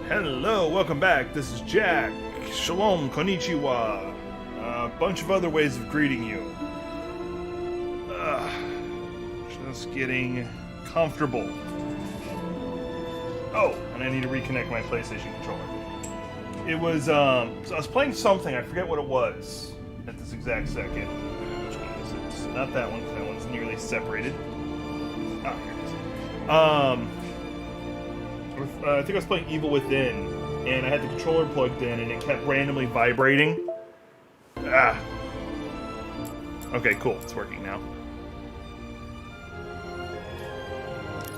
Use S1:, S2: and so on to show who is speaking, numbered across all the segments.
S1: Hello, welcome back. This is Jack. Shalom, konnichiwa. A bunch of other ways of greeting you. Just getting comfortable. Oh, and I need to reconnect my PlayStation controller. It was, so I was playing something, I forget what it was at this exact second. Which one is it? It's not that one, because that one's nearly separated. Ah, here it is. I think I was playing Evil Within, and I had the controller plugged in, and it kept randomly vibrating. Ah. Okay, cool. It's working now.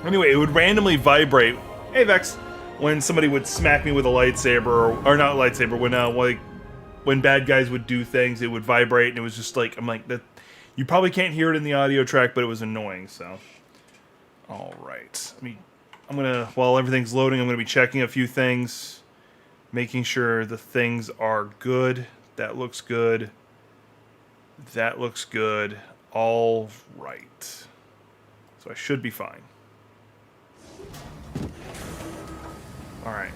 S1: Anyway, it would randomly vibrate. Hey, Vex. When somebody would smack me with a lightsaber, or not a lightsaber, when bad guys would do things, it would vibrate, and it was just like, I'm like, that. You probably can't hear it in the audio track, but it was annoying, so. Alright. I'm gonna, while everything's loading, I'm gonna be checking a few things, making sure the things are good. That looks good. That looks good. All right. So I should be fine. All right.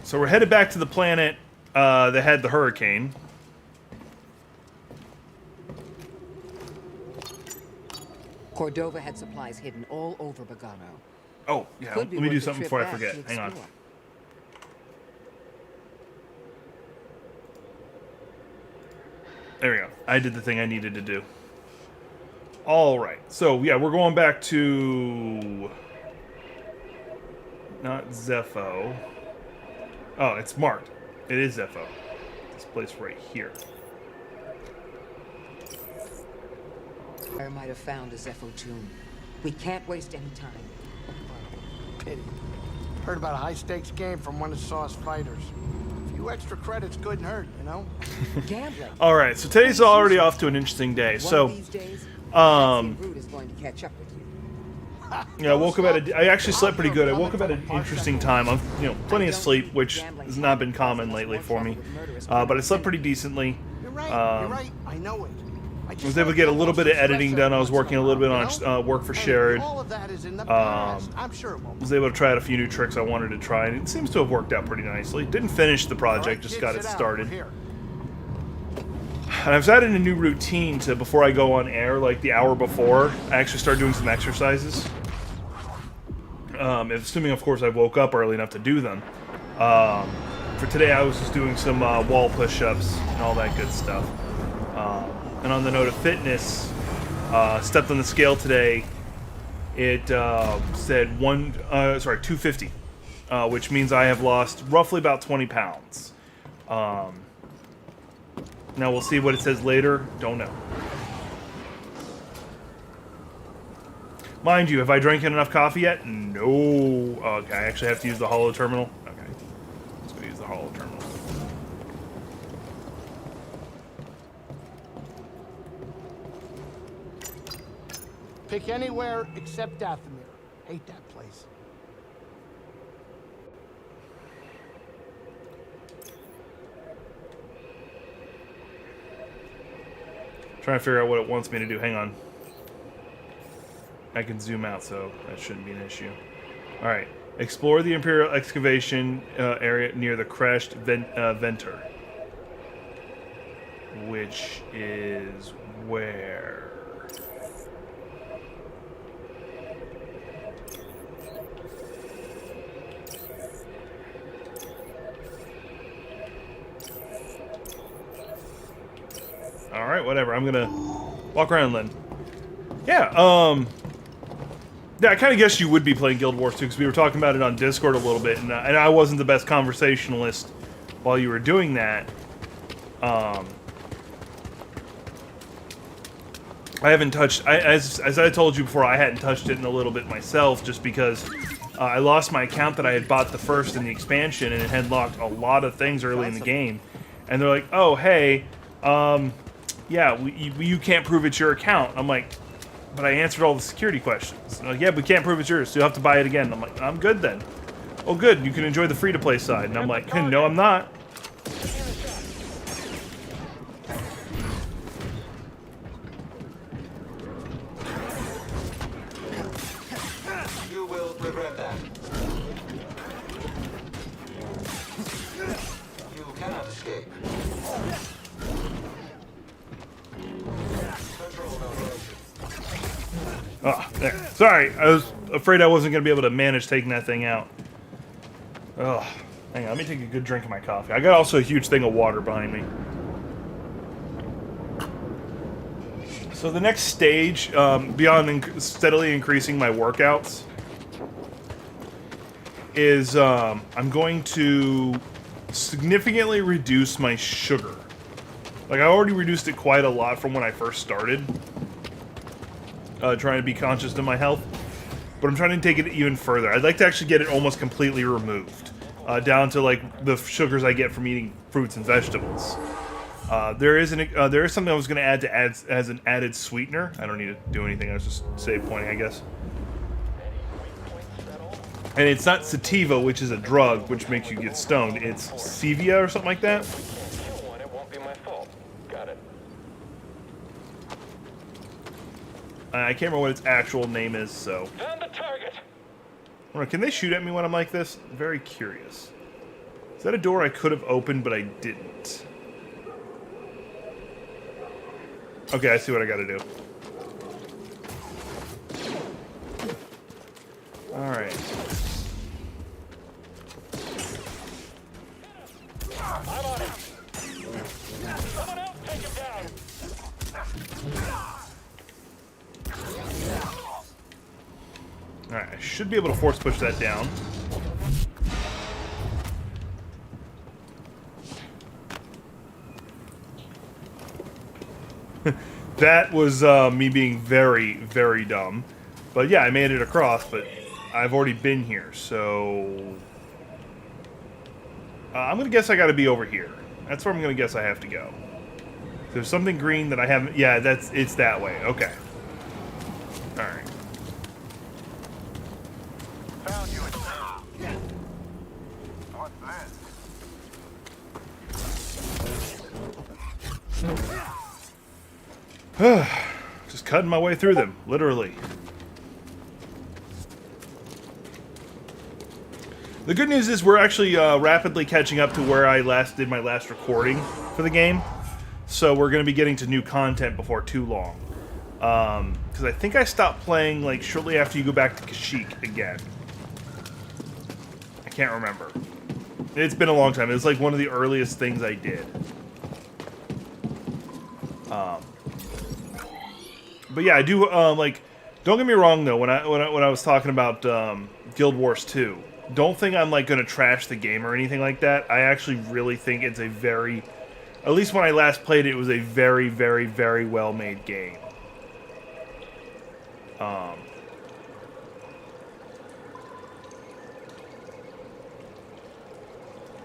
S1: So we're headed back to the planet that had the hurricane.
S2: Cordova had supplies hidden all over Bogano.
S1: Oh, yeah. Let me do something before I forget. Hang on. There we go. I did the thing I needed to do. All right. So, yeah, we're going back to... Not Zepho. Oh, it's marked. It is Zepho. This place right here.
S2: I might have found a Zepho tomb. We can't waste any time.
S3: Pity. Heard about a high-stakes game from one of Saw's fighters. A few extra credits couldn't hurt, you know?
S2: Gambling.
S1: All right, so today's already off to an interesting day. So,
S2: These days, Brood is going to catch up with you.
S1: yeah, I woke up I actually slept pretty good. I woke up at an interesting time. I'm, plenty of sleep, which has not been common lately for me. But I slept pretty decently.
S3: You're right, I know it.
S1: I was able to get a little bit of editing done. I was working a little bit on work for Sherrod. Was able to try out a few new tricks I wanted to try, and it seems to have worked out pretty nicely. Didn't finish the project, just got it started. And I've added a new routine to before I go on air, like the hour before, I actually start doing some exercises. Assuming, of course, I woke up early enough to do them. For today, I was just doing some wall push-ups and all that good stuff. And on the note of fitness, stepped on the scale today. It said 250, which means I have lost roughly about 20 pounds. Now we'll see what it says later. Don't know. Mind you, have I drank enough coffee yet? No. Okay, I actually have to use the holo terminal. Okay, let's go use the holo terminal.
S3: Pick anywhere except Dathomir. Hate that place.
S1: Trying to figure out what it wants me to do. Hang on. I can zoom out, so that shouldn't be an issue. Alright. Explore the Imperial excavation area near the crashed Venter. Which is where? Alright, whatever. I'm gonna walk around then. Yeah, yeah, I kind of guessed you would be playing Guild Wars 2, because we were talking about it on Discord a little bit, and I wasn't the best conversationalist while you were doing that. I haven't touched... as I told you before, I hadn't touched it in a little bit myself, just because I lost my account that I had bought the first in the expansion, and it had locked a lot of things early in the game. And they're like, oh, hey... yeah, you can't prove it's your account. I'm like, but I answered all the security questions. Like, yeah, we can't prove it's yours, so you'll have to buy it again. I'm like, I'm good then. Oh, good, you can enjoy the free-to-play side. And I'm like, no, I'm not.
S4: You will
S1: Oh, there. Sorry, I was afraid I wasn't going to be able to manage taking that thing out. Oh, hang on, let me take a good drink of my coffee. I got also a huge thing of water behind me. So the next stage, beyond steadily increasing my workouts, is I'm going to significantly reduce my sugar. Like, I already reduced it quite a lot from when I first started, trying to be conscious of my health, but I'm trying to take it even further. I'd like to actually get it almost completely removed, down to like the sugars I get from eating fruits and vegetables. There is something I was going to add as an added sweetener. I don't need to do anything. I was just save pointing, I guess. And it's not sativa, which is a drug, which makes you get stoned. It's stevia or something like that.
S4: It won't be my fault. Got it.
S1: I can't remember what its actual name is, so.
S4: Found the target.
S1: Can they shoot at me when I'm like this? I'm very curious. Is that a door I could have opened, but I didn't? Okay, I see what I gotta do. Alright.
S4: I'm on it. Someone else take him down.
S1: Alright, I should be able to force push that down. That was me being very, very dumb. But yeah, I made it across, but I've already been here, so... I'm gonna guess I gotta be over here. That's where I'm gonna guess I have to go. There's something green that I haven't... Yeah, it's that way. Okay. Alright.
S3: Found you. What's that?
S1: Just cutting my way through them, literally. The good news is we're actually rapidly catching up to where I last did my last recording for the game. So we're going to be getting to new content before too long. Because I think I stopped playing like shortly after you go back to Kashyyyk again. I can't remember. It's been a long time. It was like one of the earliest things I did. But yeah, I do like. Don't get me wrong though. When I was talking about Guild Wars 2, don't think I'm like going to trash the game or anything like that. I actually really think it's a very, at least when I last played it, it was a very, very, very well made game.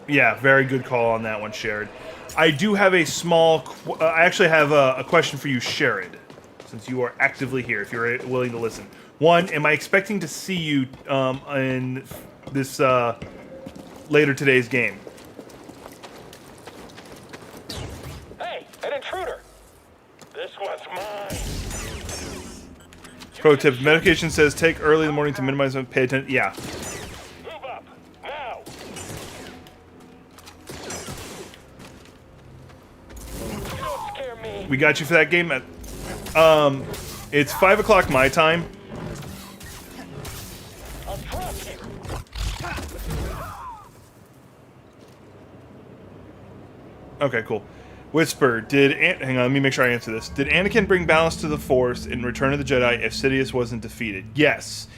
S1: Yeah, very good call on that one, Sherrod. I do have a small... I actually have a question for you, Sherrod, since you are actively here, if you're willing to listen. One, am I expecting to see you in this later today's game?
S4: Hey, an intruder. This one's mine.
S1: Pro tip, medication says take early in the morning to minimize and pay attention. Yeah.
S4: Move up. Now. You don't scare me.
S1: We got you for that game. It's 5 o'clock my time.
S4: I'll drop you.
S1: Okay, cool. Whisper, hang on, let me make sure I answer this. Did Anakin bring balance to the Force in Return of the Jedi if Sidious wasn't defeated? Yes.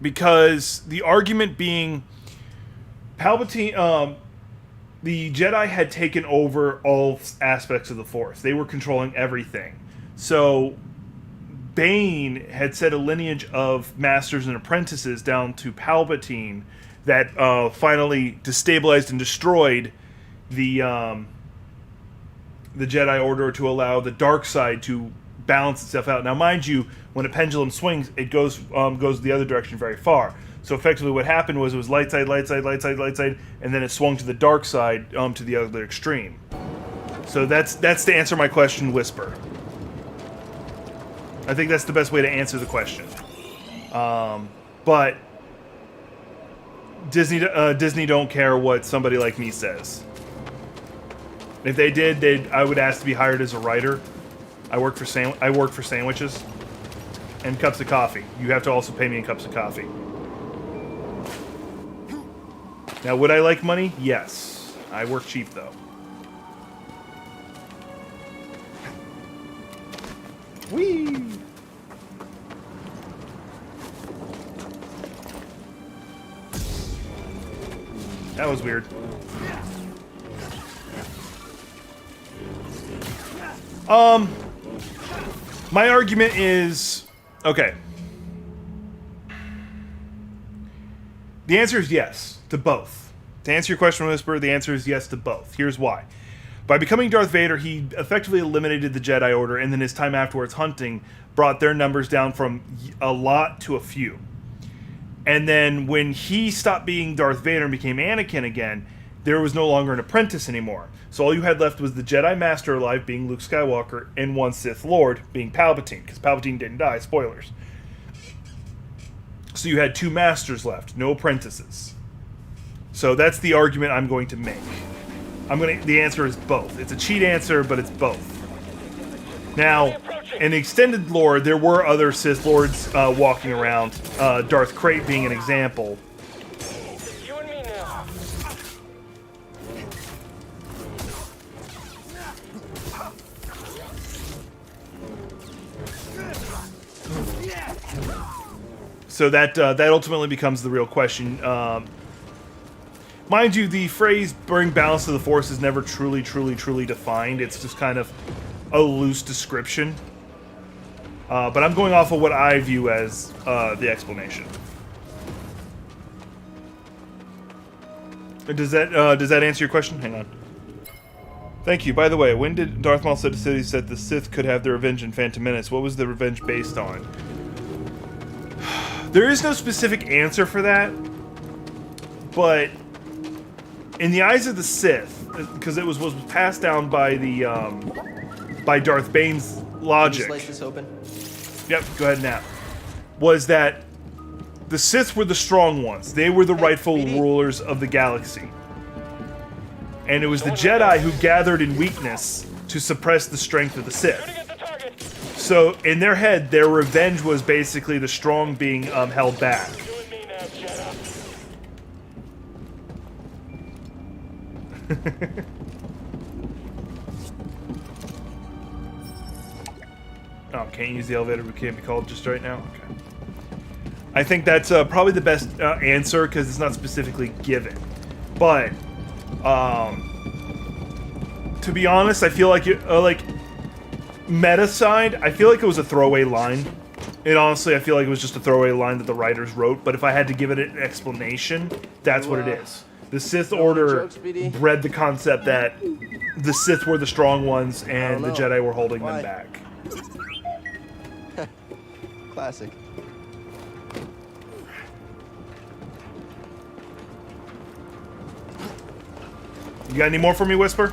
S1: Because the argument being Palpatine, the Jedi had taken over all aspects of the Force. They were controlling everything. So Bane had set a lineage of masters and apprentices down to Palpatine that finally destabilized and destroyed the Jedi Order to allow the dark side to balance itself out. Now, mind you, when a pendulum swings, it goes the other direction very far. So effectively, what happened was it was light side, light side, light side, light side, and then it swung to the dark side to the other extreme. So that's to answer my question, Whisper. I think that's the best way to answer the question. But Disney don't care what somebody like me says. If they did, I would ask to be hired as a writer. I work for sandwiches. and cups of coffee. You have to also pay me in cups of coffee. Now, would I like money? Yes. I work cheap, though. Whee! That was weird. My argument is... Okay. The answer is yes to both. To answer your question, Whisper, the answer is yes to both. Here's why. By becoming Darth Vader, he effectively eliminated the Jedi Order, and then his time afterwards hunting brought their numbers down from a lot to a few. And then when he stopped being Darth Vader and became Anakin again, there was no longer an apprentice anymore. So all you had left was the Jedi Master alive, being Luke Skywalker, and one Sith Lord, being Palpatine, because Palpatine didn't die, spoilers. So you had two Masters left, no apprentices. So that's the argument I'm going to make. The answer is both. It's a cheat answer, but it's both. Now, in the extended lore, there were other Sith Lords walking around, Darth Krayt being an example.
S4: You and me now.
S1: So that ultimately becomes the real question. Mind you, the phrase "bring balance to the Force" is never truly defined. It's just kind of a loose description. But I'm going off of what I view as the explanation. Does that answer your question? Hang on. Thank you. By the way, when did Darth Maul said to Sidious that the Sith could have their revenge in Phantom Menace? What was the revenge based on? There is no specific answer for that, but in the eyes of the Sith, because it was passed down by the by Darth Bane's logic.
S5: Can you slice this open?
S1: Yep, go ahead now. Was that the Sith were the strong ones? They were the rightful rulers of the galaxy, and it was the Jedi who gathered in weakness to suppress the strength of the Sith.
S4: Shooting at the target.
S1: So in their head, their revenge was basically the strong being held back.
S4: You and me now, Jedi.
S1: Oh, can't use the elevator, we can't be called just right now? Okay. I think that's probably the best answer, because it's not specifically given. But, to be honest, I feel like, meta side, I feel like it was a throwaway line. And honestly, I feel like it was just a throwaway line that the writers wrote, but if I had to give it an explanation, that's what it is. The Sith Order bred the concept that the Sith were the strong ones, and the Jedi were holding them back.
S5: Classic.
S1: You got any more for me, Whisper?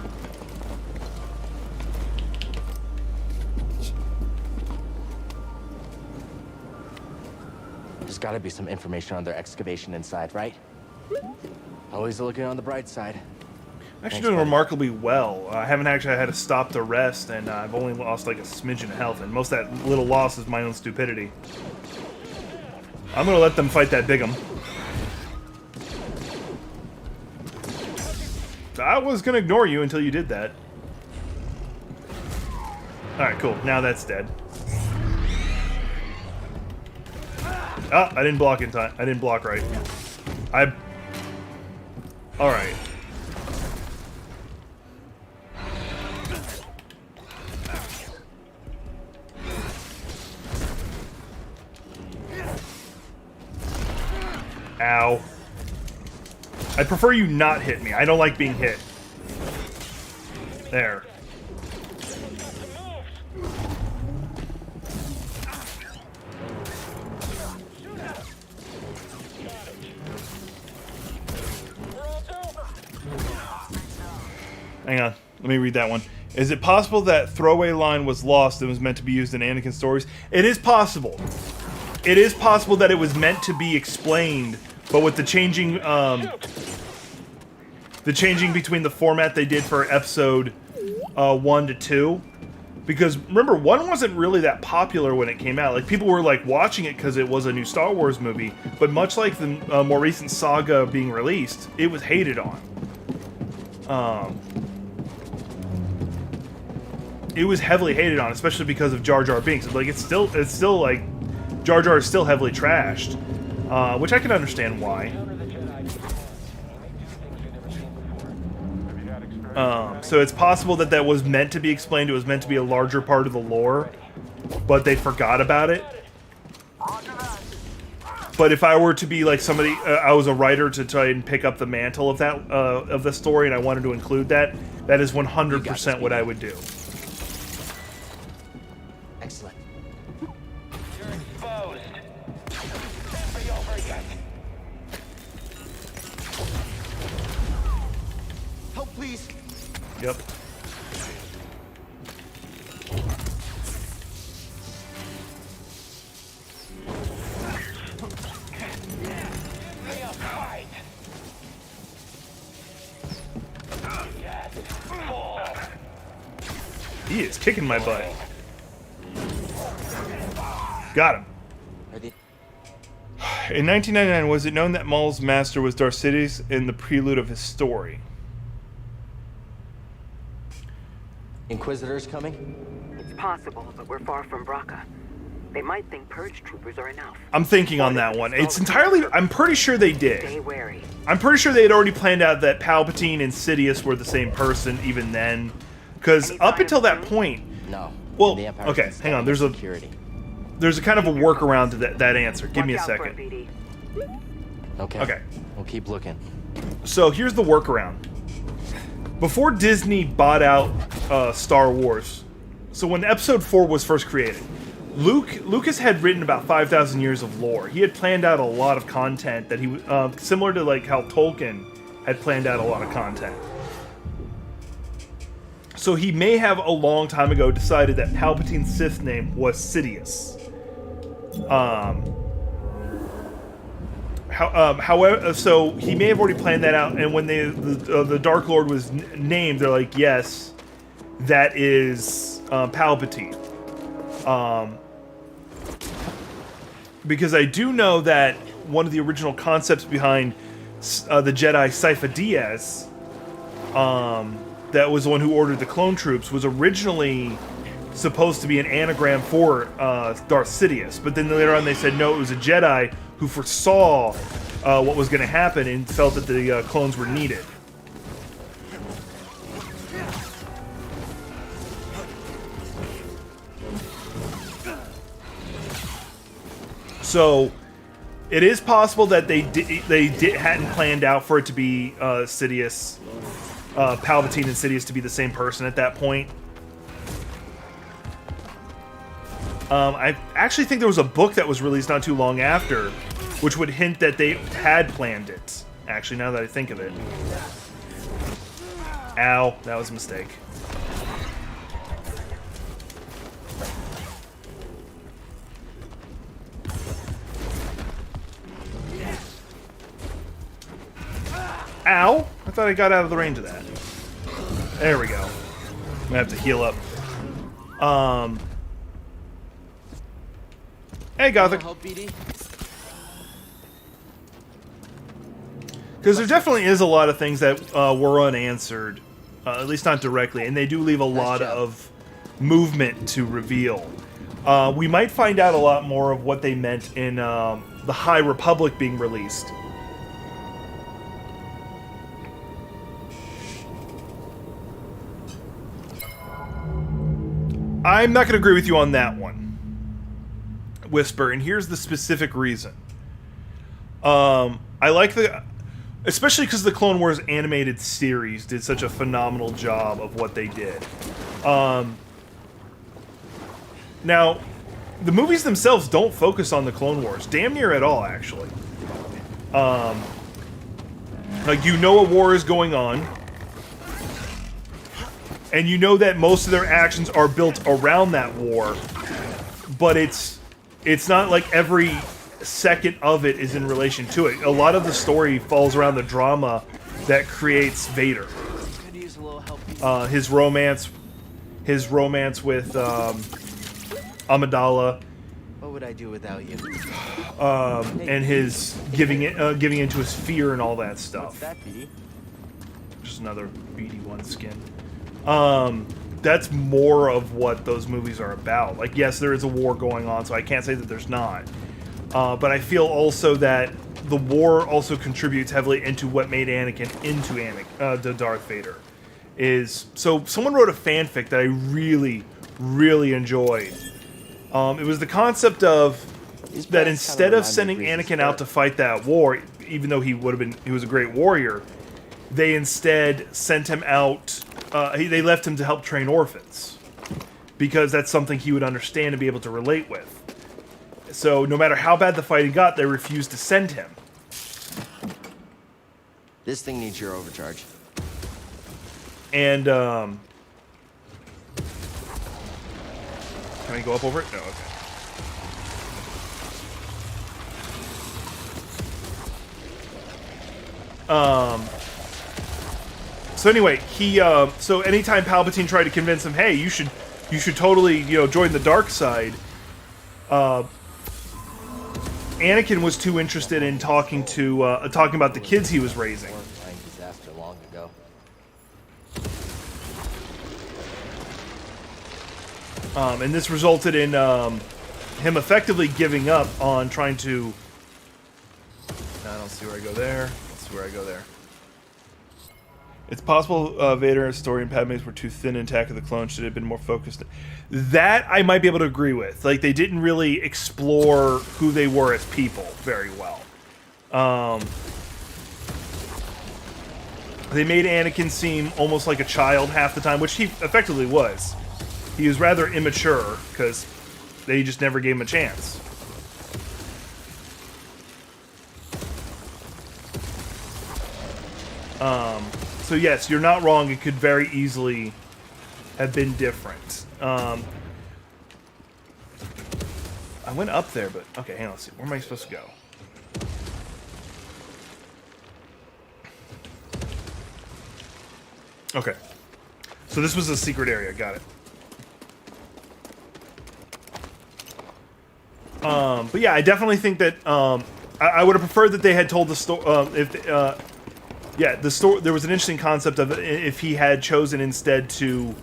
S5: There's gotta be some information on their excavation inside, right? Always looking on the bright side.
S1: Actually doing remarkably well. I haven't actually had to stop to rest, and I've only lost like a smidgen of health, and most of that little loss is my own stupidity. I'm gonna let them fight that Bigum. I was gonna ignore you until you did that. Alright, cool. Now that's dead. Ah, I didn't block in time. I didn't block right. Alright. Ow. I prefer you not hit me. I don't like being hit. There. Hang on. Let me read that one. Is it possible that throwaway line was lost and was meant to be used in Anakin's stories? It is possible. It is possible that it was meant to be explained, but with the changing between the format they did for episode 1 to 2, Because remember, 1 wasn't really that popular when it came out. Like, people were like watching it because it was a new Star Wars movie, but much like the more recent saga being released, it was hated on. It was heavily hated on, especially because of Jar Jar Binks. Like, it's still like Jar Jar is still heavily trashed, which I can understand why. So it's possible that that was meant to be explained. It was meant to be a larger part of the lore, but they forgot about it. But if I were to be like somebody, I was a writer to try and pick up the mantle of that of the story, and I wanted to include that, that is 100% what I would do.
S5: Excellent.
S4: You're exposed. Never over yet.
S5: Help, please.
S1: Yep. He is kicking my butt. Got him. In 1999, was it known that Maul's master was Darth Sidious in the prelude of his story?
S5: Inquisitors coming?
S6: It's possible, but we're far from Braca. They might think purge troopers are enough.
S1: I'm thinking on that one. It's entirely... I'm pretty sure they did.
S6: Stay wary.
S1: I'm pretty sure they had already planned out that Palpatine and Sidious were the same person even then. Because up until that point...
S5: No.
S1: Well,
S5: The Empire's
S1: okay, hang on. There's a kind of a workaround to that answer. Give me a
S6: Watch out for it,
S1: second.
S6: BD.
S5: Okay.
S1: Okay.
S5: We'll keep looking.
S1: So here's the workaround. Before Disney bought out Star Wars, so when Episode 4 was first created, Lucas had written about 5,000 years of lore. He had planned out a lot of content that he, similar to like how Tolkien had planned out a lot of content. So he may have a long time ago decided that Palpatine's Sith name was Sidious. However, so he may have already planned that out, and when the Dark Lord was named, they're like, yes, that is Palpatine. Because I do know that one of the original concepts behind the Jedi Sifo Dyas, that was the one who ordered the clone troops, was originally supposed to be an anagram for Darth Sidious, but then later on they said no, it was a Jedi who foresaw what was going to happen and felt that the clones were needed. So it is possible that they hadn't planned out for it to be Sidious, Palpatine and Sidious to be the same person at that point. I actually think there was a book that was released not too long after, which would hint that they had planned it. Actually, now that I think of it. Ow, that was a mistake. Ow! I thought I got out of the range of that. There we go. I'm gonna have to heal up. Hey, Gothic. Because there definitely is a lot of things that were unanswered, at least not directly, and they do leave a lot of movement to reveal. We might find out a lot more of what they meant in the High Republic being released. I'm not going to agree with you on that one, Whisper, and here's the specific reason. I like especially because the Clone Wars animated series did such a phenomenal job of what they did. Now, the movies themselves don't focus on the Clone Wars, damn near at all, actually. Like, you know a war is going on, and you know that most of their actions are built around that war, but it's not like every second of it is in relation to it. A lot of the story falls around the drama that creates Vader. His romance his romance with Amidala,
S5: What would I do without you?
S1: and his giving into his fear and all that
S5: What's
S1: stuff.
S5: that, BD?
S1: Just another BD1 skin. That's more of what those movies are about. Like, yes, there is a war going on, so I can't say that there's not. But I feel also that the war also contributes heavily into what made Anakin into Darth Vader. So someone wrote a fanfic that I really, really enjoyed. It was the concept of that instead of sending Anakin out to fight that war, even though he was a great warrior, they instead sent him out. They left him to help train orphans because that's something he would understand and be able to relate with. So no matter how bad the fighting got, they refused to send him.
S5: This thing needs your overcharge.
S1: And can I go up over it? No, okay. So anyway, so anytime Palpatine tried to convince him, hey, you should totally, join the dark side, Anakin was too interested in talking about the kids he was raising.
S5: Flying disaster long ago.
S1: And this resulted in him effectively giving up on trying to. I don't see where I go there. Let's see where I go there. It's possible Vader, Historian, and Padme were too thin in Attack of the Clones. Should have been more focused. That I might be able to agree with. Like, they didn't really explore who they were as people very well. They made Anakin seem almost like a child half the time, which he effectively was. He was rather immature because they just never gave him a chance. So yes, you're not wrong. It could very easily have been different. I went up there, but okay, hang on. Let's see. Where am I supposed to go? Okay. So this was a secret area. Got it. But yeah, I definitely think that I would have preferred that they had told the story. Yeah, the story. There was an interesting concept of if he had chosen instead to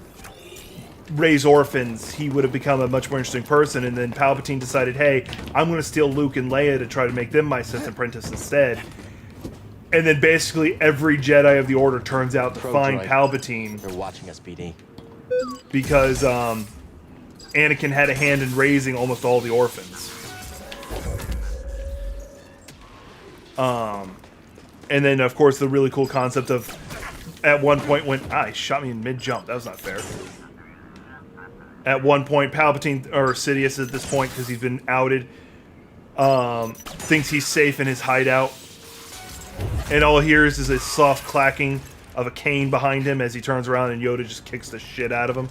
S1: raise orphans, he would have become a much more interesting person. And then Palpatine decided, hey, I'm going to steal Luke and Leia to try to make them my Sith apprentice instead. And then basically every Jedi of the Order turns out to find Palpatine.
S5: They're watching us, BD.
S1: Because Anakin had a hand in raising almost all the orphans. And then, of course, the really cool concept of at one point when he shot me in mid-jump. That was not fair. At one point, Palpatine, or Sidious at this point, because he's been outed, thinks he's safe in his hideout. And all he hears is a soft clacking of a cane behind him as he turns around and Yoda just kicks the shit out of him.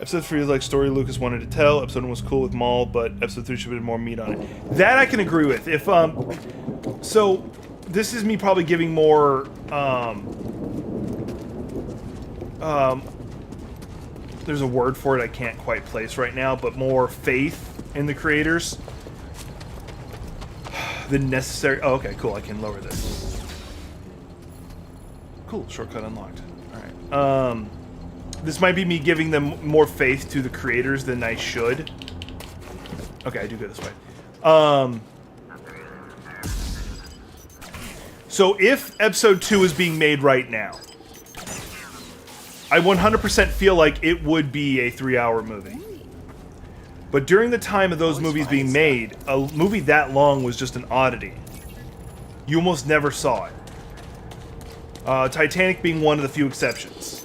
S1: Episode 3 is like story Lucas wanted to tell. Episode 1 was cool with Maul, but Episode 3 should have been more meat on it. That I can agree with. If so this is me probably giving more there's a word for it I can't quite place right now, but more faith in the creators than necessary. Oh, okay, cool. I can lower this. Cool, shortcut unlocked. All right. This might be me giving them more faith to the creators than I should. Okay, I do go this way. So if Episode 2 is being made right now, I 100% feel like it would be a 3-hour movie. But during the time of those movies being made, a movie that long was just an oddity. You almost never saw it. Titanic being one of the few exceptions.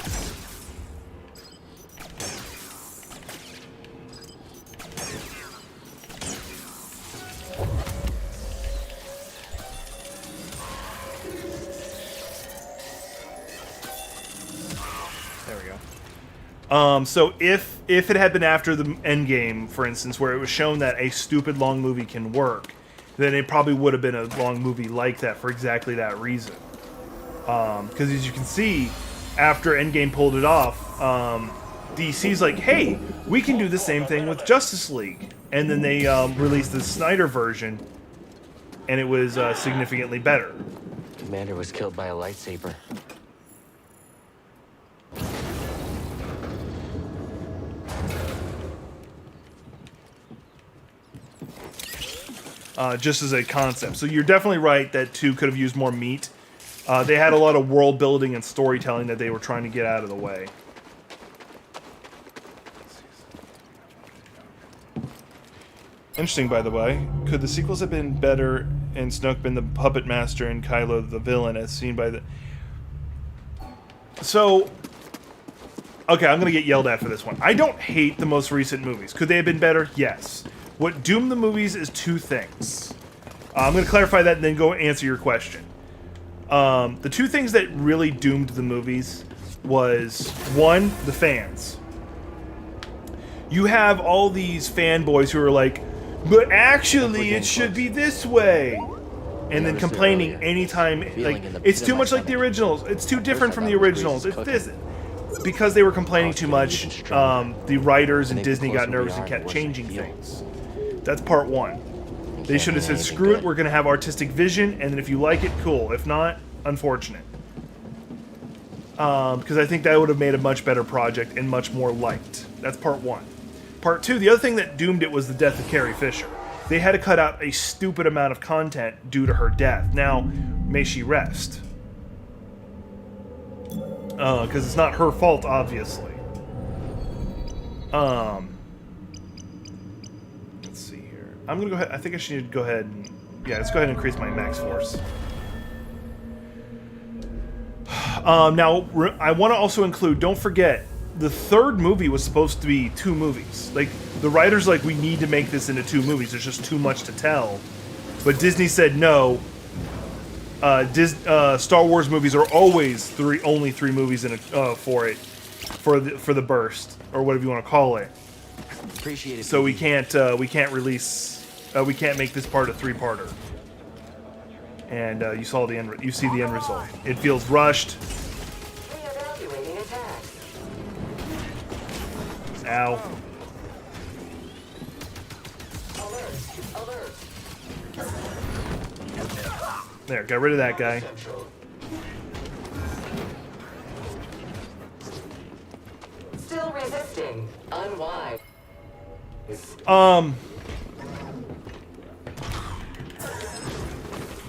S1: So if it had been after the Endgame, for instance, where it was shown that a stupid long movie can work, then it probably would have been a long movie like that for exactly that reason. Because as you can see, after Endgame pulled it off, DC's like, hey, we can do the same thing with Justice League. And then they released the Snyder version, and it was significantly better.
S5: Commander was killed by a lightsaber.
S1: Just as a concept. So you're definitely right that 2 could have used more meat. They had a lot of world building and storytelling that they were trying to get out of the way. Interesting, by the way. Could the sequels have been better and Snoke been the puppet master and Kylo the villain as seen by the... So... Okay, I'm going to get yelled at for this one. I don't hate the most recent movies. Could they have been better? Yes. What doomed the movies is 2 things. I'm going to clarify that and then go answer your question. The 2 things that really doomed the movies was, 1, the fans. You have all these fanboys who are like, but actually it should be this way. And then complaining anytime, like, it's too much like the originals. It's too different from the originals. It's this. Because they were complaining too much, the writers and Disney got nervous and kept changing things. That's part 1. They should have said, screw it, we're going to have artistic vision, and then if you like it, cool. If not, unfortunate. Because I think that would have made a much better project and much more liked. That's part 1. Part 2, the other thing that doomed it was the death of Carrie Fisher. They had to cut out a stupid amount of content due to her death. Now, may she rest. Because it's not her fault, obviously. Let's see here. I'm gonna go ahead. I think I should go ahead and... Yeah, let's go ahead and increase my max force. Now, I want to also include, don't forget, the 3rd movie was supposed to be 2 movies. Like, the writers like, we need to make this into 2 movies. There's just too much to tell. But Disney said no. Star Wars movies are always only 3 movies in for the burst, or whatever you want to call it.
S5: Appreciate it.
S1: So we can't release, we can't make this part a 3-parter. And you saw the end. You see the end result. It feels rushed. Ow. There, got rid of that guy.
S7: Still resisting. Unwind.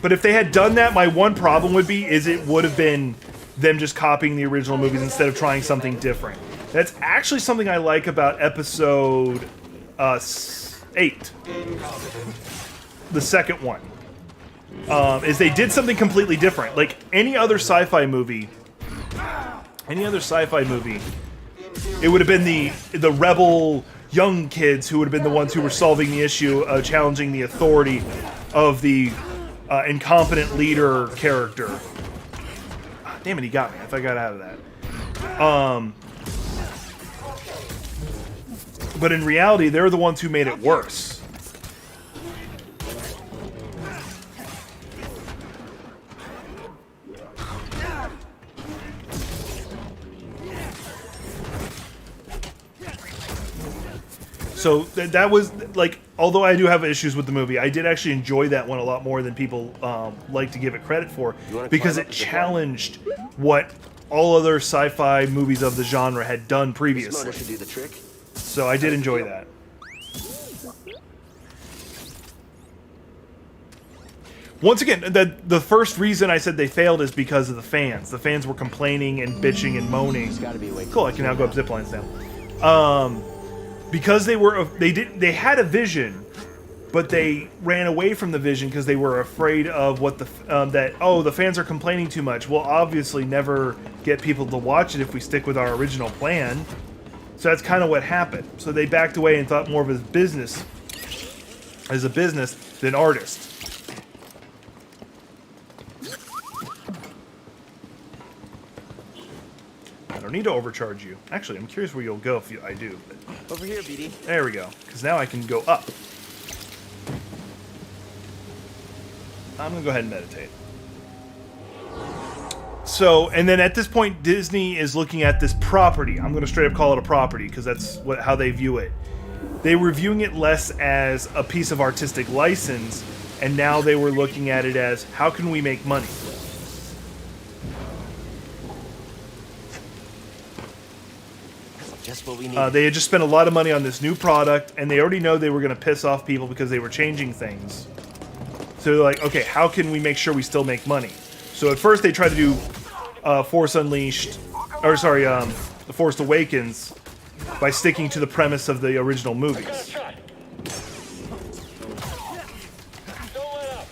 S1: But if they had done that, my one problem would be is it would have been them just copying the original movies instead of trying something different. That's actually something I like about episode 8. The second one. Is they did something completely different. Like any other sci-fi movie, it would have been the rebel young kids who would have been the ones who were solving the issue, challenging the authority of the incompetent leader character. Ah, damn it, he got me. I thought I got out of that. But in reality, they're the ones who made it worse. So that was, like, although I do have issues with the movie, I did actually enjoy that one a lot more than people like to give it credit for, because it challenged what all other sci-fi movies of the genre had done previously.
S5: Should do the trick.
S1: So I did enjoy that. Once again, the first reason I said they failed is because of the fans. The fans were complaining and bitching and moaning. Cool, I can now go up zip lines now. Because they had a vision, but they ran away from the vision because they were afraid of what the fans are complaining too much. We'll obviously never get people to watch it if we stick with our original plan. So that's kind of what happened. So they backed away and thought more of a business than artist. I don't need to overcharge you. Actually, I'm curious where you'll go if I do. But
S5: Over here, BD.
S1: there we go. Because now I can go up. I'm going to go ahead and meditate. So, and then at this point, Disney is looking at this property. I'm going to straight up call it a property because that's how they view it. They were viewing it less as a piece of artistic license, and now they were looking at it as, how can we make money?
S5: Just what we need.
S1: They had just spent a lot of money on this new product, and they already know they were going to piss off people because they were changing things. So they're like, okay, how can we make sure we still make money? So at first they tried to do Force Unleashed, or sorry, The Force Awakens, by sticking to the premise of the original movies.
S4: Shot. Don't let up.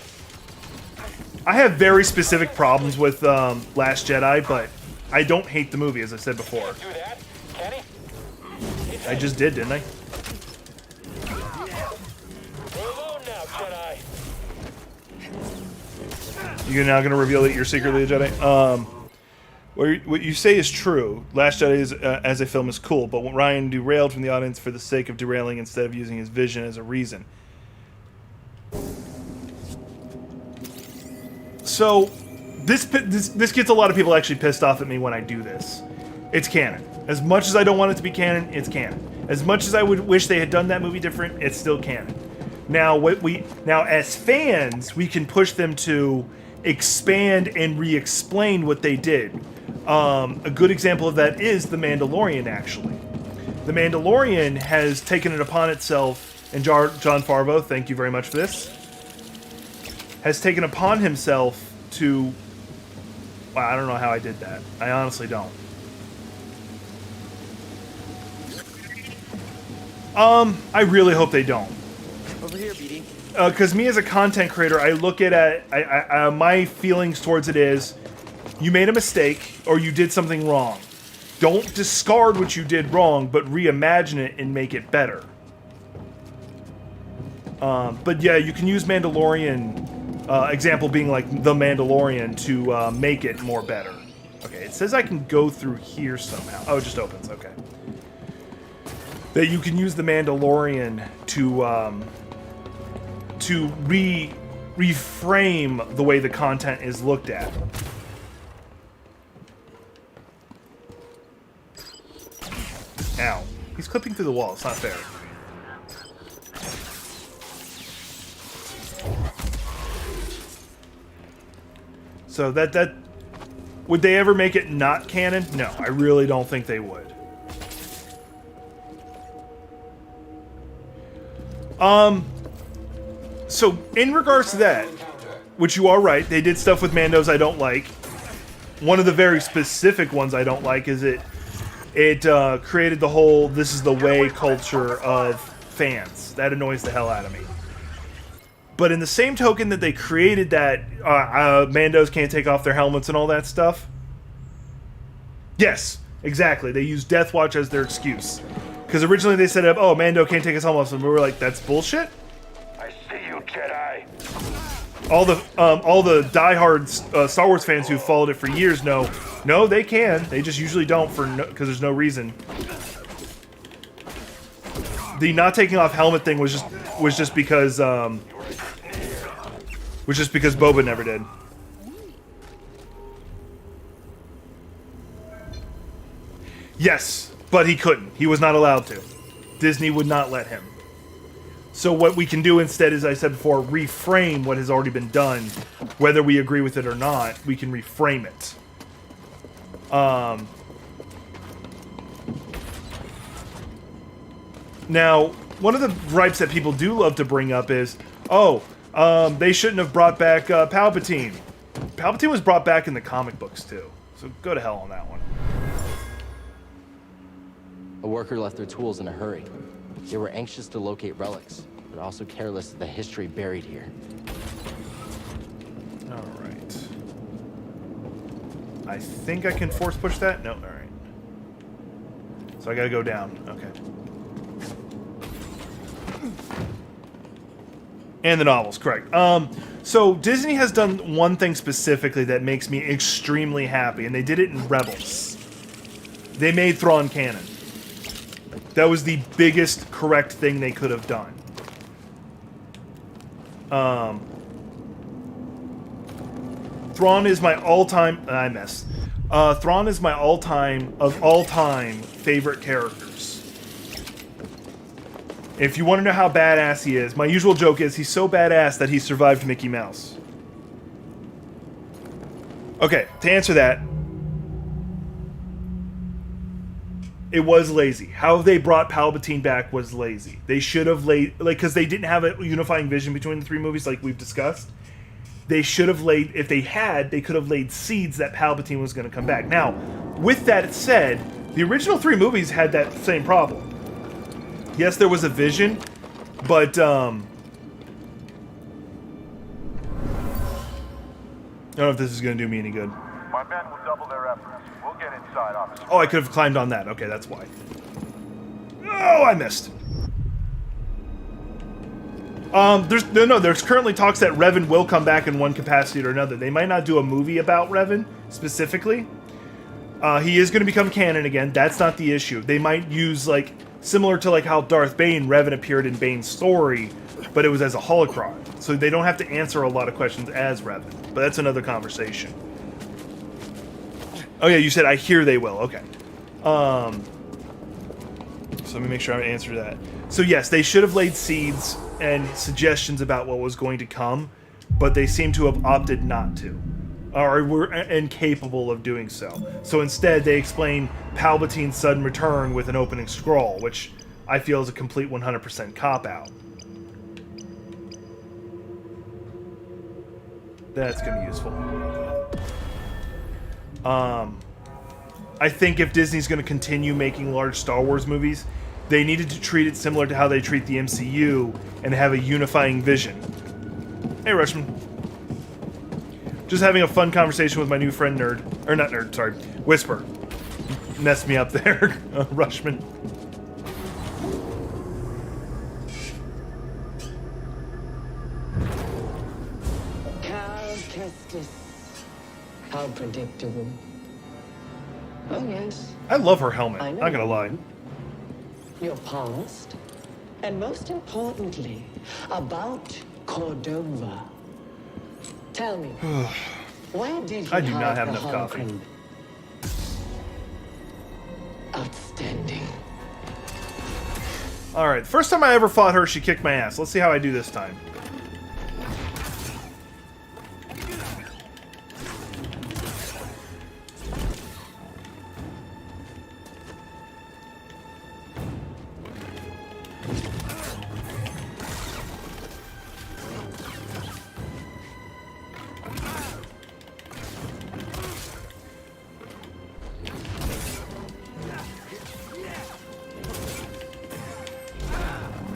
S1: I have very specific problems with Last Jedi, but I don't hate the movie, as I said before.
S4: Do that, can he?
S1: I just did, didn't I?
S4: We're alone now, Jedi.
S1: You're now going to reveal that you're secretly a Jedi? What you say is true. Last Jedi is, as a film is cool, but when Ryan derailed from the audience for the sake of derailing instead of using his vision as a reason. So, this gets a lot of people actually pissed off at me when I do this. It's canon. As much as I don't want it to be canon, it's canon. As much as I would wish they had done that movie different, it's still canon. Now, as fans, we can push them to expand and re-explain what they did. A good example of that is The Mandalorian, actually. The Mandalorian has taken it upon itself, and John Favreau, thank you very much for this, has taken upon himself to... Well, I don't know how I did that. I honestly don't. I really hope they don't.
S5: Over here, BD.
S1: Because me as a content creator, I look at it, my feelings towards it is, you made a mistake, or you did something wrong. Don't discard what you did wrong, but reimagine it and make it better. But yeah, you can use Mandalorian, example being like The Mandalorian, to make it more better. Okay, it says I can go through here somehow. Oh, it just opens, okay. That you can use The Mandalorian to reframe the way the content is looked at. Ow. He's clipping through the wall. It's not fair. So that would they ever make it not canon? No, I really don't think they would. So in regards to that, which you are right, they did stuff with Mandos I don't like. One of the very specific ones I don't like is it created the whole "this is the way" culture of fans. That annoys the hell out of me. But in the same token that they created that Mandos can't take off their helmets and all that stuff, yes, exactly. They used Death Watch as their excuse. Because originally they said, oh, Mando can't take his helmet off, and we were like, that's bullshit.
S4: I see you, Jedi.
S1: All the diehard Star Wars fans who followed it for years know, no, they can. They just usually don't because there's no reason. The not taking off helmet thing was just because Boba never did. Yes, but he couldn't. He was not allowed to. Disney would not let him. So what we can do instead, as I said before, reframe what has already been done. Whether we agree with it or not, we can reframe it. Now, one of the gripes that people do love to bring up is, they shouldn't have brought back Palpatine. Palpatine was brought back in the comic books too. So go to hell on that one.
S5: A worker left their tools in a hurry. They were anxious to locate relics, but also careless of the history buried here.
S1: Alright. I think I can force push that? No, alright. So I gotta go down. Okay. And the novels, correct. So Disney has done one thing specifically that makes me extremely happy, and they did it in Rebels. They made Thrawn canon. That was the biggest correct thing they could have done. Thrawn is my all-time... I missed. Thrawn is my all-time favorite characters. If you want to know how badass he is, my usual joke is he's so badass that he survived Mickey Mouse. Okay, to answer that, it was lazy. How they brought Palpatine back was lazy. They should have laid... Like, because they didn't have a unifying vision between the three movies like we've discussed. They should have laid... If they had, they could have laid seeds that Palpatine was going to come back. Now, with that said, the original three movies had that same problem. Yes, there was a vision, but, I don't know if this is going to do me any good.
S8: My men will double their efforts. We'll get inside, officer.
S1: Oh, I could have climbed on that. Okay, that's why. Oh, I missed. There's currently talks that Revan will come back in one capacity or another. They might not do a movie about Revan, specifically. He is going to become canon again. That's not the issue. They might use, like, similar to, like, how Darth Bane, Revan appeared in Bane's story, but it was as a holocron. So they don't have to answer a lot of questions as Revan. But that's another conversation. Oh yeah, you said I hear they will. Okay. So let me make sure I answer that. So yes, they should have laid seeds and suggestions about what was going to come, but they seem to have opted not to, or were incapable of doing so. So instead, they explain Palpatine's sudden return with an opening scroll, which I feel is a complete 100% cop-out. That's going to be useful. I think if Disney's going to continue making large Star Wars movies, they needed to treat it similar to how they treat the MCU and have a unifying vision. Hey, Rushman. Just having a fun conversation with my new friend Nerd. Or not Nerd, sorry. Whisper. Messed me up there, Rushman.
S7: Cal Kestis. How predictable. Oh, yes.
S1: I love her helmet,
S7: I know.
S1: not gonna lie.
S7: Your past. And most importantly, about Cordova. Tell me, where did he
S1: I do not
S7: hide
S1: have
S7: the
S1: enough coffee.
S7: holocron? Outstanding.
S1: Alright, first time I ever fought her, she kicked my ass. Let's see how I do this time.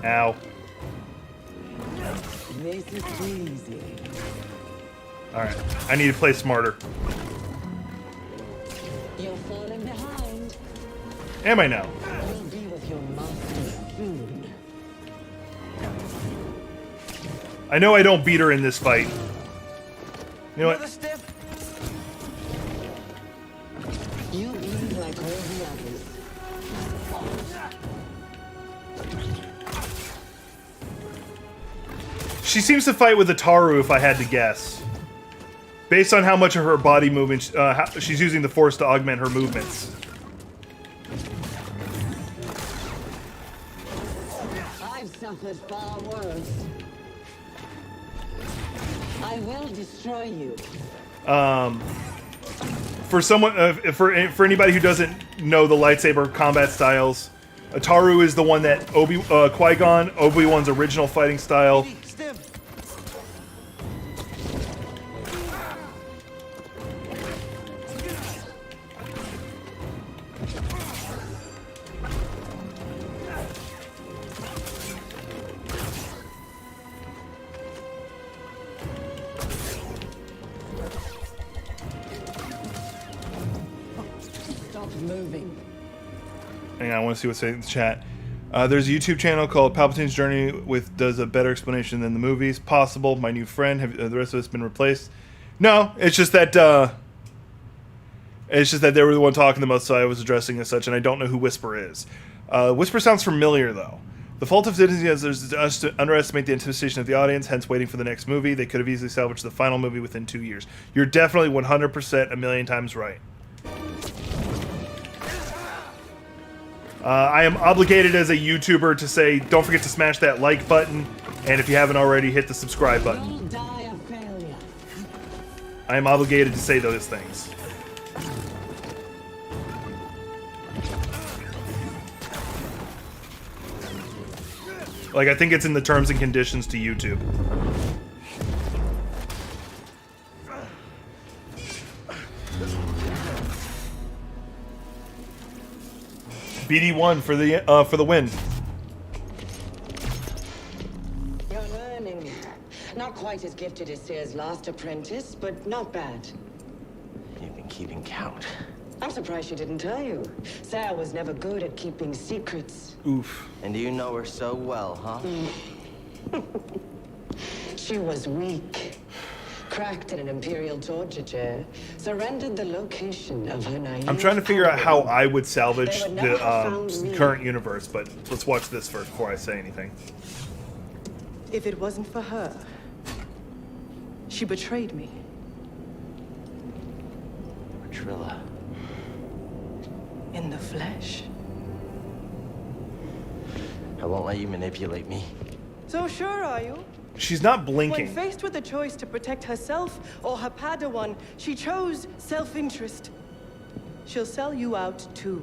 S1: Ow.
S7: This is easy.
S1: Alright, I need to play smarter.
S7: You're falling behind.
S1: Am I now?
S7: You'll be with your master soon.
S1: I know I don't beat her in this fight. You know what?
S7: You eat like all the others.
S1: She seems to fight with Ataru, if I had to guess. Based on how much of her body movement, she's using the Force to augment her movements.
S7: I've suffered far worse. I will destroy you.
S1: For someone, for anybody who doesn't know the lightsaber combat styles, Ataru is the one that Qui-Gon, Obi-Wan's original fighting style.
S7: Stop moving.
S1: Hang on, I want to see what's in the chat. There's a YouTube channel called Palpatine's Journey does a better explanation than the movies. Possible. My new friend. Have the rest of us been replaced? No, it's just that they were the one talking the most, so I was addressing as such, and I don't know who Whisper is. Whisper sounds familiar though. The fault of Disney is to underestimate the anticipation of the audience, hence waiting for the next movie. They could have easily salvaged the final movie within 2 years. You're definitely 100% a million times right. I am obligated as a YouTuber to say, don't forget to smash that like button, and if you haven't already, hit the subscribe button.
S7: You'll die a failure.
S1: I am obligated to say those things. Like, I think it's in the terms and conditions to YouTube. BD1 for the win.
S7: You're learning. Not quite as gifted as Sear's last apprentice, but not bad.
S5: You've been keeping count.
S7: I'm surprised she didn't tell you. Sarah was never good at keeping secrets.
S1: Oof.
S5: And you know her so well, huh?
S7: She was weak. Cracked in an imperial torture chair. Surrendered the location of her naive
S1: I'm trying to figure out how
S7: power.
S1: I would salvage
S7: They would never have found
S1: the
S7: me.
S1: current universe, but let's watch this first before I say anything.
S9: If it wasn't for her, she betrayed me.
S5: Trilla.
S9: In the flesh.
S5: I won't let you manipulate me.
S9: So sure are you?
S1: She's not
S9: When
S1: blinking.
S9: faced with a choice to protect herself or her Padawan, she chose self-interest. She'll sell you out too.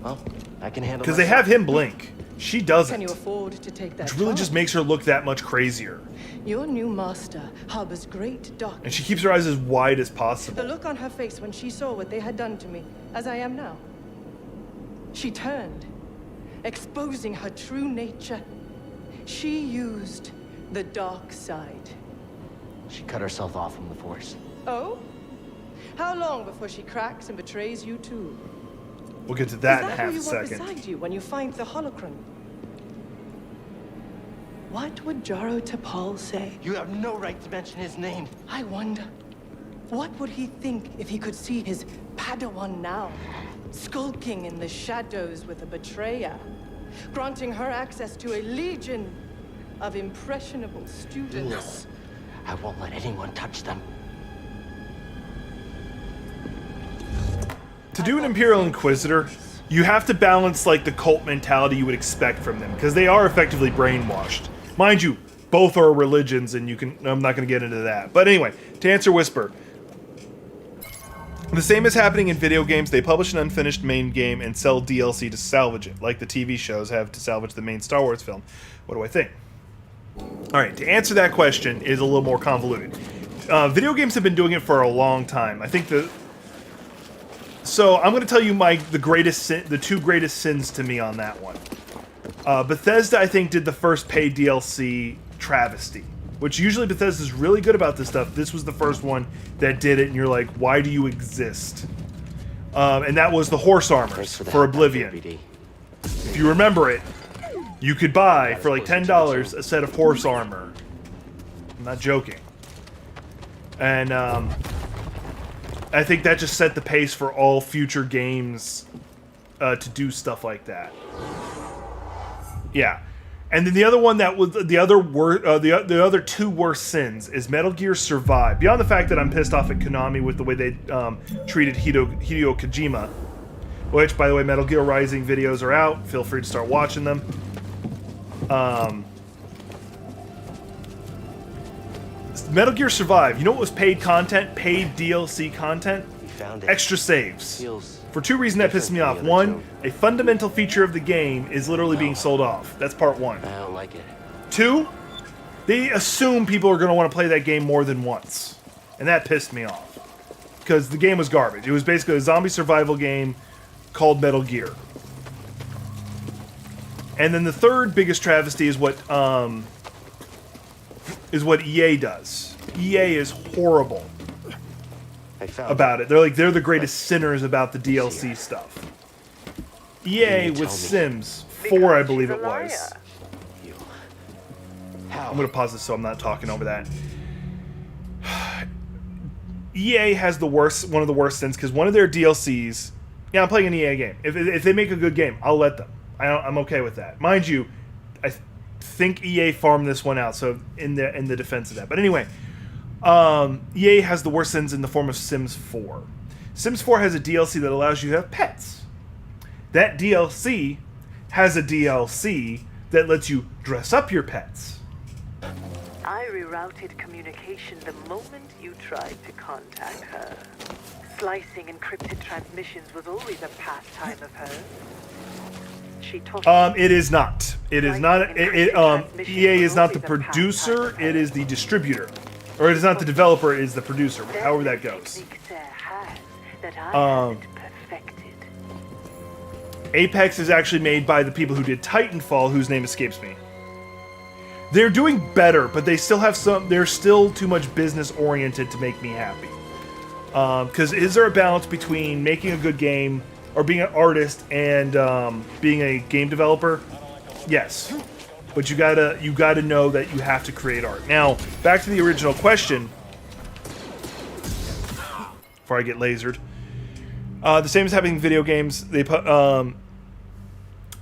S5: Well, I can handle
S1: Because they have
S5: myself.
S1: him blink. She
S9: Can
S1: doesn't.
S9: you afford to take that
S1: Which really
S9: chance?
S1: just makes her look that much crazier.
S9: Your new master harbors great dark.
S1: And she keeps her eyes as wide as
S9: The
S1: possible.
S9: look on her face when she saw what they had done to me, as I am now. She turned, exposing her true nature. She used the dark side.
S5: She cut herself off from the Force.
S9: Oh? How long before she cracks and betrays you too?
S1: We'll get to that in
S9: Is
S1: a
S9: that
S1: half
S9: who
S1: a
S9: you want
S1: second.
S9: beside you when you find the holocron? What would Jaro Tapal say?
S5: You have no right to mention his name.
S9: I wonder, what would he think if he could see his Padawan now, skulking in the shadows with a betrayer, granting her access to a legion of impressionable students?
S5: I won't let anyone touch them.
S1: To do an Imperial Inquisitor, you have to balance like the cult mentality you would expect from them, because they are effectively brainwashed. Mind you, both are religions, and I'm not going to get into that. But anyway, to answer Whisper, the same is happening in video games. They publish an unfinished main game and sell DLC to salvage it, like the TV shows have to salvage the main Star Wars film. What do I think? Alright, to answer that question is a little more convoluted. Video games have been doing it for a long time. I think So I'm going to tell you the two greatest sins to me on that one. Bethesda, I think, did the first paid DLC travesty, which usually Bethesda's really good about this stuff. This was the first one that did it, and you're like, why do you exist? And that was the horse armors
S5: Thanks
S1: for,
S5: the help,
S1: Oblivion.
S5: BD.
S1: If you remember it, you could buy for like $10 a set of horse armor. I'm not joking. And I think that just set the pace for all future games to do stuff like that. Yeah, and then the other one that was the other two worst sins is Metal Gear Survive. Beyond the fact that I'm pissed off at Konami with the way they treated Hideo Kojima, which, by the way, Metal Gear Rising videos are out. Feel free to start watching them. Metal Gear Survive. You know what was paid content? Paid DLC content?
S5: We found it.
S1: Extra saves.
S5: Feels
S1: For two reasons that pissed me off.
S5: different from the other
S1: One, a fundamental feature of the game is literally being sold off. That's part one.
S5: I don't like it.
S1: Two, they assume people are going to want to play that game more than once. And that pissed me off. Because the game was garbage. It was basically a zombie survival game called Metal Gear. And then the third biggest travesty is what EA does. EA is horrible
S5: I found
S1: about it. They're the greatest sinners about the DLC stuff. EA
S5: you
S1: with
S5: tell me?
S1: Sims 4, I believe it was.
S5: you. How?
S1: I'm gonna pause this so I'm not talking over that. EA has one of the worst sins because one of their DLCs. Yeah, I'm playing an EA game. If they make a good game, I'll let them. I'm okay with that. Mind you, I think EA farmed this one out, so in the defense of that. But anyway, EA has the worst sins in the form of Sims 4. Sims 4 has a DLC that allows you to have pets. That DLC has a DLC that lets you dress up your pets.
S6: I rerouted communication the moment you tried to contact her. Slicing encrypted transmissions was always a pastime of hers. She taught
S1: It is not. It is not. EA is not the producer. It is the distributor, or it is not the developer. It is the producer. However that goes. Apex is actually made by the people who did Titanfall, whose name escapes me. They're doing better, but they still have some. They're still too much business oriented to make me happy. Because is there a balance between making a good game or being an artist and being a game developer? Yes, but you gotta know that you have to create art. Now, back to the original question. Before I get lasered, the same as happening in video games. They put.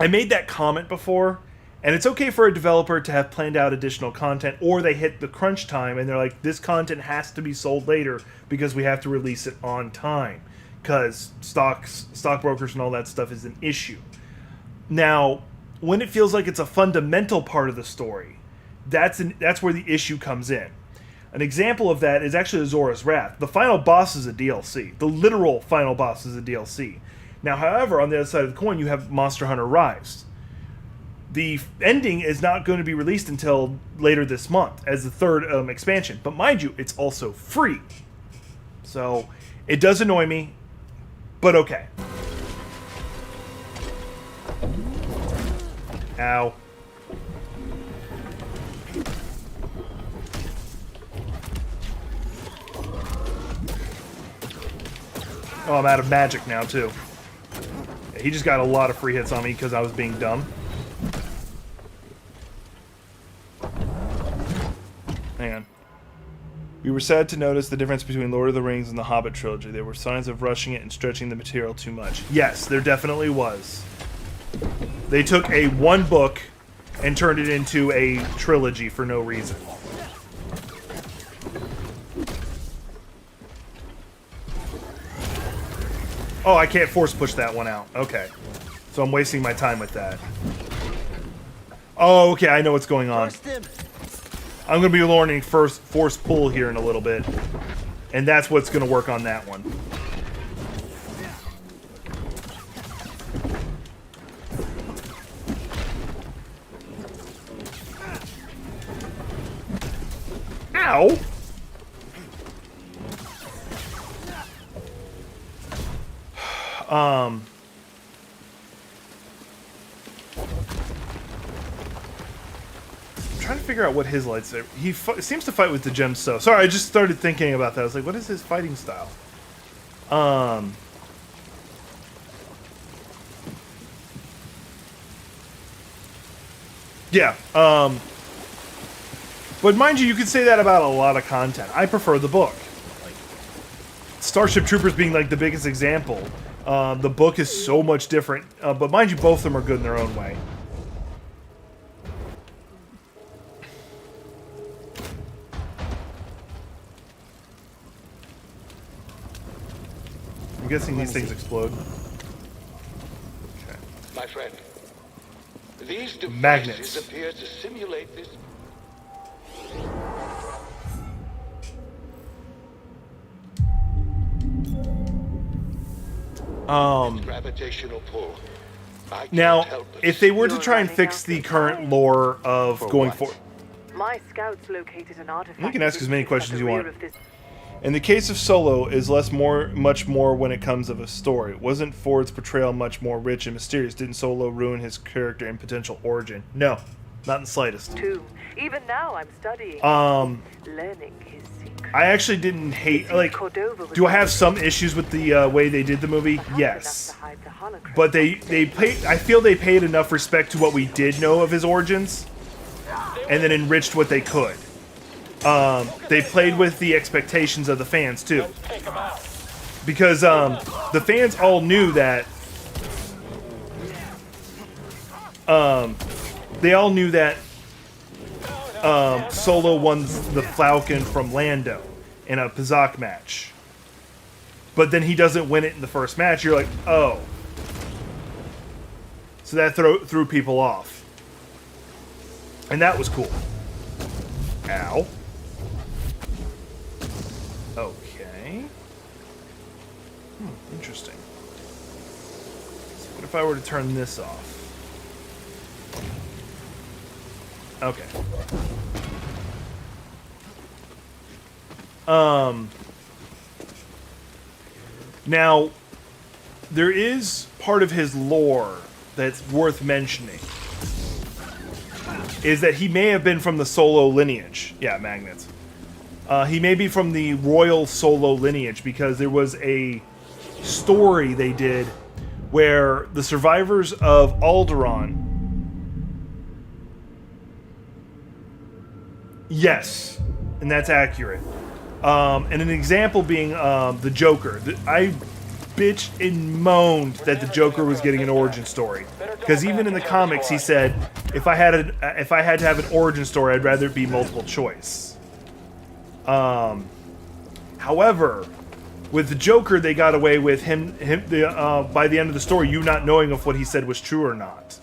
S1: I made that comment before, and it's okay for a developer to have planned out additional content, or they hit the crunch time and they're like, this content has to be sold later because we have to release it on time, because stockbrokers and all that stuff is an issue. Now, when it feels like it's a fundamental part of the story, that's where the issue comes in. An example of that is actually Azora's Wrath. The final boss is a DLC. The literal final boss is a DLC. Now, however, on the other side of the coin, you have Monster Hunter Rise. The ending is not going to be released until later this month as the third expansion. But mind you, it's also free. So, it does annoy me, but okay. Ow. Oh, I'm out of magic now, too. Yeah, he just got a lot of free hits on me because I was being dumb. Hang on. We were sad to notice the difference between Lord of the Rings and the Hobbit trilogy. There were signs of rushing it and stretching the material too much. Yes, there definitely was. They took a one book and turned it into a trilogy for no reason. Oh, I can't force push that one out. Okay. So I'm wasting my time with that. Oh, okay, I know what's going on. I'm going to be learning first force pull here in a little bit. And that's what's going to work on that one. Ow! I'm trying to figure out what his lightsaber. He seems to fight with the gem. So sorry, I just started thinking about that. I was like, what is his fighting style? Yeah. But mind you could say that about a lot of content. I prefer the book. Like, Starship Troopers being like the biggest example. The book is so much different. But mind you, both of them are good in their own way. I'm guessing these things explode. Okay.
S10: My friend, these devices
S1: Magnets.
S10: appear to simulate this. Gravitational pull.
S1: Now, if they were to try and fix the current lore of going forward,
S6: My scouts located an artifact.
S1: you can ask as many questions
S6: at
S1: you
S6: the
S1: want.
S6: rear of this.
S1: In the case of Solo, is much more when it comes of a story. Wasn't Ford's portrayal much more rich and mysterious? Didn't Solo ruin his character and potential origin? No, not in the slightest.
S6: Too. Even now, I'm studying. Learning his secret.
S1: I actually didn't hate. Like, do I have some issues with the way they did the movie? Yes, but they paid. I feel they paid enough respect to what we did know of his origins, and then enriched what they could. They played with the expectations of the fans too, because the fans all knew that they all knew that Solo won the Falcon from Lando in a Pizak match. But then he doesn't win it in the first match. You're like, oh. So that threw people off. And that was cool. Ow. Okay. Interesting. So what if I were to turn this off? Okay. Now, there is part of his lore that's worth mentioning. Is that he may have been from the Solo lineage. Yeah, magnets. He may be from the royal Solo lineage because there was a story they did where the survivors of Alderaan. Yes, and that's accurate. And an example being the Joker. I bitched and moaned that the Joker was getting an origin story, because even in the comics he said, if I had to have an origin story, I'd rather it be multiple choice. However, with the Joker, they got away with him by the end of the story, you not knowing if what he said was true or not.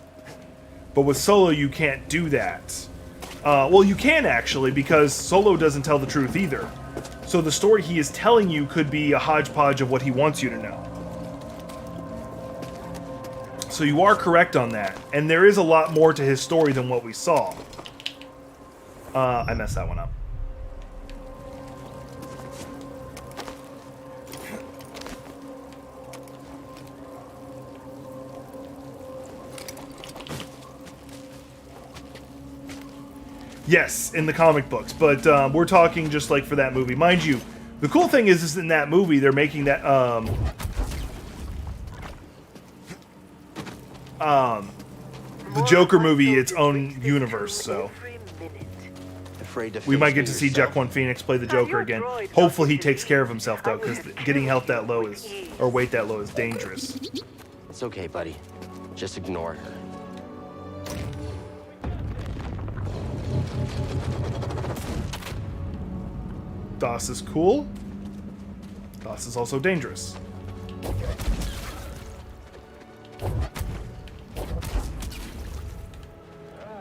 S1: But with Solo, you can't do that. Well, you can actually, because Solo doesn't tell the truth either. So the story he is telling you could be a hodgepodge of what he wants you to know. So you are correct on that. And there is a lot more to his story than what we saw. I messed that one up. Yes, in the comic books, but we're talking just like for that movie. Mind you, the cool thing is in that movie, they're making that, the Joker movie its own universe, so we might get to see Joaquin Phoenix play the Joker again. Hopefully he takes care of himself, though, because getting health that low is, or weight that low is dangerous.
S5: It's okay, buddy. Just ignore her.
S1: DOS is cool. DOS is also dangerous.
S4: I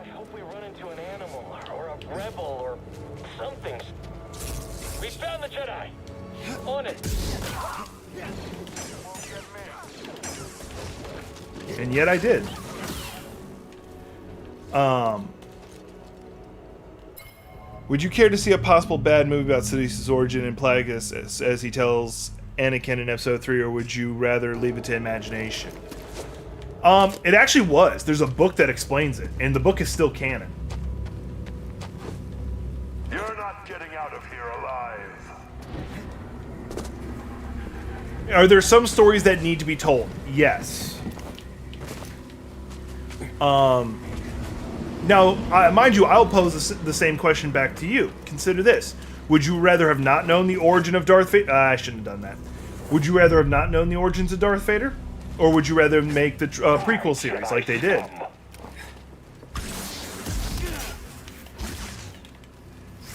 S4: hope we run into an animal or a rebel or something. We found the Jedi. On it.
S1: And yet I did. Would you care to see a possible bad movie about Sidious's origin and Plagueis as he tells Anakin in Episode 3, or would you rather leave it to imagination? It actually was. There's a book that explains it, and the book is still canon.
S8: You're not getting out of here alive.
S1: Are there some stories that need to be told? Yes. Now, mind you, I'll pose the same question back to you. Consider this. Would you rather have not known the origin of Darth Vader? I shouldn't have done that. Would you rather have not known the origins of Darth Vader? Or would you rather make the prequel series like they did?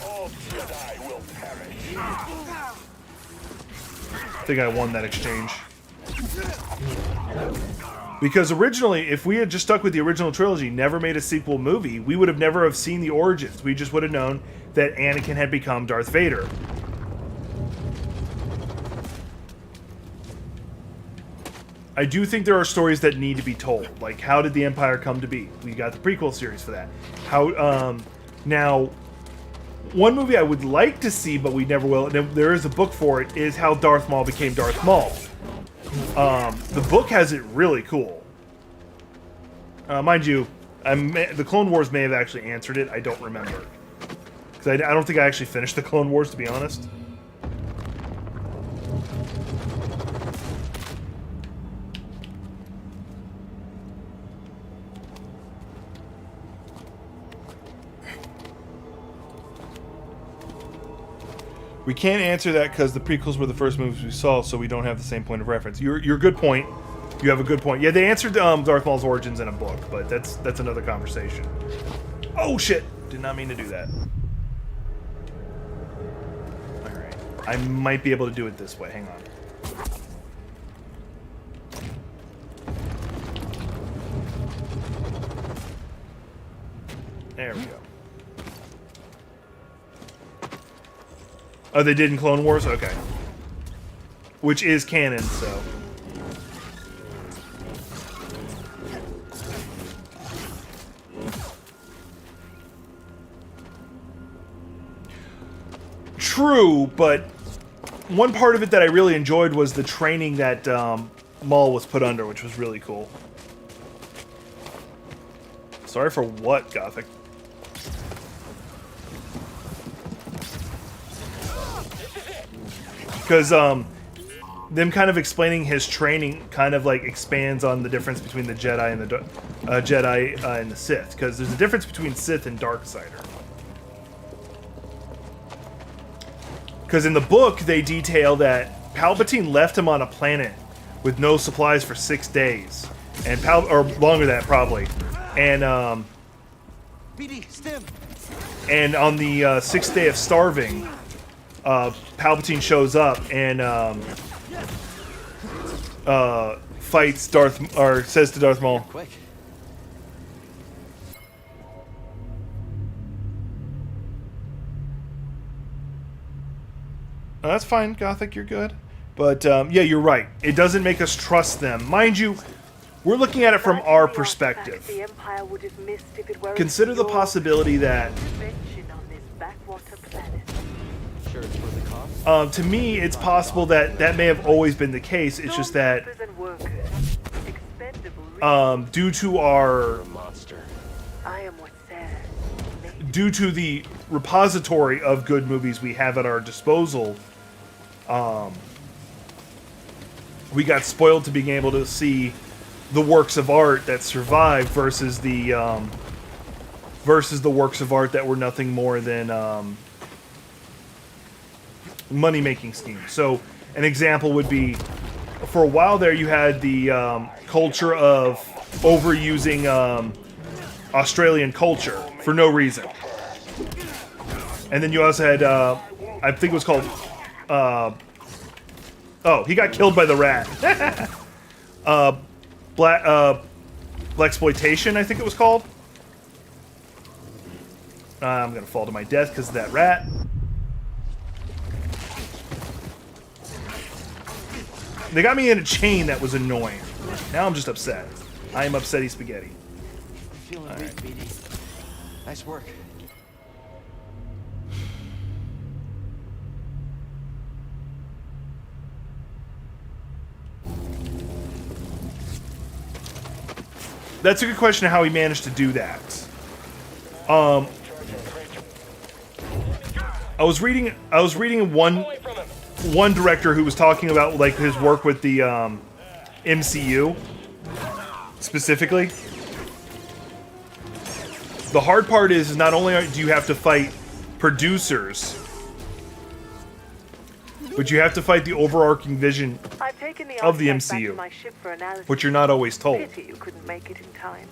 S4: All Jedi will perish.
S1: I think I won that exchange. Because originally, if we had just stuck with the original trilogy, never made a sequel movie, we would have never have seen the origins. We just would have known that Anakin had become Darth Vader. I do think there are stories that need to be told. Like, how did the Empire come to be? We got the prequel series for that. Now, one movie I would like to see, but we never will, and there is a book for it, is how Darth Maul became Darth Maul. The book has it really cool. Mind you, the Clone Wars may have actually answered it. I don't remember. Because I don't think I actually finished the Clone Wars, to be honest. We can't answer that because the prequels were the first movies we saw, so we don't have the same point of reference. Your good point. You have a good point. Yeah, they answered Darth Maul's origins in a book, but that's another conversation. Oh shit! Did not mean to do that. All right, I might be able to do it this way. Hang on. There we go. Oh, they did in Clone Wars? Okay. Which is canon, so... True, but one part of it that I really enjoyed was the training that Maul was put under, which was really cool. Sorry for what, Gothic? Because them kind of explaining his training kind of like expands on the difference between the Jedi and the and the Sith. Because there's a difference between Sith and Darksider. Because in the book they detail that Palpatine left him on a planet with no supplies for 6 days, and or longer than that probably, and and on the 6th day of starving. Palpatine shows up and fights says to Darth Maul,
S5: Quick.
S1: That's fine, Gothic, you're good. But yeah, you're right. It doesn't make us trust them. Mind you, we're looking at it from our perspective. Consider the possibility that to me, it's possible that that may have always been the case. It's just that due to the repository of good movies we have at our disposal, we got spoiled to being able to see the works of art that survived versus the works of art that were nothing more than money-making schemes. So an example would be, for a while there you had the culture of overusing Australian culture for no reason. And then you also had, I think it was called, oh, he got killed by the rat. Blaxploitation, I think it was called. I'm gonna fall to my death because of that rat. They got me in a chain that was annoying. Now I'm just upset. I am upsetty spaghetti.
S5: Feeling weak, BD. Nice work.
S1: That's a good question of how he managed to do that. I was reading one director who was talking about like his work with the MCU specifically. The hard part is not only do you have to fight producers, but you have to fight the overarching vision of the MCU, which you're not always told.
S6: You couldn't make it in time.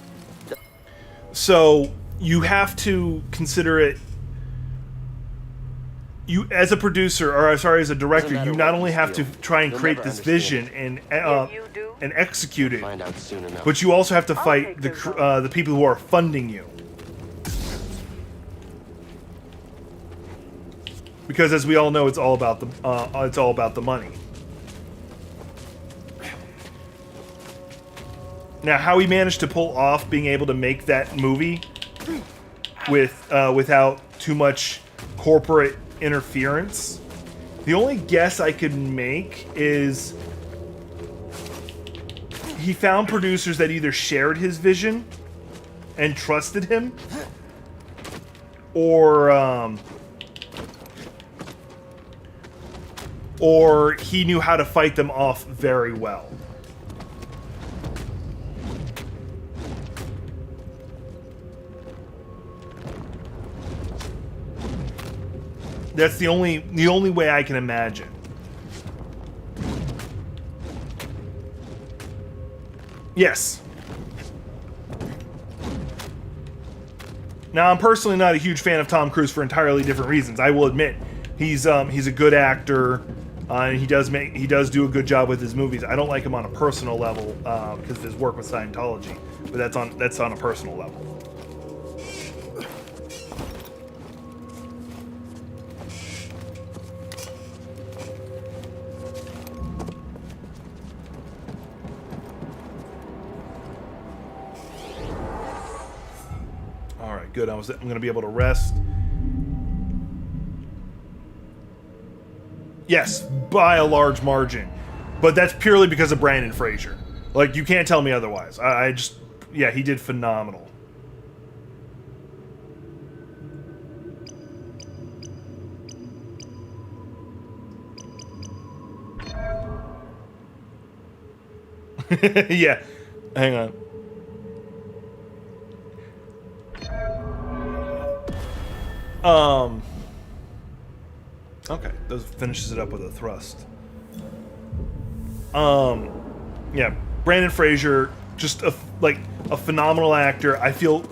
S1: So you have to consider it. You, as a producer, or sorry, as a director, you not only have to try and create this vision and execute it, but you also have to fight the people who are funding you. Because, as we all know, it's all about the money. Now, how he managed to pull off being able to make that movie without too much corporate interference, the only guess I could make is he found producers that either shared his vision and trusted him, or he knew how to fight them off very well. That's the only way I can imagine. Yes. Now, I'm personally not a huge fan of Tom Cruise for entirely different reasons. I will admit, he's a good actor, and he does do a good job with his movies. I don't like him on a personal level because of his work with Scientology, but that's on a personal level. All right, good. I'm going to be able to rest. Yes, by a large margin. But that's purely because of Brandon Fraser. Like, you can't tell me otherwise. I just... Yeah, he did phenomenal. Yeah. Hang on. Okay, those finishes it up with a thrust. Yeah, Brandon Fraser, just a phenomenal actor. I feel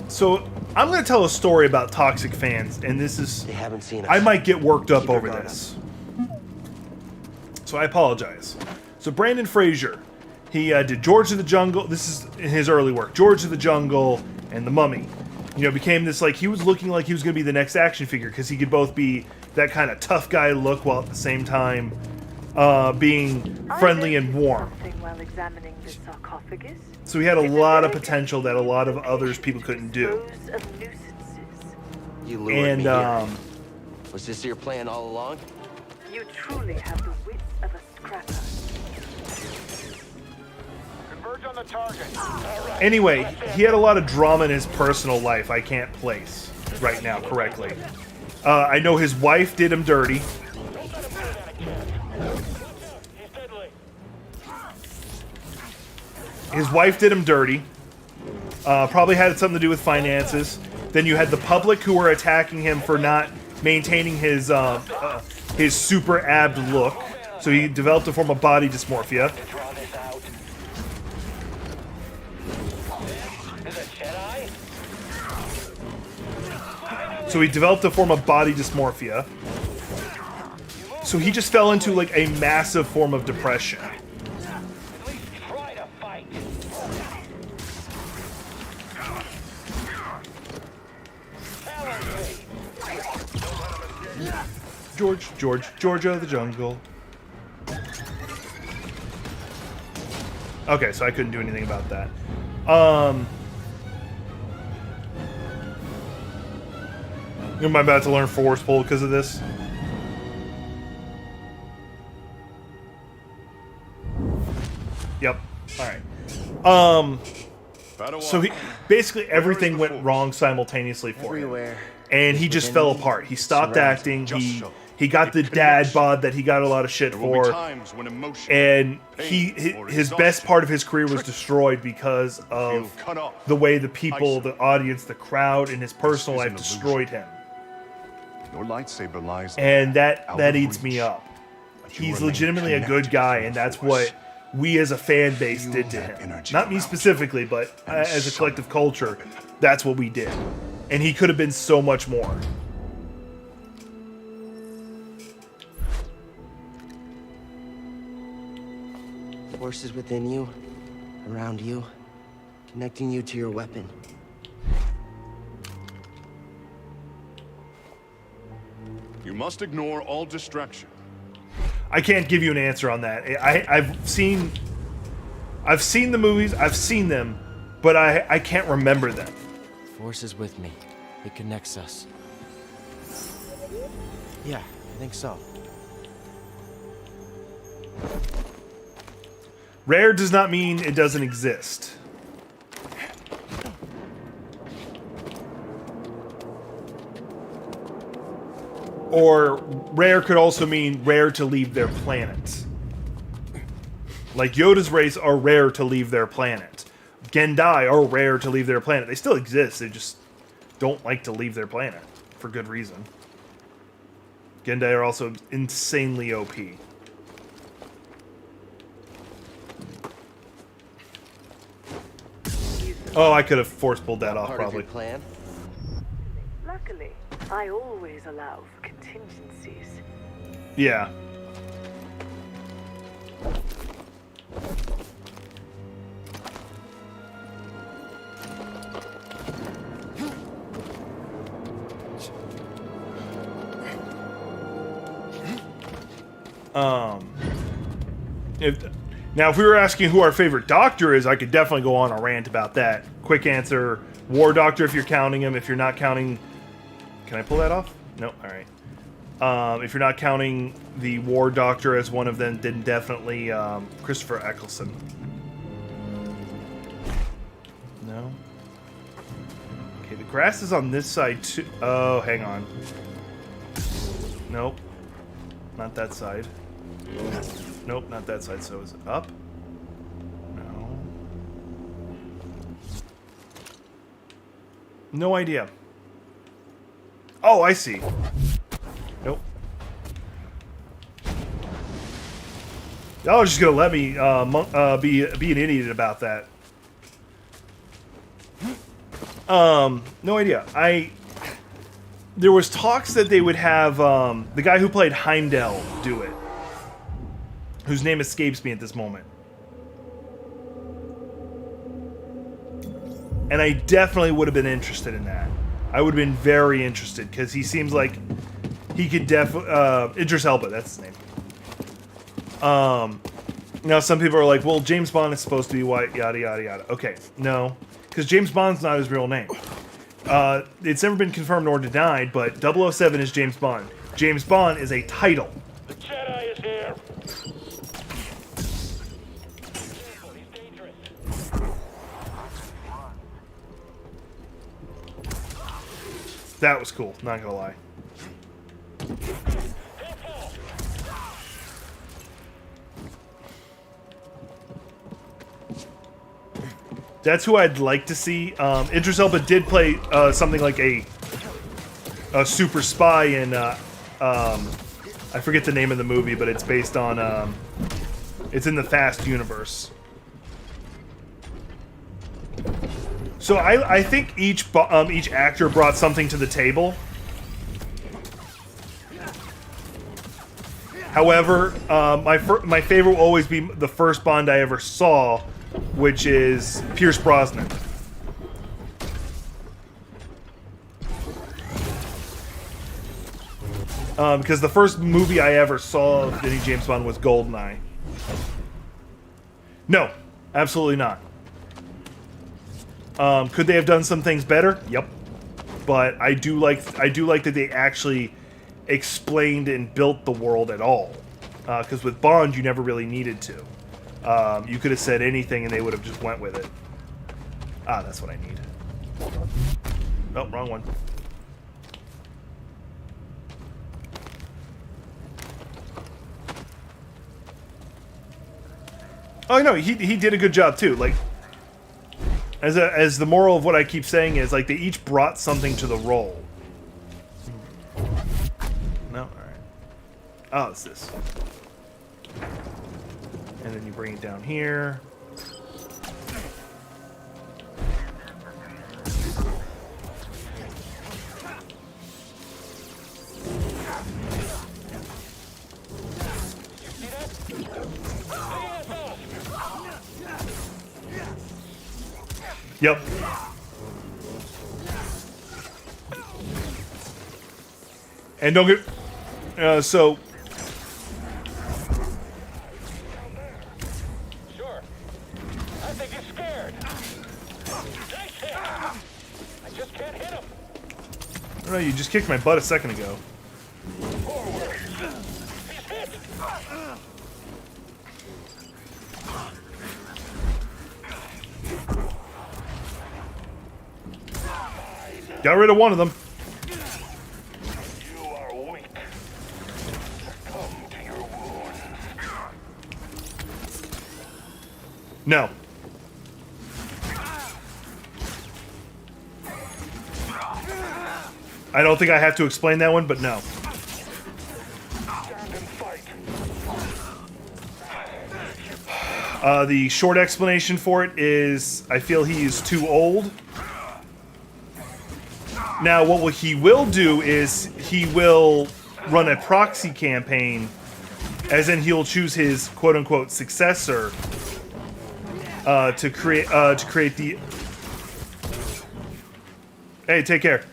S1: so. I'm going to tell a story about toxic fans, and this is.
S5: They haven't seen us.
S1: I might get worked up
S5: Keep your
S1: over
S5: guard
S1: this, so I apologize. So Brandon Fraser, he did George of the Jungle. This is his early work. George of the Jungle and The Mummy. You know, became this, like, he was looking like he was going to be the next action figure because he could both be that kind of tough guy look while at the same time being friendly and warm.
S6: While examining the sarcophagus.
S1: So he had a lot of potential that a lot of others people couldn't do.
S5: You lured me here. Was this your plan all along?
S6: You truly have the wits of a scrapper.
S4: Converge on the target.
S1: Anyway, he had a lot of drama in his personal life I can't place right now correctly. I know his wife did him dirty. His wife did him dirty. Probably had something to do with finances. Then you had the public who were attacking him for not maintaining his super abbed look. So he developed a form of body dysmorphia. So he developed a form of body dysmorphia. So he just fell into like a massive form of depression. Georgia of the Jungle. Okay, so I couldn't do anything about that. Am I about to learn force pull because of this? Yep. All right. So he basically everything went wrong simultaneously for him, and he just fell apart. He stopped acting. He got the dad bod that he got a lot of shit for, and his best part of his career was destroyed because of the way the people, the audience, the crowd, and his personal life destroyed him.
S11: Your lightsaber lies
S1: and that eats me up. He's legitimately a good guy, and that's what we as a fan base did to him. Not me specifically, but as a collective culture, that's what we did. And he could have been so much more.
S5: Forces within you, around you, connecting you to your weapon.
S11: You must ignore all distraction.
S1: I can't give you an answer on that. I've seen the movies, I've seen them, but I can't remember them.
S5: Force is with me. It connects us. Yeah, I think so.
S1: Rare does not mean it doesn't exist. Or rare could also mean rare to leave their planet. Like Yoda's race are rare to leave their planet. Gendai are rare to leave their planet. They still exist, they just don't like to leave their planet. For good reason. Gendai are also insanely OP. Oh, I could have force pulled that off,
S5: Part
S1: probably.
S5: of your plan?
S6: Luckily, I always allow for contingencies.
S1: Yeah. If we were asking who our favorite doctor is, I could definitely go on a rant about that. Quick answer: War Doctor if you're counting him. If you're not counting, can I pull that off? No. All right. If you're not counting the War Doctor as one of them, then definitely Christopher Eccleston. No. Okay, the grass is on this side too. Oh, hang on. Nope. Not that side. Nope, not that side. So is it up? No. No idea. Oh, I see. Nope. Y'all are just gonna let me be an idiot about that. No idea. There was talks that they would have the guy who played Heimdall do it, whose name escapes me at this moment. And I definitely would have been interested in that. I would have been very interested, because he seems like he could Idris Elba, that's his name. Now some people are like, well, James Bond is supposed to be white, yada, yada, yada. Okay, no, because James Bond's not his real name. It's never been confirmed nor denied, but 007 is James Bond. James Bond is a title.
S4: The Jedi is here.
S1: That was cool, not gonna lie. That's who I'd like to see. Idris Elba did play something like a super spy in, I forget the name of the movie, but it's based on, it's in the Fast universe. So I think each actor brought something to the table. However, my favorite will always be the first Bond I ever saw, which is Pierce Brosnan. Because the first movie I ever saw of any James Bond was GoldenEye. No, absolutely not. Could they have done some things better? Yep. But I do like that they actually explained and built the world at all. Because with Bond, you never really needed to. You could have said anything and they would have just went with it. Ah, that's what I need. Oh, wrong one. Oh no, he did a good job too. Like, as the moral of what I keep saying is, like, they each brought something to the role. No, all right. Oh, it's this. And then you bring it down here. Yep. And don't get... so...
S4: Sure. I think he's scared. Nice hit. I just can't hit him.
S1: I don't know, you just kicked my butt a second ago.
S4: Forward. He's hit.
S1: Got rid of one of them.
S8: You are weak. Succumb to your wounds.
S1: No. I don't think I have to explain that one, but no.
S8: Stand and fight.
S1: The short explanation for it is I feel he is too old. Now, he will do is he will run a proxy campaign, as in he'll choose his quote-unquote successor to create the. Hey, take care.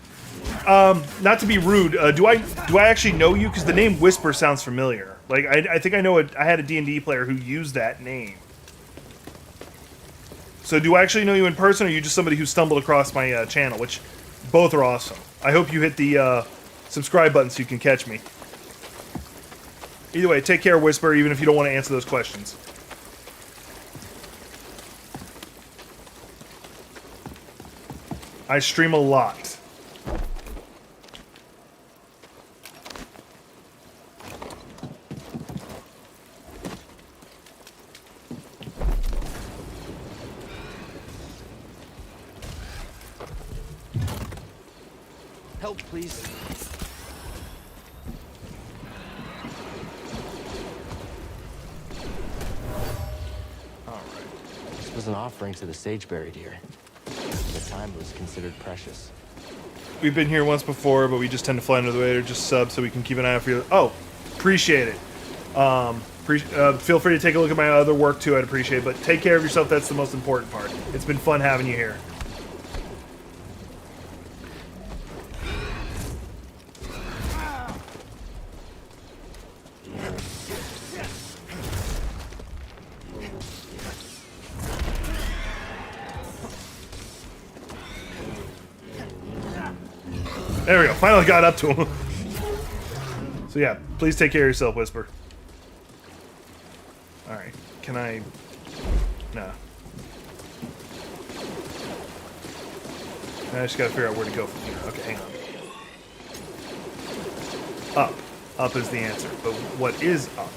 S1: Not to be rude, do I actually know you? Because the name Whisper sounds familiar. Like I think I know it. I had a D&D player who used that name. So do I actually know you in person, or are you just somebody who stumbled across my channel? Which both are awesome. I hope you hit the subscribe button so you can catch me. Either way, take care, Whisper, even if you don't want to answer those questions. I stream a lot.
S5: Help, please. All right. This was an offering to the sage buried here. At the time, it was considered precious.
S1: We've been here once before, but we just tend to fly under the radar. Just sub so we can keep an eye out for you. Oh, appreciate it. Feel free to take a look at my other work too. I'd appreciate it. But take care of yourself. That's the most important part. It's been fun having you here. There we go. Finally got up to him. So yeah, please take care of yourself, Whisper. Alright. Can I... Nah. I just gotta figure out where to go from here. Okay, hang on. Up. Up is the answer. But what is up?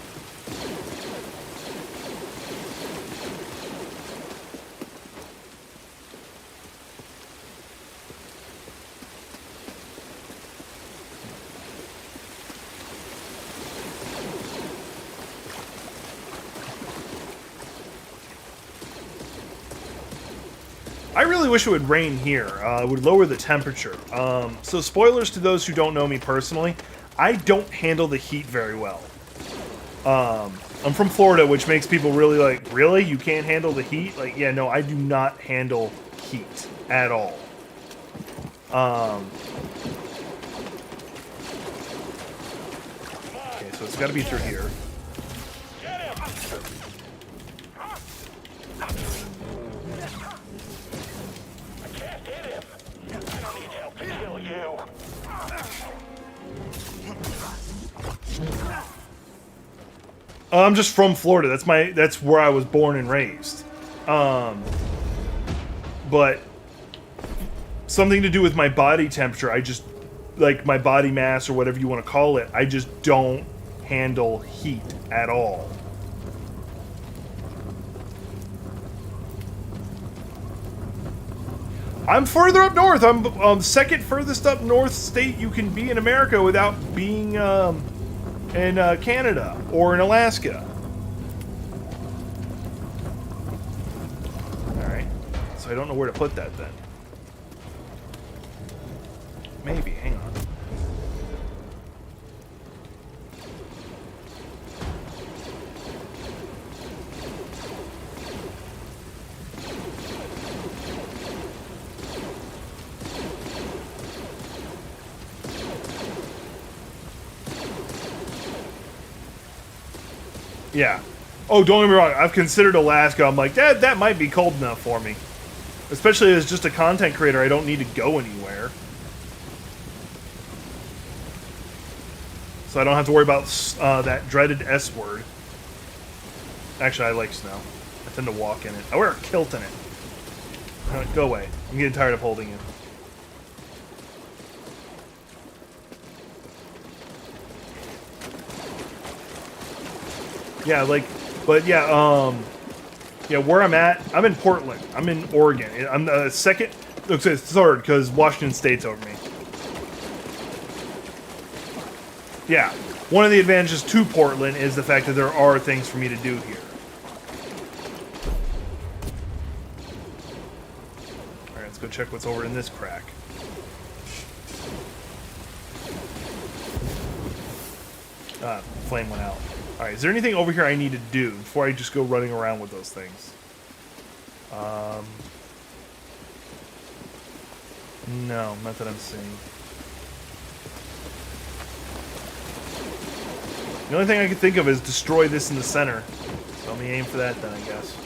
S1: I really wish it would rain here. It would lower the temperature. So spoilers to those who don't know me personally, I don't handle the heat very well. I'm from Florida, which makes people really like, really? You can't handle the heat? Like, yeah, no, I do not handle heat at all. Okay, so it's got to be through here. I'm just from Florida. That's where I was born and raised. But something to do with my body temperature, I just like my body mass or whatever you want to call it, I just don't handle heat at all. I'm further up north. I'm the second furthest up north state you can be in America without being in Canada or in Alaska. Alright. So I don't know where to put that then. Maybe. Hang on. Yeah. Oh, don't get me wrong. I've considered Alaska. I'm like, that might be cold enough for me. Especially as just a content creator, I don't need to go anywhere. So I don't have to worry about that dreaded S word. Actually, I like snow. I tend to walk in it. I wear a kilt in it. Go away. I'm getting tired of holding it. Yeah, like, but yeah, yeah, where I'm at, I'm in Portland. I'm in Oregon. I'm the second, no, third, because Washington State's over me. Yeah, one of the advantages to Portland is the fact that there are things for me to do here. go check what's over in this crack. Flame went out. Alright, is there anything over here I need to do before I just go running around with those things? No, not that I'm seeing. The only thing I can think of is destroy this in the center. So let me aim for that then, I guess.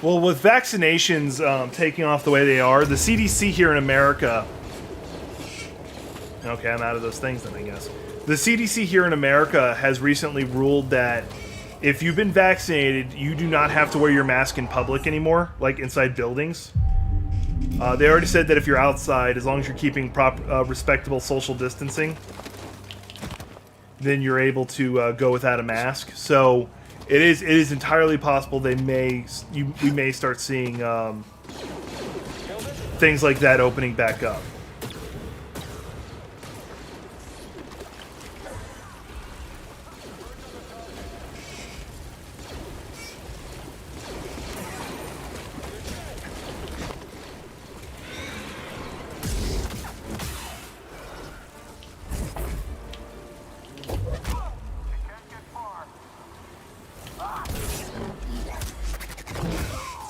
S1: Well, with vaccinations taking off the way they are, the CDC here in America... Okay, I'm out of those things then, I guess. The CDC here in America has recently ruled that if you've been vaccinated, you do not have to wear your mask in public anymore, like inside buildings. They already said that if you're outside, as long as you're keeping respectable social distancing, then you're able to go without a mask. So... It is entirely possible we may start seeing things like that opening back up.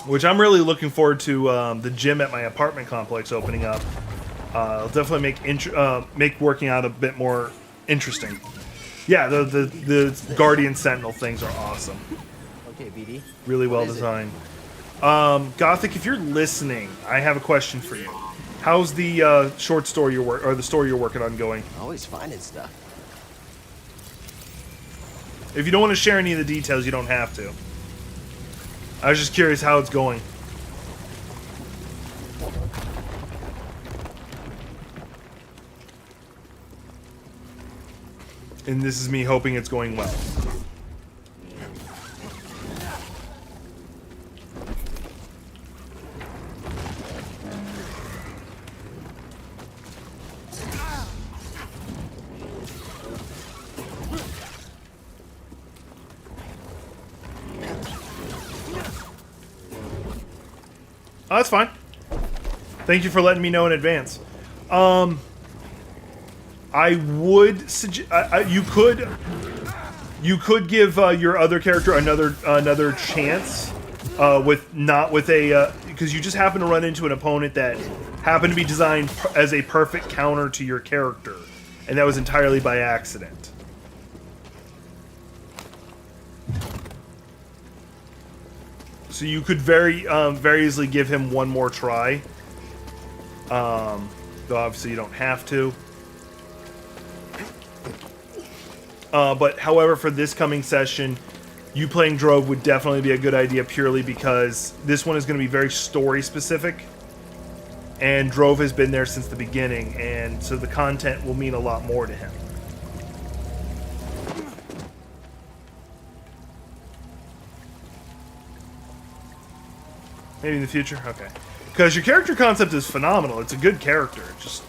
S1: Which I'm really looking forward to the gym at my apartment complex opening up. It'll definitely make working out a bit more interesting. Yeah, the Guardian Sentinel things are awesome.
S5: Okay, BD.
S1: Really well designed. Gothic, if you're listening, I have a question for you. How's the short story the story you're working on going?
S5: Always finding stuff.
S1: If you don't want to share any of the details, you don't have to. I was just curious how it's going. And this is me hoping it's going well. Oh, that's fine. Thank you for letting me know in advance. I would suggest you could give your other character another chance because you just happen to run into an opponent that happened to be designed as a perfect counter to your character, and that was entirely by accident. So you could very easily give him one more try. Though obviously you don't have to. But however, for this coming session, you playing Drove would definitely be a good idea purely because this one is going to be very story specific. And Drove has been there since the beginning, and so the content will mean a lot more to him. Maybe in the future? Okay. Because your character concept is phenomenal. It's a good character. Just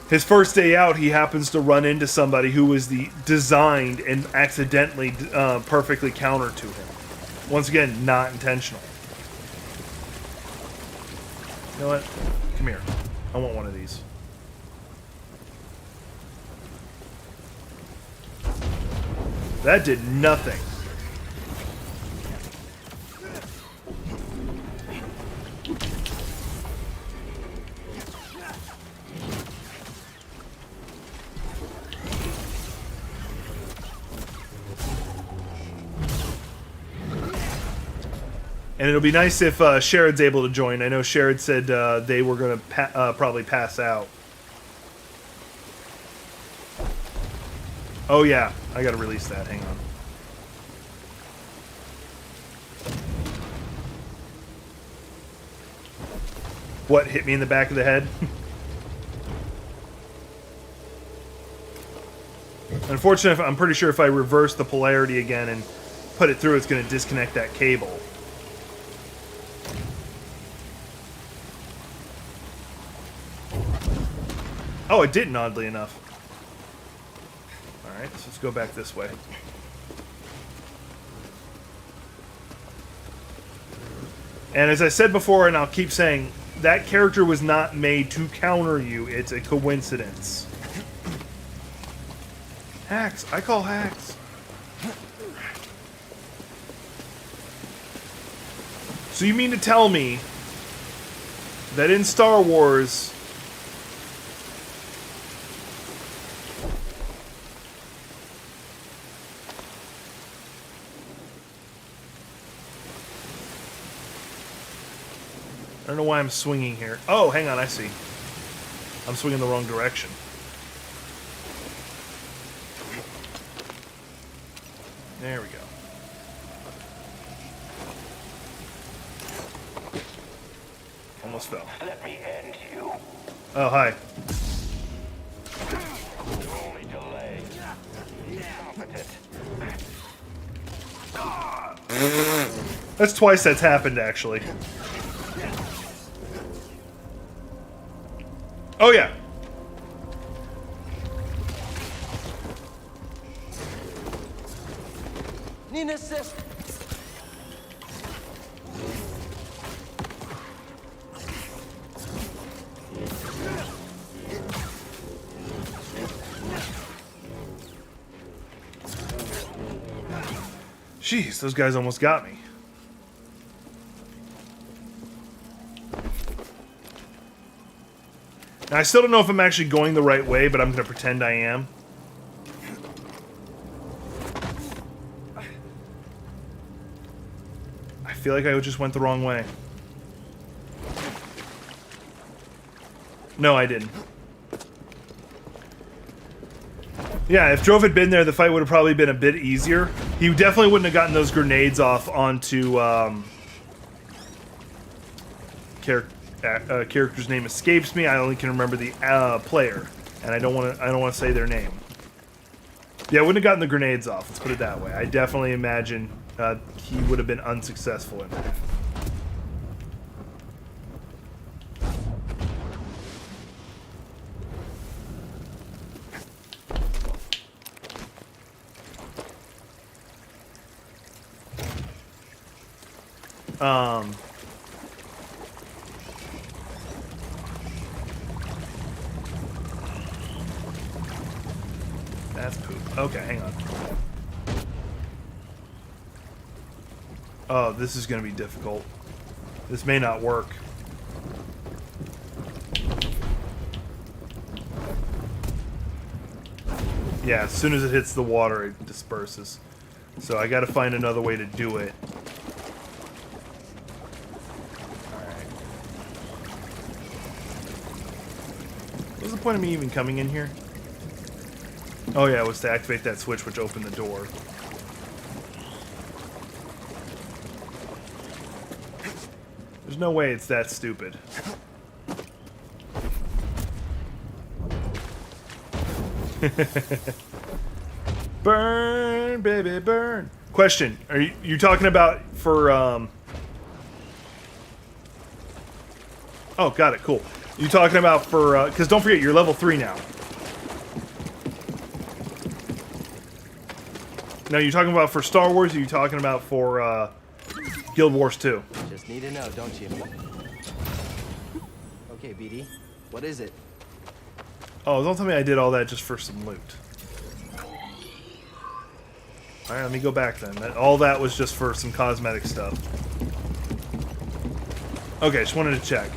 S1: his first day out, he happens to run into somebody who was designed and accidentally perfectly counter to him. Once again, not intentional. You know what? Come here. I want one of these. That did nothing. And it'll be nice if Sharon's able to join. I know Sharon said they were going to probably pass out. Oh yeah, I got to release that. Hang on. What, hit me in the back of the head? Unfortunately, I'm pretty sure if I reverse the polarity again and put it through, it's going to disconnect that cable. Oh, it didn't, oddly enough. Alright, so let's go back this way. And as I said before, and I'll keep saying, that character was not made to counter you. It's a coincidence. Hacks. I call hacks. So you mean to tell me that in Star Wars... I don't know why I'm swinging here. Oh, hang on, I see. I'm swinging the wrong direction. There we go. Almost fell.
S8: Let me end you.
S1: Oh, hi.
S8: Only delay. Competent.
S1: That's twice that's happened, actually. Oh, yeah.
S5: Need an assist.
S1: Jeez, those guys almost got me. Now, I still don't know if I'm actually going the right way, but I'm going to pretend I am. I feel like I just went the wrong way. No, I didn't. Yeah, if Drove had been there, the fight would have probably been a bit easier. He definitely wouldn't have gotten those grenades off onto character's name escapes me. I only can remember the player, and I don't want to say their name. Yeah, I wouldn't have gotten the grenades off. Let's put it that way. I definitely imagine he would have been unsuccessful in that. That's poop. Okay, hang on. Oh, this is going to be difficult. This may not work. Yeah, as soon as it hits the water, it disperses. So I got to find another way to do it. What's the point of me even coming in here? Oh yeah, it was to activate that switch which opened the door. There's no way it's that stupid. Burn, baby, burn. Question, are you talking about for, Oh, got it, cool. You talking about for, because don't forget, you're level 3 now. Now, you talking about for Star Wars, or are you talking about for, Guild Wars 2?
S5: Just need to know, don't you? Okay, BD, what is it?
S1: Oh, don't tell me I did all that just for some loot. Alright, let me go back then. All that was just for some cosmetic stuff. Okay, just wanted to check.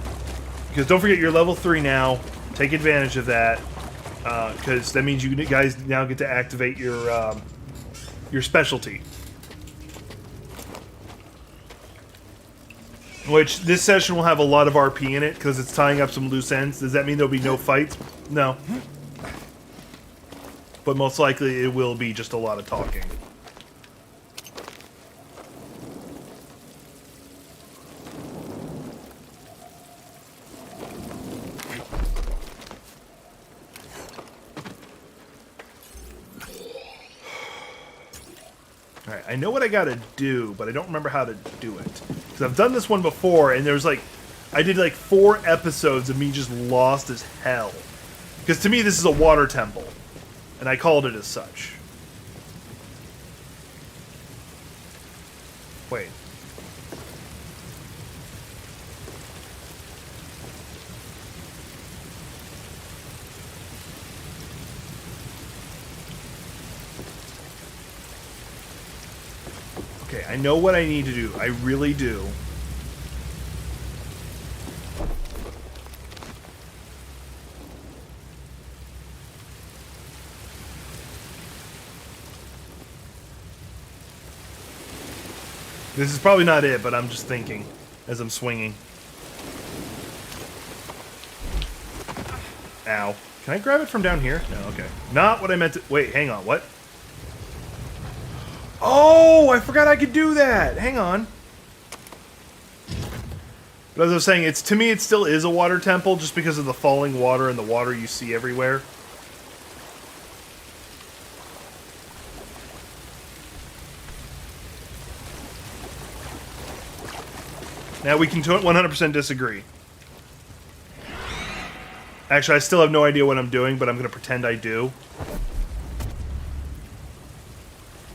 S1: Because don't forget, you're level 3 now. Take advantage of that. Because that means you guys now get to activate your specialty. Which, this session will have a lot of RP in it, because it's tying up some loose ends. Does that mean there'll be no fights? No. But most likely it will be just a lot of talking. Alright, I know what I gotta do, but I don't remember how to do it. Because I've done this one before, and there's like... I did like 4 episodes of me just lost as hell. Because to me, this is a water temple. And I called it as such. Wait. Okay, I know what I need to do. I really do. This is probably not it, but I'm just thinking as I'm swinging. Ow. Can I grab it from down here? No, okay. Not what I meant to... Wait, hang on. What? Oh, I forgot I could do that. Hang on. But as I was saying, to me, it still is a water temple just because of the falling water and the water you see everywhere. Now we can 100% disagree. Actually, I still have no idea what I'm doing, but I'm going to pretend I do.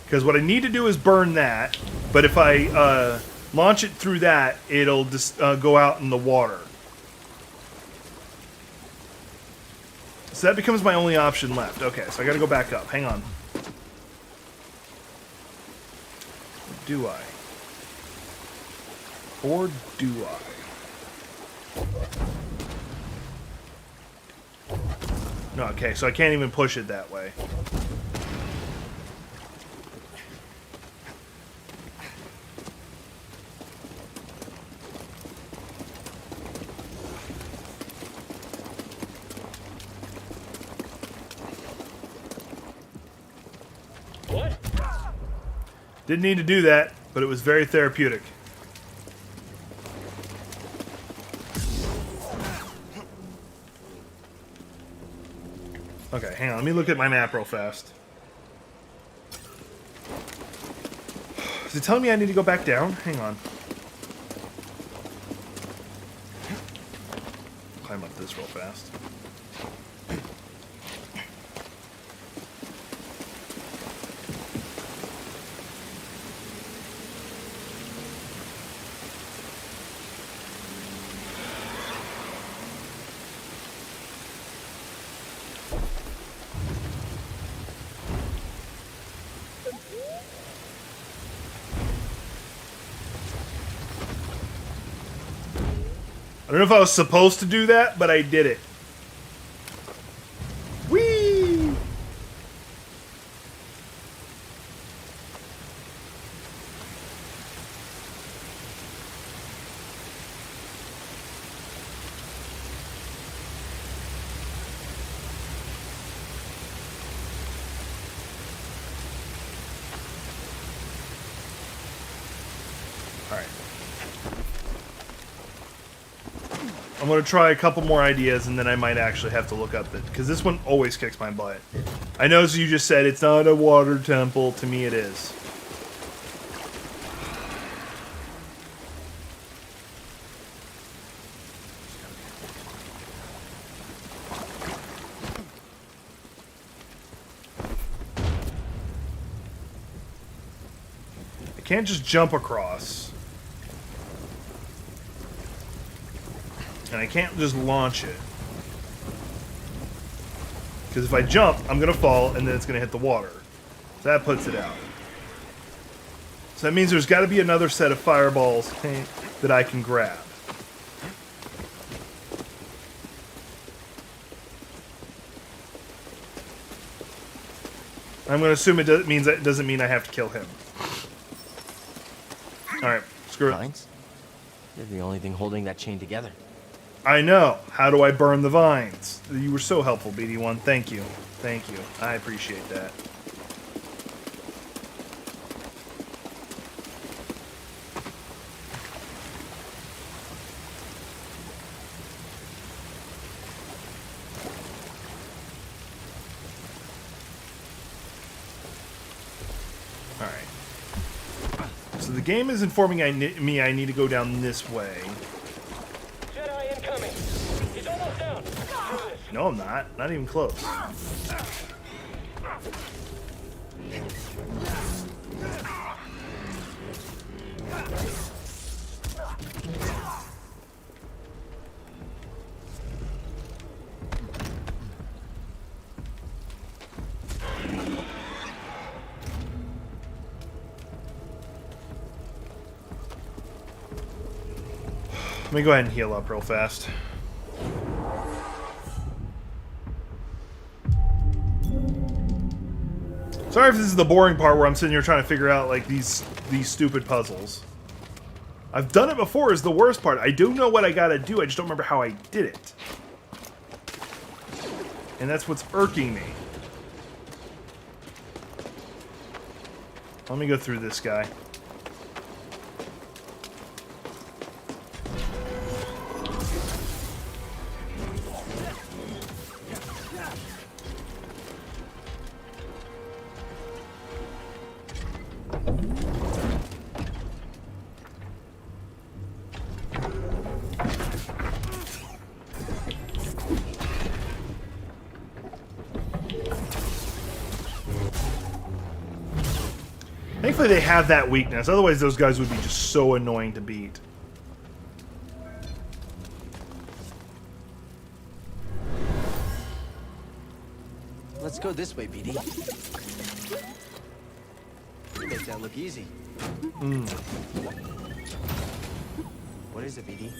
S1: Because what I need to do is burn that, but if I launch it through that, it'll just go out in the water. So that becomes my only option left. Okay, so I got to go back up. Hang on. Do I? Or do I? No, okay, so I can't even push it that way.
S4: What?
S1: Didn't need to do that, but it was very therapeutic. Okay, hang on. Let me look at my map real fast. Is it telling me I need to go back down? Hang on. Climb up this real fast. I don't know if I was supposed to do that, but I did it. Whee! All right. I'm going to try a couple more ideas, and then I might actually have to look up the... Because this one always kicks my butt. I know, as you just said, it's not a water temple. To me, it is. I can't just jump across. And I can't just launch it. Because if I jump, I'm going to fall, and then it's going to hit the water. So that puts it out. So that means there's got to be another set of fireballs that I can grab. I'm going to assume it doesn't mean I have to kill him. Alright, screw it.
S5: Vines? They're the only thing holding that chain together.
S1: I know. How do I burn the vines? You were so helpful, BD1. Thank you. Thank you. I appreciate that. Alright. So the game is informing me I need to go down this way.
S4: Jedi incoming. He's almost down. Through this.
S1: No, I'm not. Not even close. Let me go ahead and heal up real fast. Sorry if this is the boring part where I'm sitting here trying to figure out like these stupid puzzles. I've done it before is the worst part. I do know what I gotta do, I just don't remember how I did it. And that's what's irking me. Let me go through this guy. Thankfully they have that weakness, otherwise those guys would be just so annoying to beat.
S5: Let's go this way, BD. You make that look easy. What is it, BD?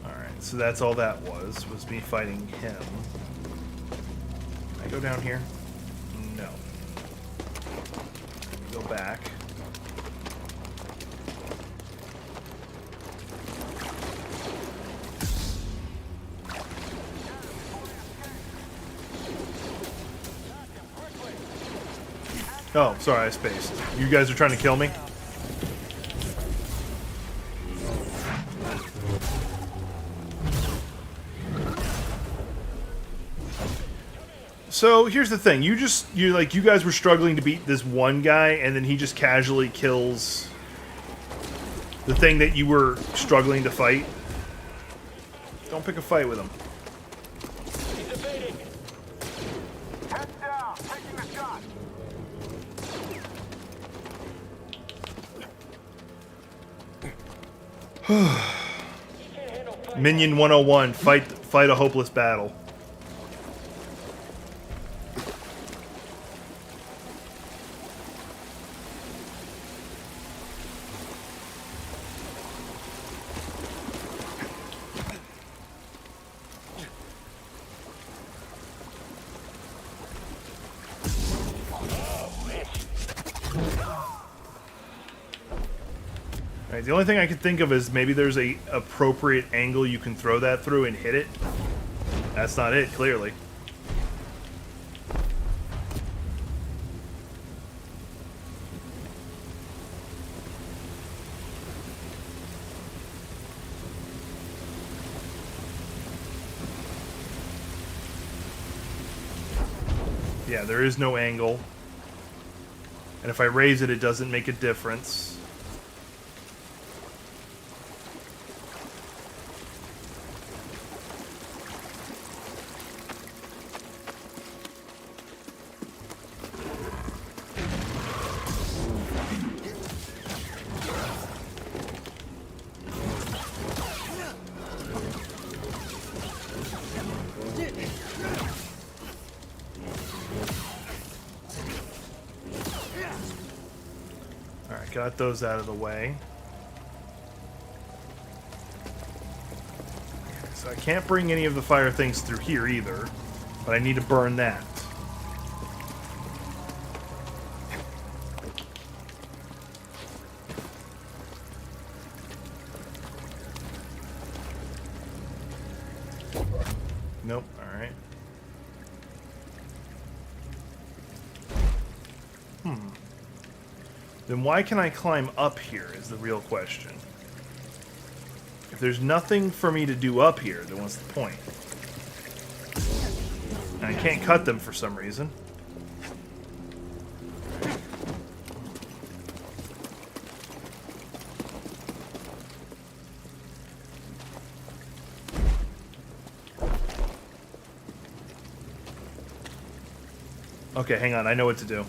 S1: Alright, so that's all that was me fighting him. Can I go down here? No. Go back. Oh, sorry, I spaced. You guys are trying to kill me? So here's the thing: you guys were struggling to beat this one guy, and then he just casually kills the thing that you were struggling to fight. Don't pick a fight with him.
S4: He's evading. Heads down. Taking a shot.
S1: Minion 101: fight a hopeless battle. The only thing I could think of is maybe there's a appropriate angle you can throw that through and hit it. That's not it, clearly. Yeah, there is no angle. And if I raise it, it doesn't make a difference. Got those out of the way. So I can't bring any of the fire things through here either, but I need to burn that. Nope, alright. Then why can I climb up here is the real question. If there's nothing for me to do up here, then what's the point? And I can't cut them for some reason. Okay, hang on. I know what to do.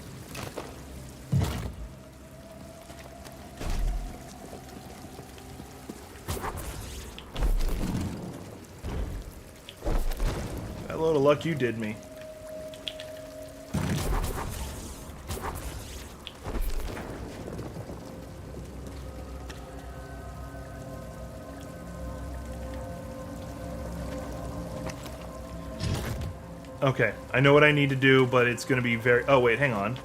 S1: That load of luck you did me. Okay, I know what I need to do, but it's going to be very... Oh, wait, hang on.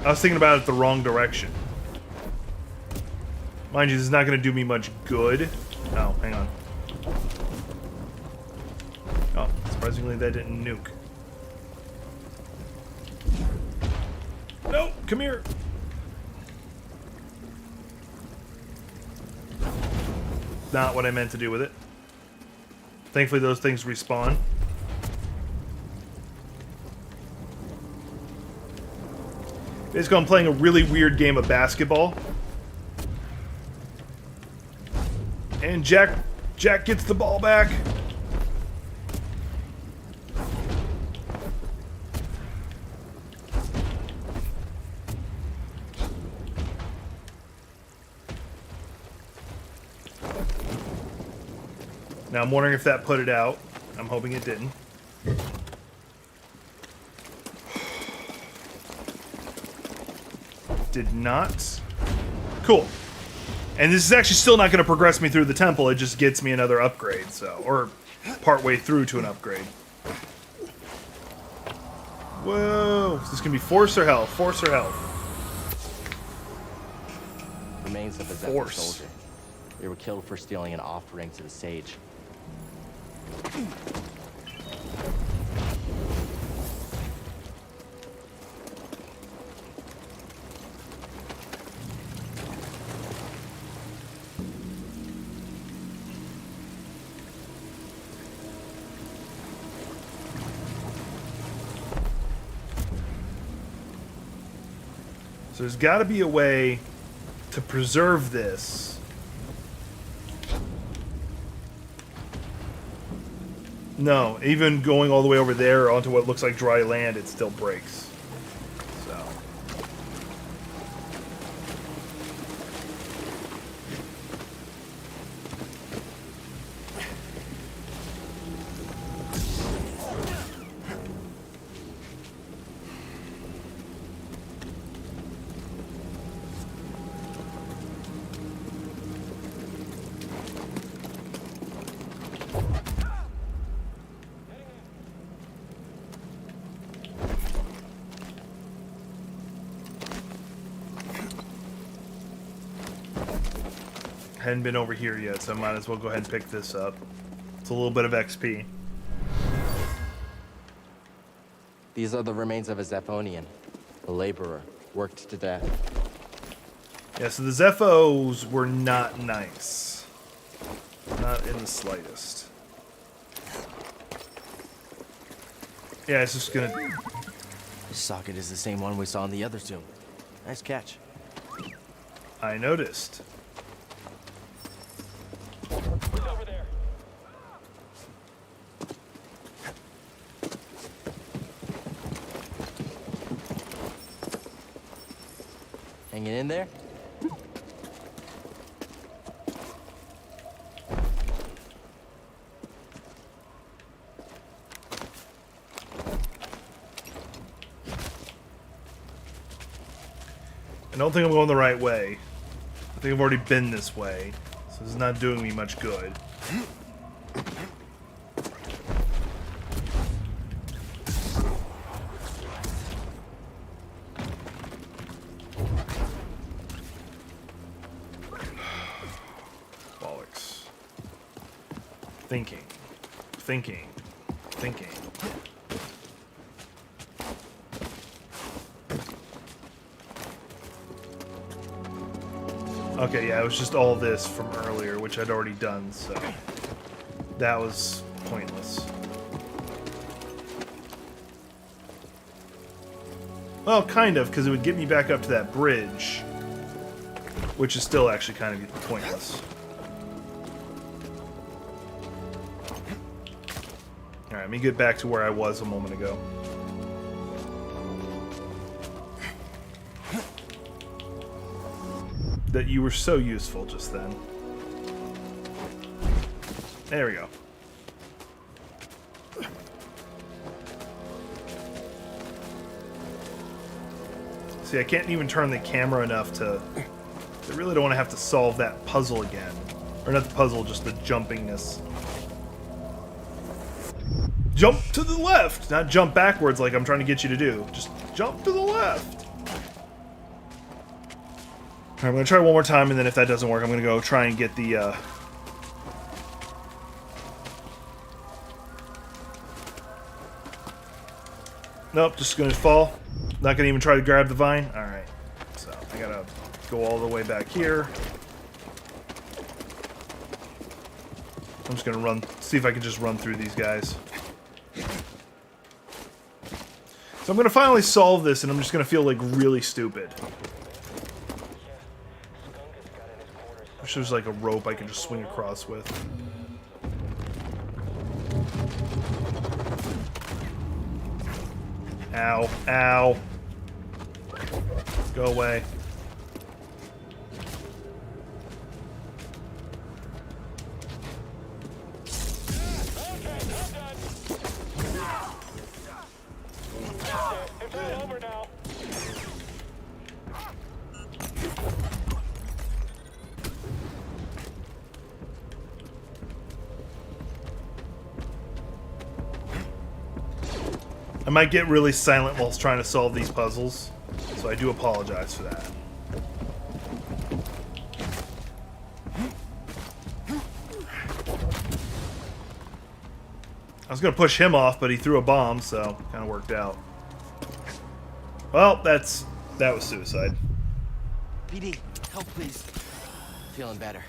S1: I was thinking about it the wrong direction. Mind you, this is not going to do me much good. Oh, hang on. Oh, surprisingly, that didn't nuke. No, come here. Not what I meant to do with it. Thankfully, those things respawn. Basically, I'm playing a really weird game of basketball. And Jack gets the ball back. Now I'm wondering if that put it out. I'm hoping it didn't. Did not. Cool. And this is actually still not going to progress me through the temple. It just gets me another upgrade, so... Or partway through to an upgrade. Whoa. Is this going to be force or health? Force or health?
S5: Remains of a Zephyr soldier. They were killed for stealing an offering to the sage.
S1: So there's got to be a way to preserve this. No, even going all the way over there onto what looks like dry land, it still breaks. So. Hadn't been over here yet, so I might as well go ahead and pick this up. It's a little bit of XP.
S5: These are the remains of a Zephonian, a laborer, worked to death.
S1: Yeah, so the Zephos were not nice. Not in the slightest. Yeah, it's just gonna...
S5: This socket is the same one we saw in the other tomb. Nice catch.
S1: I noticed.
S4: Who's over there?
S5: Hanging in there?
S1: I don't think I'm going the right way. I think I've already been this way, so this is not doing me much good. Bollocks. Thinking. Thinking. Thinking. Okay, yeah, it was just all this from earlier, which I'd already done, so that was pointless. Well, kind of, because it would get me back up to that bridge, which is still actually kind of pointless. Alright, let me get back to where I was a moment ago. that you were so useful just then. There we go. See, I can't even turn the camera enough to... I really don't want to have to solve that puzzle again. Or not the puzzle, just the jumpingness. Jump to the left! Not jump backwards like I'm trying to get you to do. Just jump to the left! Alright, I'm going to try one more time, and then if that doesn't work, I'm going to go try and get the... Nope, just going to fall. Not going to even try to grab the vine? Alright. So, I got to go all the way back here. I'm just going to run, see if I can just run through these guys. So I'm going to finally solve this, and I'm just going to feel, like, really stupid. Wish there was, like, a rope I could just swing across with. Ow. Ow. Go away. I might get really silent whilst trying to solve these puzzles, so I do apologize for that. I was going to push him off, but he threw a bomb, so kind of worked out. Well, that was suicide.
S5: BD, help please. Feeling better.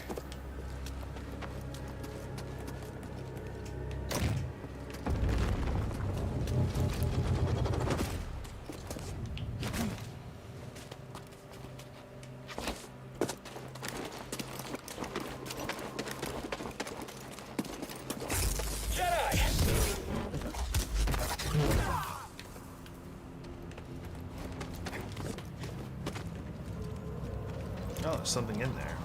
S1: Oh, there's something in there.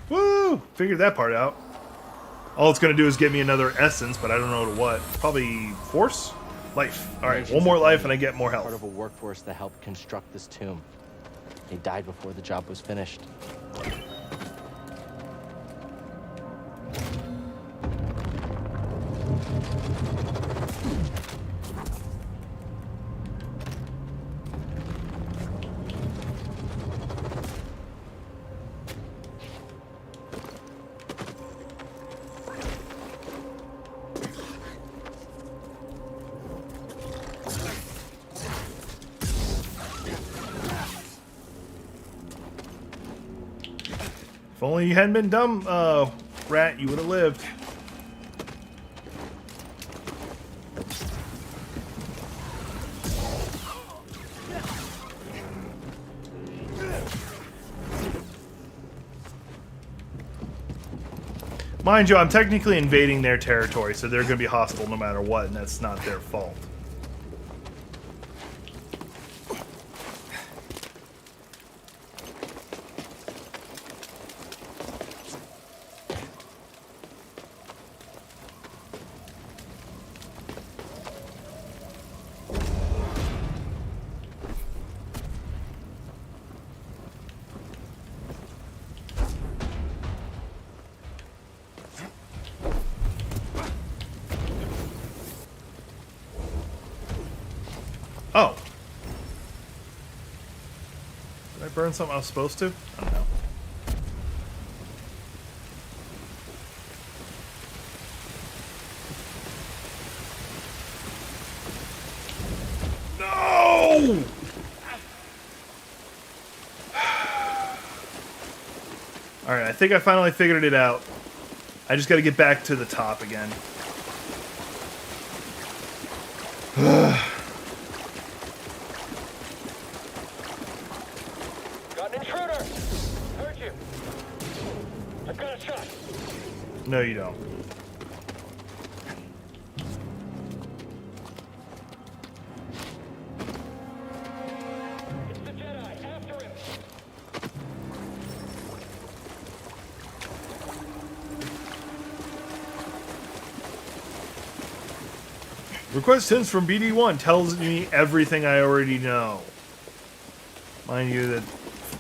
S1: Woo! Figured that part out. All it's going to do is get me another essence, but I don't know to what. Probably force? Life. Alright, one more life and I get more health.
S5: Part of a workforce that helped construct this tomb. They died before the job was finished.
S1: If only you hadn't been dumb, rat, you would have lived. Mind you, I'm technically invading their territory, so they're going to be hostile no matter what, and that's not their fault. Oh. Did I burn something I was supposed to? I don't know. No! Alright, I think I finally figured it out. I just gotta get back to the top again.
S4: Got an intruder! Heard you.
S1: No, you don't.
S4: It's the Jedi. After him.
S1: Request hints from BD1 tells me everything I already know. Mind you that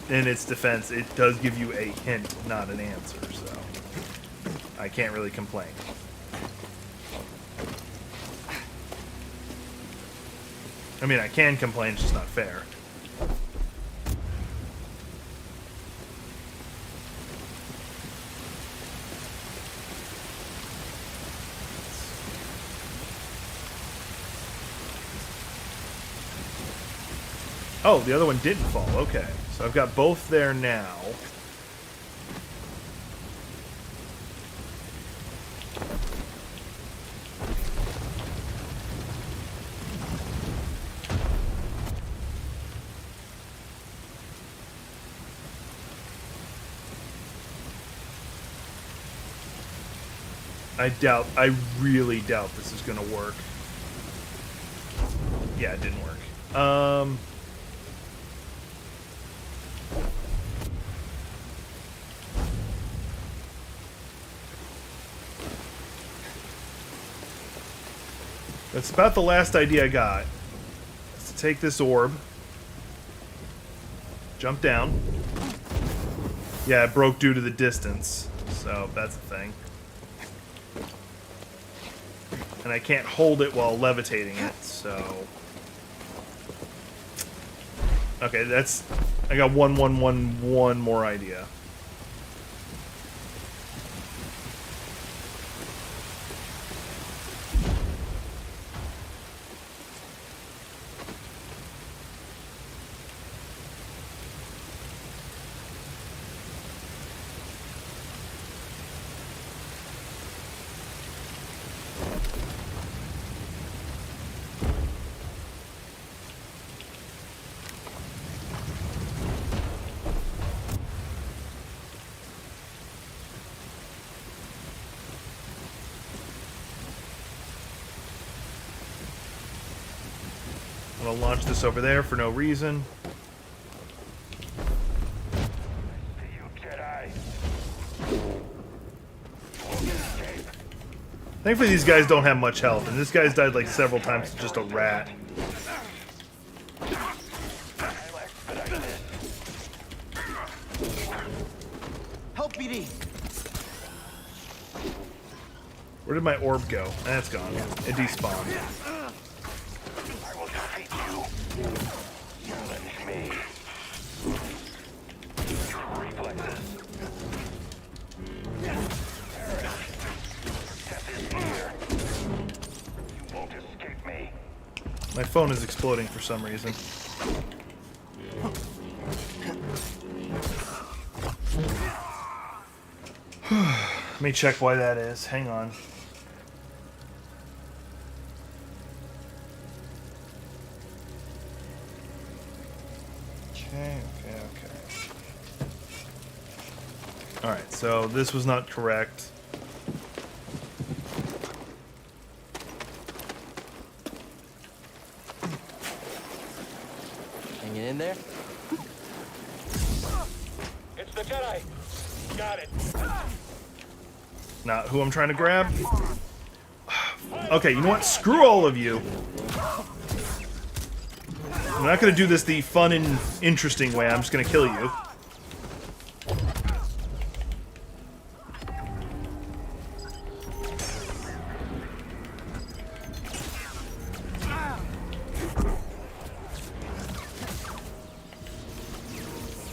S1: in its defense, it does give you a hint, not an answer, so I can't really complain. I mean, I can complain, it's just not fair. Oh, the other one didn't fall. Okay. So I've got both there now. I really doubt this is going to work. Yeah, it didn't work. That's about the last idea I got. Is to take this orb, jump down. Yeah, it broke due to the distance, so that's a thing. And I can't hold it while levitating it, so... Okay, that's... I got one more idea. I'm gonna launch this over there for no reason. Thankfully these guys don't have much health, and this guy's died like several times to just a rat.
S3: Help, BD.
S1: Where did my orb go? That's gone. It despawned.
S8: I will defeat you. Challenge me. Your reflexes. Death is here. You won't escape me.
S1: My phone is exploding for some reason. Let me check why that is. Hang on. Okay. Alright, so this was not correct.
S5: Hanging in there?
S4: It's the Jedi. Got it.
S1: Not who I'm trying to grab. Okay, you know what? Screw all of you. I'm not going to do this the fun and interesting way. I'm just going to kill you.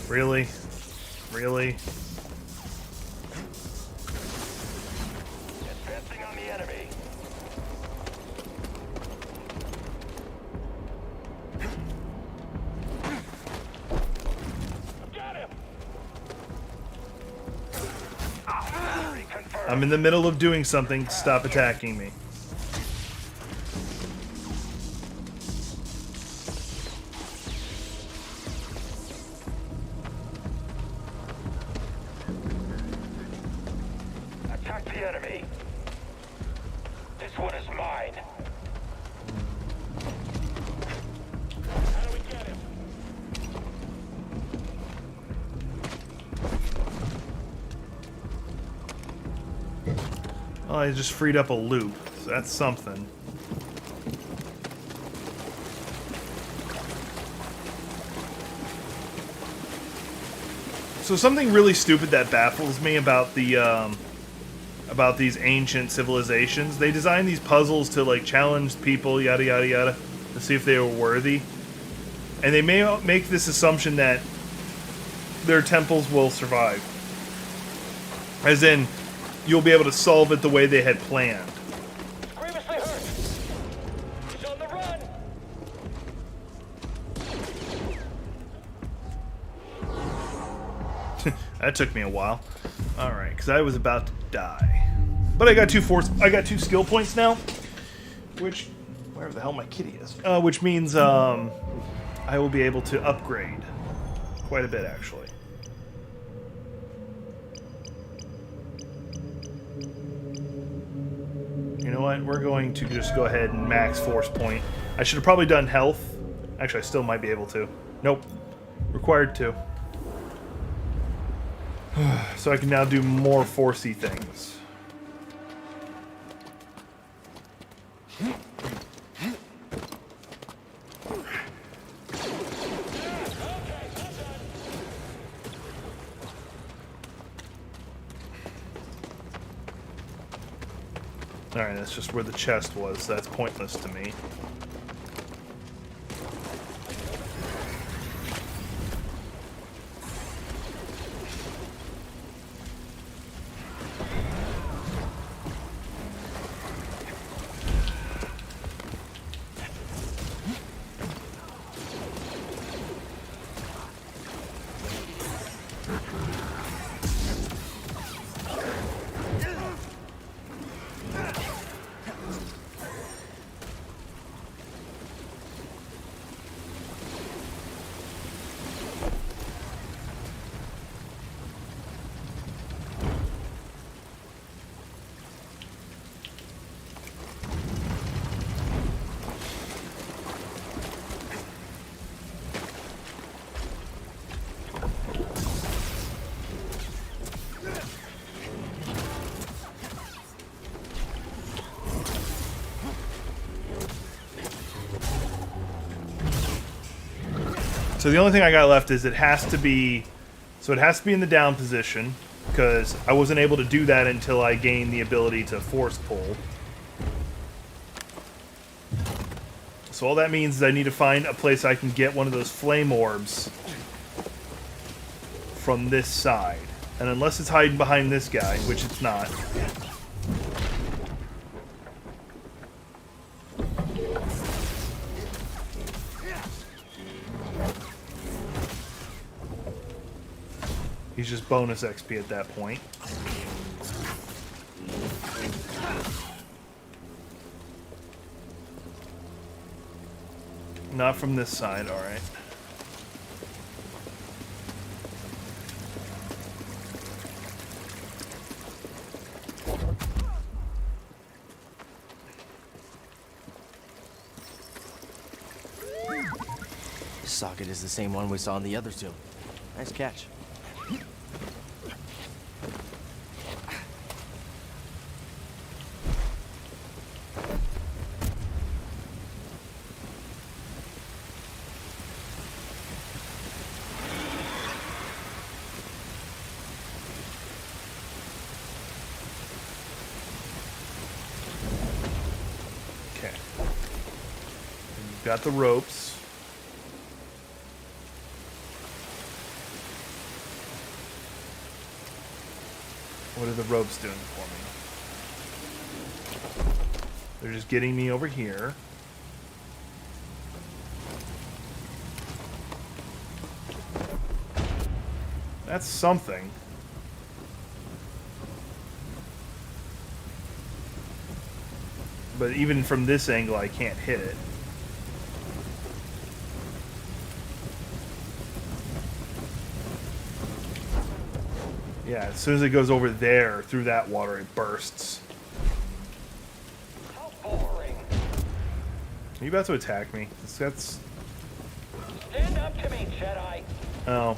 S1: Really? Really?
S8: Advancing on the enemy.
S4: Got him.
S1: I'm in the middle of doing something. Stop attacking me.
S8: Attack the
S4: the enemy. This one is mine. How do we get him?
S1: Oh, I just freed up a loop, so that's something. So something really stupid that baffles me about about these ancient civilizations. They design these puzzles to like challenge people, yada yada yada, to see if they were worthy. And they may make this assumption that their temples will survive. As in, you'll be able to solve it the way they had planned.
S4: Grievously hurt. He's on the run.
S1: That took me a while. All right, because I was about to die, but I got two skill points now, which where the hell my kitty is. Which means I will be able to upgrade quite a bit actually. You know what? We're going to just go ahead and max force point. I should have probably done health. Actually, I still might be able to. Nope. Required to. So I can now do more forcey things. Alright, that's just where the chest was, so that's pointless to me. So the only thing I got left is it has to be in the down position, because I wasn't able to do that until I gained the ability to force pull. So all that means is I need to find a place I can get one of those flame orbs from this side. And unless it's hiding behind this guy, which it's not. He's just bonus XP at that point. Not from this side, alright.
S5: This socket is the same one we saw in the other two. Nice catch.
S1: Okay. You've got the ropes. What are the ropes doing for me? They're just getting me over here. That's something. But even from this angle, I can't hit it. Yeah, as soon as it goes over there, through that water, it bursts.
S4: How boring.
S1: Are you about to attack me? That's...
S4: Stand up to me, Jedi.
S1: Oh.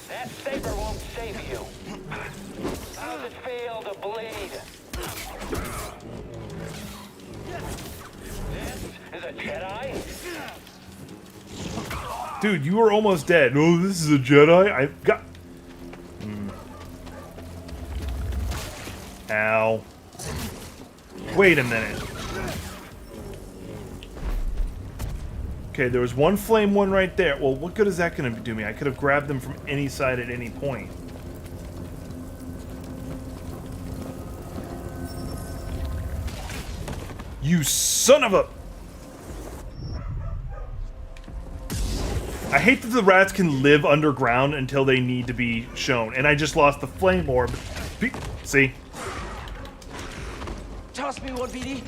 S4: That saber won't save you. How's it feel to bleed? This is a Jedi?
S1: Dude, you were almost dead. Oh, this is a Jedi? I got... Ow. Wait a minute. Okay, there was one flame one right there. Well, what good is that going to do me? I could have grabbed them from any side at any point. You son of a... I hate that the rats can live underground until they need to be shown. And I just lost the flame orb. See?
S5: Toss me one, BD.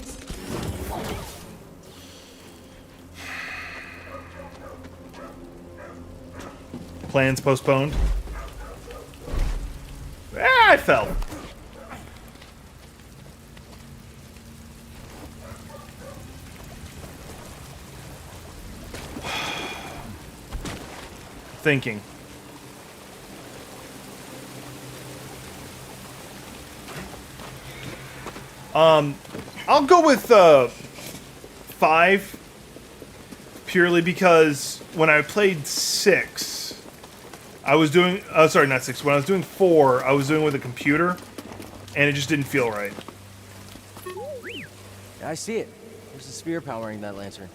S1: Plans postponed. Ah, I fell. Thinking. I'll go with 5 purely because when I played 6, I was doing sorry, not 6. When I was doing 4, I was doing it with a computer, and it just didn't feel right.
S5: I see it. There's a spear powering that lantern.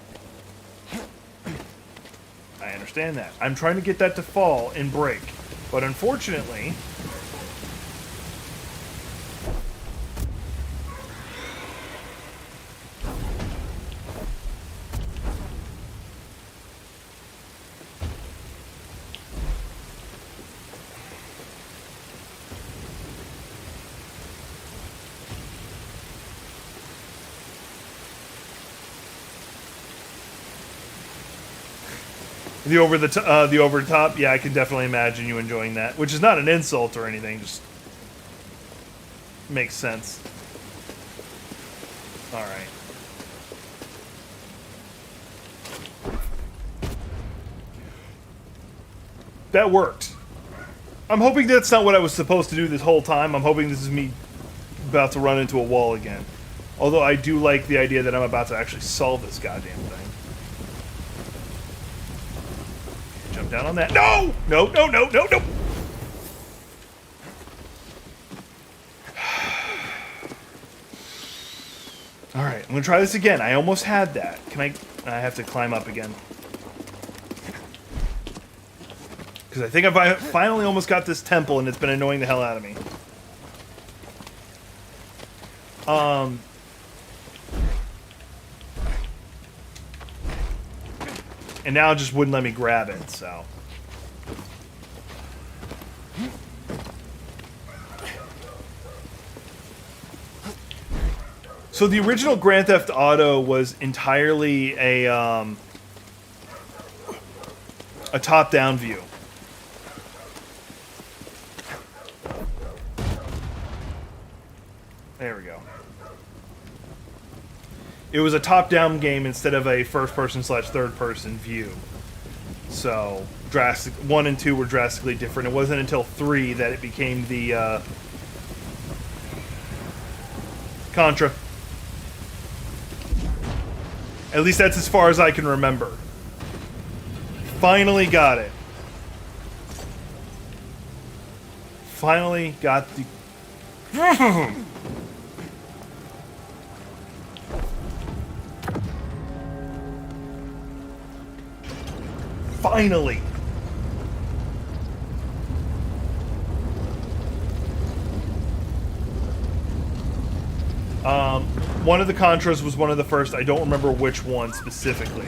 S1: I understand that. I'm trying to get that to fall and break, but unfortunately, the over the top, yeah, I can definitely imagine you enjoying that, which is not an insult or anything, just makes sense. All right. That worked. I'm hoping that's not what I was supposed to do this whole time. I'm hoping this is me about to run into a wall again. Although I do like the idea that I'm about to actually solve this goddamn thing. Jump down on that. No! No, no, no, no, no! Alright, I'm gonna try this again. I almost had that. Can I have to climb up again. Because I think I finally almost got this temple and it's been annoying the hell out of me. And now it just wouldn't let me grab it, so. So the original Grand Theft Auto was entirely a top-down view. There we go. It was a top-down game instead of a first-person / third-person view. So, 1 and 2 were drastically different. It wasn't until 3 that it became the Contra. At least that's as far as I can remember. Finally got it. Finally got the... Finally! One of the Contras was one of the first. I don't remember which one specifically.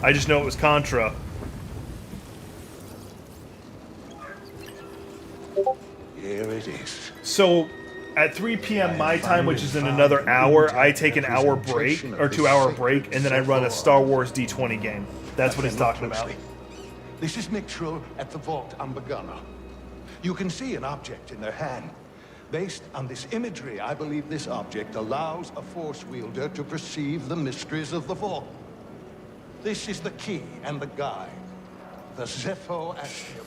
S1: I just know it was Contra.
S10: Here it is.
S1: So, at 3 p.m. my time, which is in another hour, I take an hour break, or 2-hour break, and then I run a Star Wars D20 game. That's what he's talking about.
S10: This is Nick Trull at the vault on Bagana. You can see an object in their hand. Based on this imagery, I believe this object allows a Force wielder to perceive the mysteries of the vault. This is the key and the guide. The Zepho-Astrium.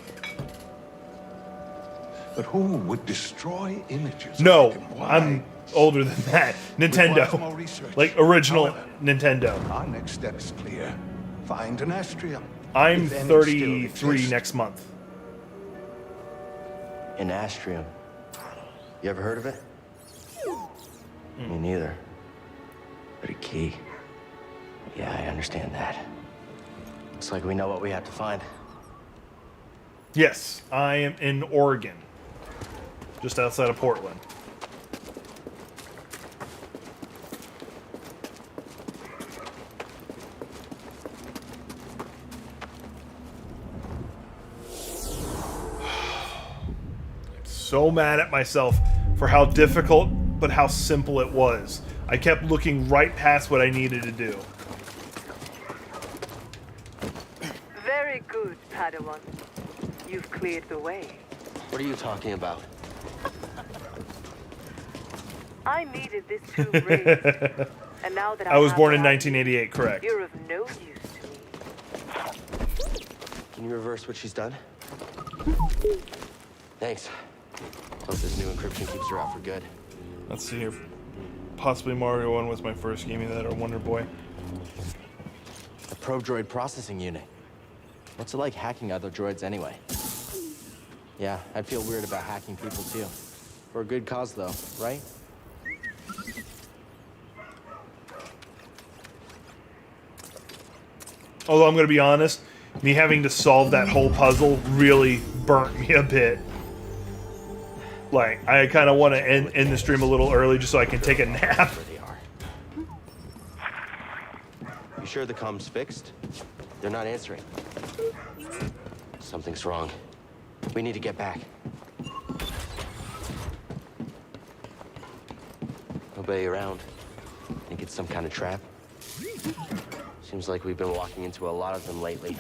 S10: But who would destroy images?
S1: No,
S10: like them? Why?
S1: I'm older than that.
S10: Requires more
S1: Nintendo.
S10: research.
S1: Like original
S10: However,
S1: Nintendo.
S10: our next step is clear. Find an Astrium.
S1: I'm
S10: If any still
S1: 33
S10: exist.
S1: next month.
S5: An Astrium. You ever heard of it? Me neither. But a key. Yeah, I understand that. Looks like we know what we have to find.
S1: Yes, I am in Oregon. Just outside of Portland. So mad at myself for how difficult, but how simple it was. I kept looking right past what I needed to do.
S6: Very good, Padawan. You've cleared the way.
S5: What are you talking about?
S6: I needed this tomb raised. And now that
S1: I was
S6: have
S1: born in
S6: what I
S1: 1988, correct.
S6: need, you're of no use to me.
S5: Can you reverse what she's done? Thanks. Hope this new encryption keeps her out for good.
S1: Let's see here. Possibly Mario 1 was my first game of that, or Wonder Boy.
S5: A probe droid processing unit. What's it like hacking other droids anyway? Yeah, I'd feel weird about hacking people too. For a good cause though, right?
S1: Although I'm going to be honest, me having to solve that whole puzzle really burnt me a bit. Like, I kind of want to end the stream a little early just so I can take a nap.
S5: Where they are. You sure the comm's fixed? They're not answering. Something's wrong. We need to get back. Nobody around. Think it's some kind of trap? Seems like we've been walking into a lot of them lately.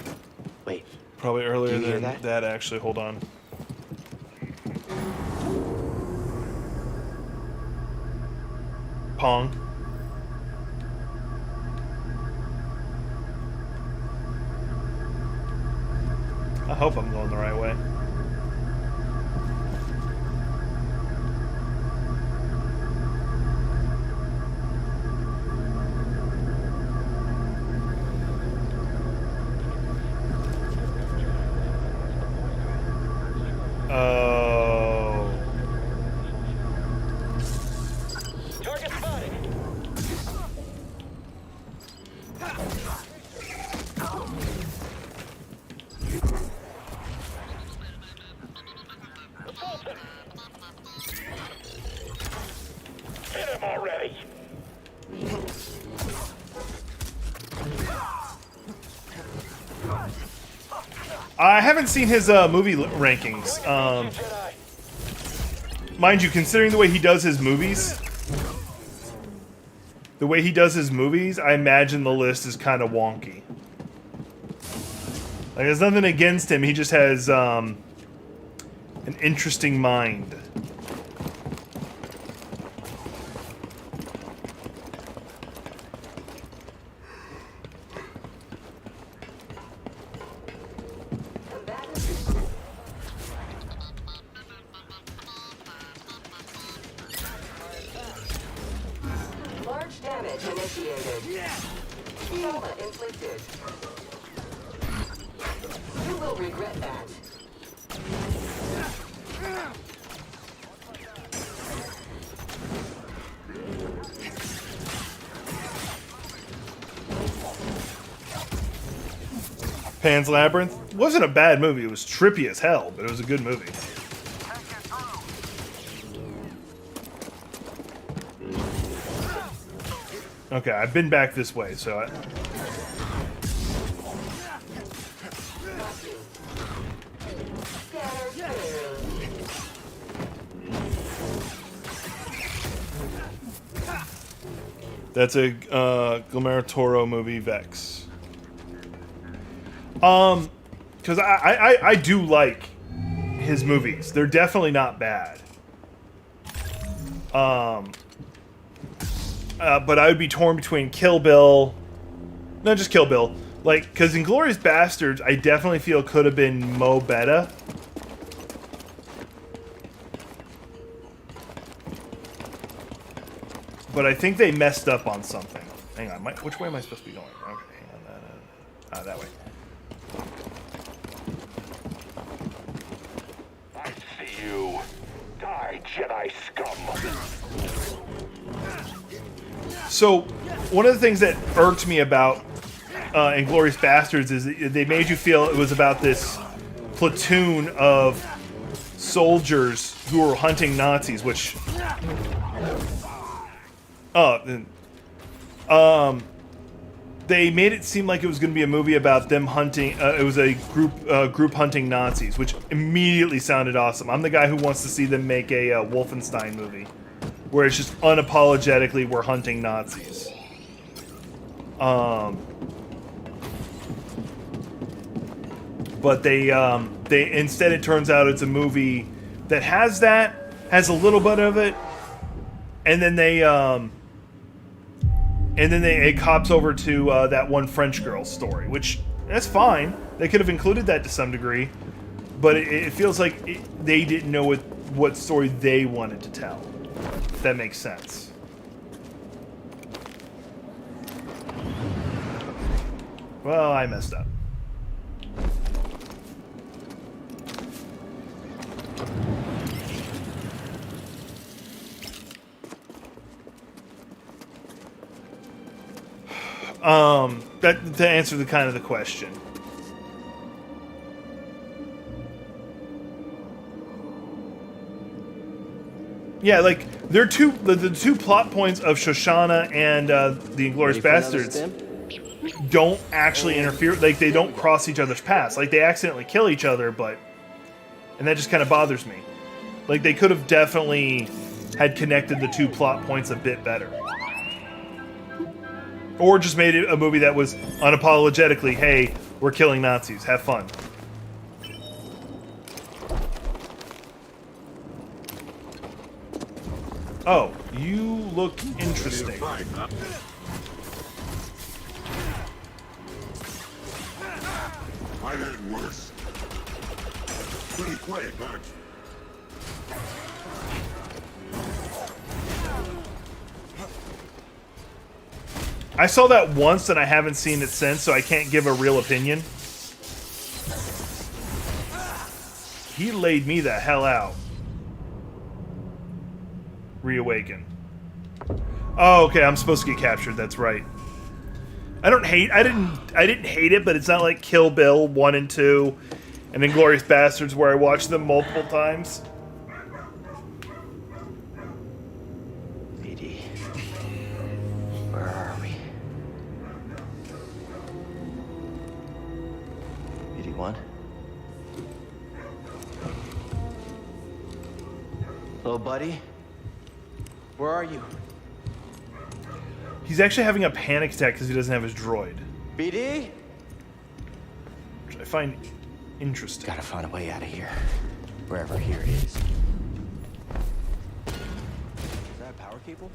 S5: Wait.
S1: Probably earlier
S5: Do you hear
S1: than
S5: that?
S1: actually. Hold on. Pong. I hope I'm going the right way. Oh.
S4: Target spotted. Hit him already.
S1: I haven't seen his movie rankings. Mind you, considering the way he does his movies, I imagine the list is kind of wonky. Like, there's nothing against him. He just has an interesting mind.
S7: Large damage initiated. Trauma inflicted. You will regret that.
S1: Pan's Labyrinth wasn't a bad movie. It was trippy as hell, but it was a good movie. Okay, I've been back this way, so I... That's a Guillermo Toro movie, Vex. Because I do like his movies. They're definitely not bad. But I would be torn between Kill Bill. Not just Kill Bill. Like, because Inglourious Bastards, I definitely feel could have been Mo Betta. But I think they messed up on something. Hang on, which way am I supposed to be going? Okay, hang on, that way.
S8: I see you. Die, Jedi scum.
S1: So, one of the things that irked me about Inglourious Bastards is that they made you feel it was about this platoon of soldiers who were hunting Nazis, which... they made it seem like it was going to be a movie about them hunting. It was a group hunting Nazis, which immediately sounded awesome. I'm the guy who wants to see them make a Wolfenstein movie, where it's just unapologetically we're hunting Nazis. But they instead it turns out it's a movie that has a little bit of it, and then it cops over to that one French girl story, which that's fine. They could have included that to some degree, but it feels like they didn't know what story they wanted to tell. If that makes sense. Well, I messed up. That to answer the question. Yeah, like the two plot points of Shoshana and the Inglourious Bastards don't actually interfere. Like they don't cross each other's paths. Like they accidentally kill each other, and that just kind of bothers me. Like they could have definitely had connected the two plot points a bit better. Or just made it a movie that was unapologetically, hey, we're killing Nazis, have fun. Oh, you look interesting.
S8: I've had worse. Pretty quiet, Max.
S1: I saw that once and I haven't seen it since, so I can't give a real opinion. He laid me the hell out. Reawaken. Oh, okay, I'm supposed to get captured, that's right. I didn't hate it, but it's not like Kill Bill 1 and 2 and Inglourious Bastards where I watched them multiple times.
S5: Where are we? BD1? Hello, buddy? Where are you?
S1: He's actually having a panic attack because he doesn't have his droid.
S5: BD?
S1: Which I find interesting.
S5: Gotta find a way out of here. Wherever here is. Is that a power cable?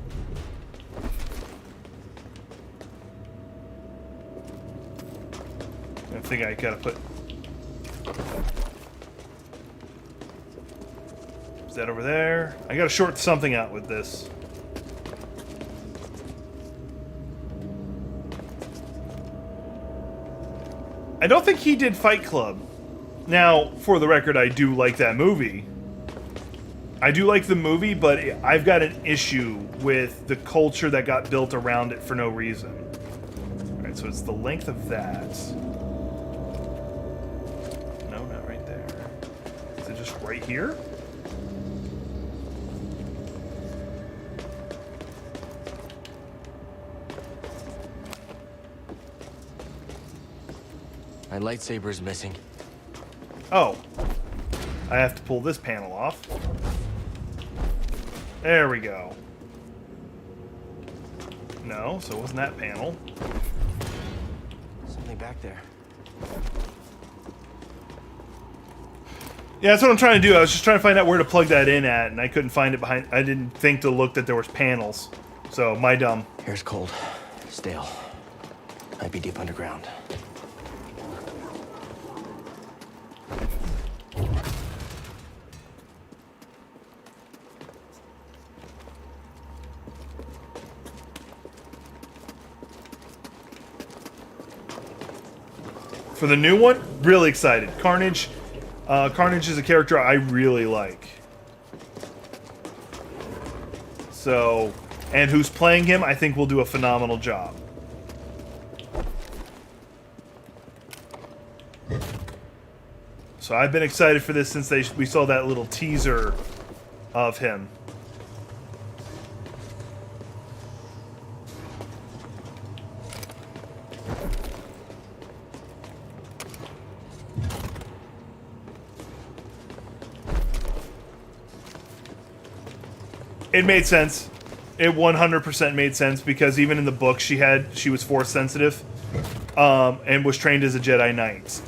S1: I think I gotta put... Is that over there? I gotta short something out with this. I don't think he did Fight Club. Now, for the record, I do like that movie. I do like the movie, but I've got an issue with the culture that got built around it for no reason. Alright, so it's the length of that. No, not right there. Is it just right here?
S5: My lightsaber's missing.
S1: Oh. I have to pull this panel off. There we go. No, so it wasn't that panel.
S5: Something back there.
S1: Yeah, that's what I'm trying to do. I was just trying to find out where to plug that in at, and I couldn't find it behind... I didn't think to look that there was panels. So, my dumb.
S5: Air's cold. Stale. Might be deep underground.
S1: For the new one, really excited. Carnage. Carnage is a character I really like. So, and who's playing him, I think will do a phenomenal job. So I've been excited for this since we saw that little teaser of him. It made sense. It 100% made sense because even in the book she was force sensitive, and was trained as a Jedi Knight.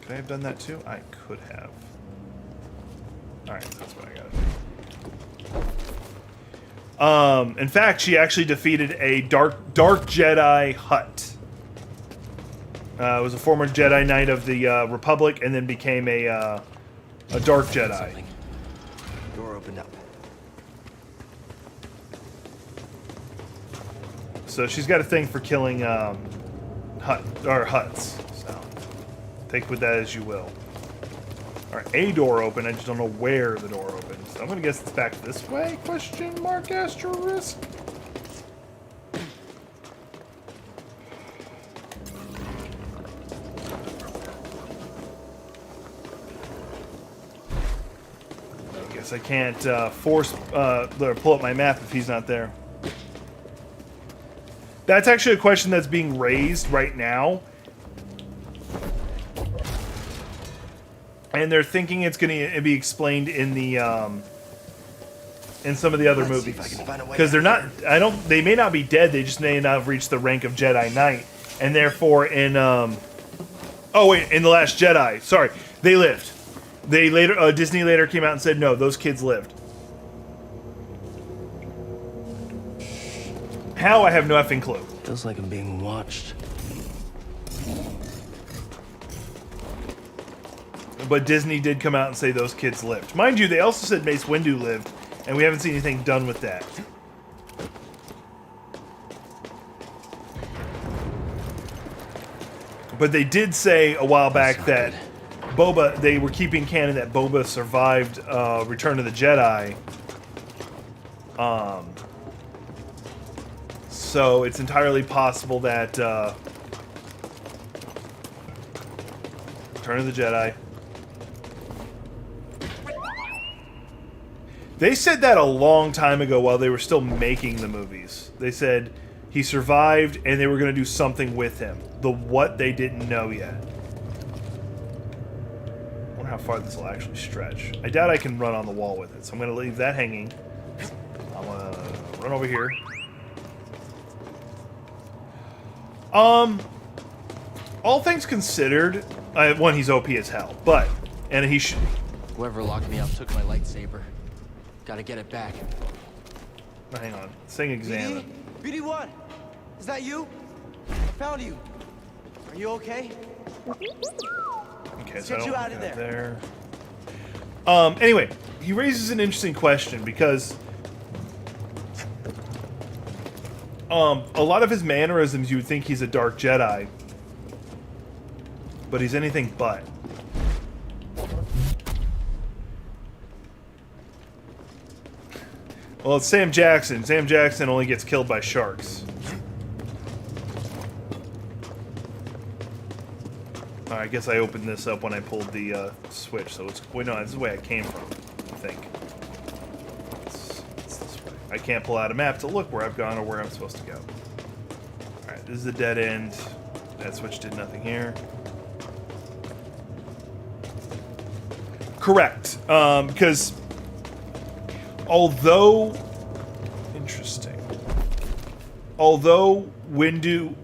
S1: Could I have done that too? I could have. All right, that's what I got. In fact, she actually defeated a dark Jedi Hutt. Was a former Jedi Knight of the Republic, and then became a dark Jedi.
S5: Something. Door opened up.
S1: So she's got a thing for killing Hutts. So take with that as you will. All right, a door open. I just don't know where the door opens. So I'm gonna guess it's back this way? Question mark asterisk. I can't pull up my map if he's not there. That's actually a question that's being raised right now. And they're thinking it's going to be explained in the in some of the other movies. Because they're not they may not be dead, they just may not have reached the rank of Jedi Knight. And therefore in in The Last Jedi, sorry, they lived. They later, Disney later came out and said, no, those kids lived. How? I have no effing clue.
S5: Feels like I'm being watched.
S1: But Disney did come out and say those kids lived. Mind you, they also said Mace Windu lived, and we haven't seen anything done with that. But they did say a while back that Boba, they were keeping canon that Boba survived Return of the Jedi. So it's entirely possible that Return of the Jedi. They said that a long time ago while they were still making the movies. They said he survived and they were going to do something with him. The what they didn't know yet. How far this will actually stretch. I doubt I can run on the wall with it, so I'm going to leave that hanging. I'm going to run over here. All things considered, one, he's OP as hell, but, and he should...
S5: Whoever locked me up took my lightsaber. Gotta get it back.
S1: Hang on. Sing examine.
S12: BD1! Is that you? I found you. Are you okay?
S1: Okay,
S12: Let's
S1: so
S12: get
S1: I
S12: you
S1: don't
S12: out of
S1: there. Anyway, he raises an interesting question because a lot of his mannerisms you would think he's a dark Jedi, but he's anything but. Well, it's Sam Jackson. Sam Jackson only gets killed by sharks. I guess I opened this up when I pulled the switch, so it's... Wait, no, this is the way I came from, I think. It's this way. I can't pull out a map to look where I've gone or where I'm supposed to go. Alright, this is the dead end. That switch did nothing here. Correct. Because... Although... Interesting. although Palpatine,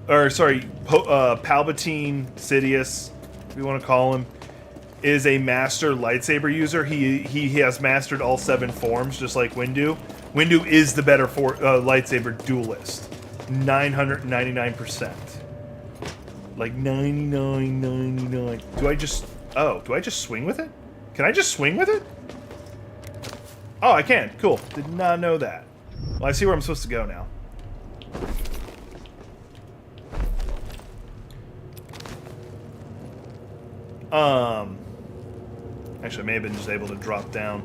S1: Sidious, if you want to call him, is a master lightsaber user, he has mastered all 7 forms, just like Windu. Windu is the better lightsaber duelist. 999%. Like 99. Do I just swing with it? Can I just swing with it? Oh, I can. Cool. Did not know that. Well, I see where I'm supposed to go now. Actually, I may have been just able to drop down.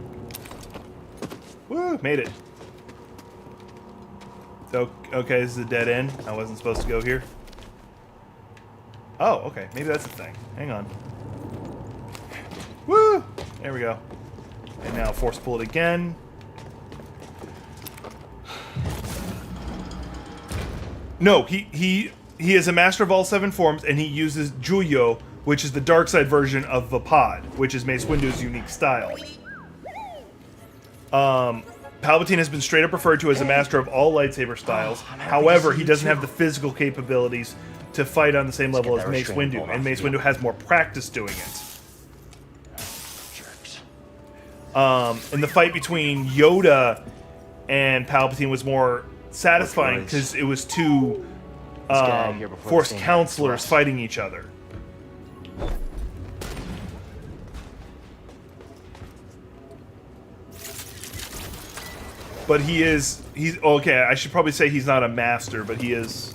S1: Woo! Made it. So, okay, this is a dead end. I wasn't supposed to go here. Oh, okay. Maybe that's the thing. Hang on. Woo! There we go. And now force pull it again. No, he is a master of all 7 forms, and he uses Juyo, which is the dark side version of Vapad, which is Mace Windu's unique style. Palpatine has been straight up referred to as a master of all lightsaber styles. However, he doesn't have the physical capabilities to fight on the same level as Mace Windu, and Mace Windu has more practice doing it. And the fight between Yoda and Palpatine was more satisfying because it was 2 Force counselors fighting each other. But he's okay, I should probably say he's not a master, but he is.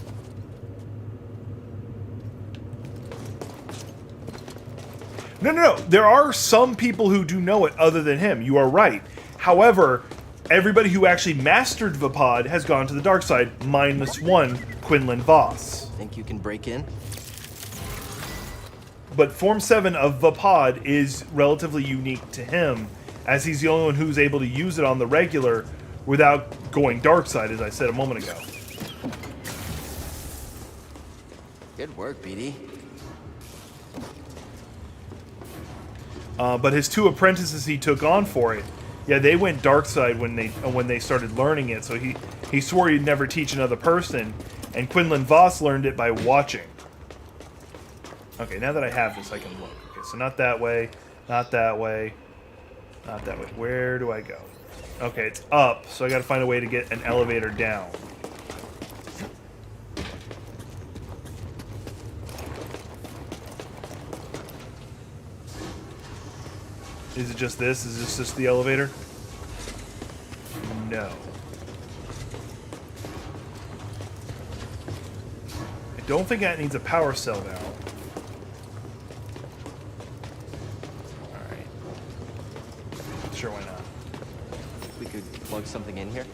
S1: No. There are some people who do know it other than him. You are right. However, everybody who actually mastered Vapad has gone to the dark side, minus one, Quinlan Vos.
S5: Think you can break in?
S1: But Form 7 of Vapad is relatively unique to him, as he's the only one who's able to use it on the regular without going dark side, as I said a moment ago.
S5: Good work, BD.
S1: But his 2 apprentices he took on for it, yeah, they went dark side when they started learning it. So he swore he'd never teach another person, and Quinlan Vos learned it by watching. Okay, now that I have this, I can look. Okay, so not that way, not that way, not that way. Where do I go? Okay, it's up, so I gotta find a way to get an elevator down. Is it just this? Is this just the elevator? No. I don't think that needs a power cell now. Alright. Sure, why not?
S5: We could plug something in here.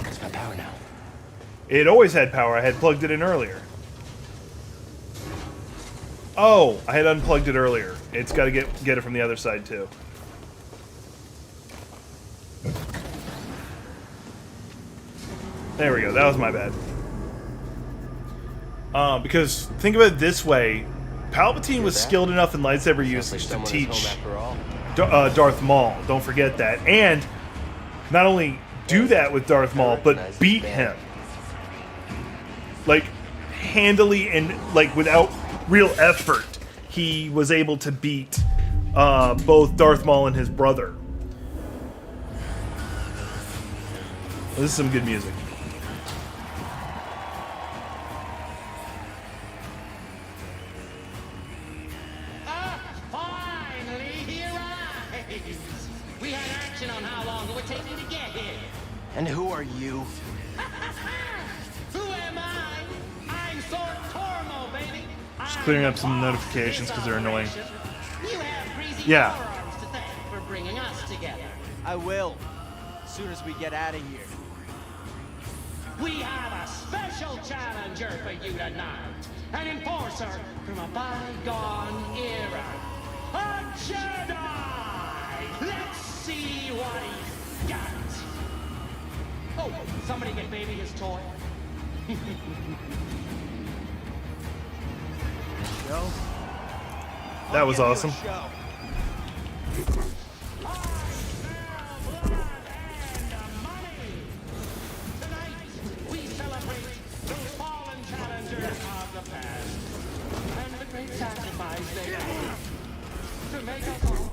S5: It's got power now.
S1: It always had power. I had plugged it in earlier. Oh, I had unplugged it earlier. It's got to get it from the other side too. There we go. That was my bad. Because think of it this way: Palpatine was skilled enough in lightsaber usage to teach Darth Maul. Don't forget that, and not only do that with Darth Maul, but beat him. Like, handily and, like, without real effort, he was able to beat both Darth Maul and his brother. Well, this is some good music.
S13: Finally, he arrives! We had action on how long it would take you to get here.
S5: And who are you?
S13: Who am I? I'm Sort Tormo, baby.
S1: Just clearing up some notifications because they're annoying.
S13: You have greasy
S1: Yeah.
S13: forearms to thank for bringing us together.
S12: I will, as soon as we get out of here.
S13: We have a special challenger for you tonight. An enforcer from a bygone era. A Jedi! Let's see what he's got. Oh, somebody get baby his toy.
S12: Go.
S1: That was awesome.
S13: We celebrate the fallen challengers of the past and the great sacrifice they made to make us all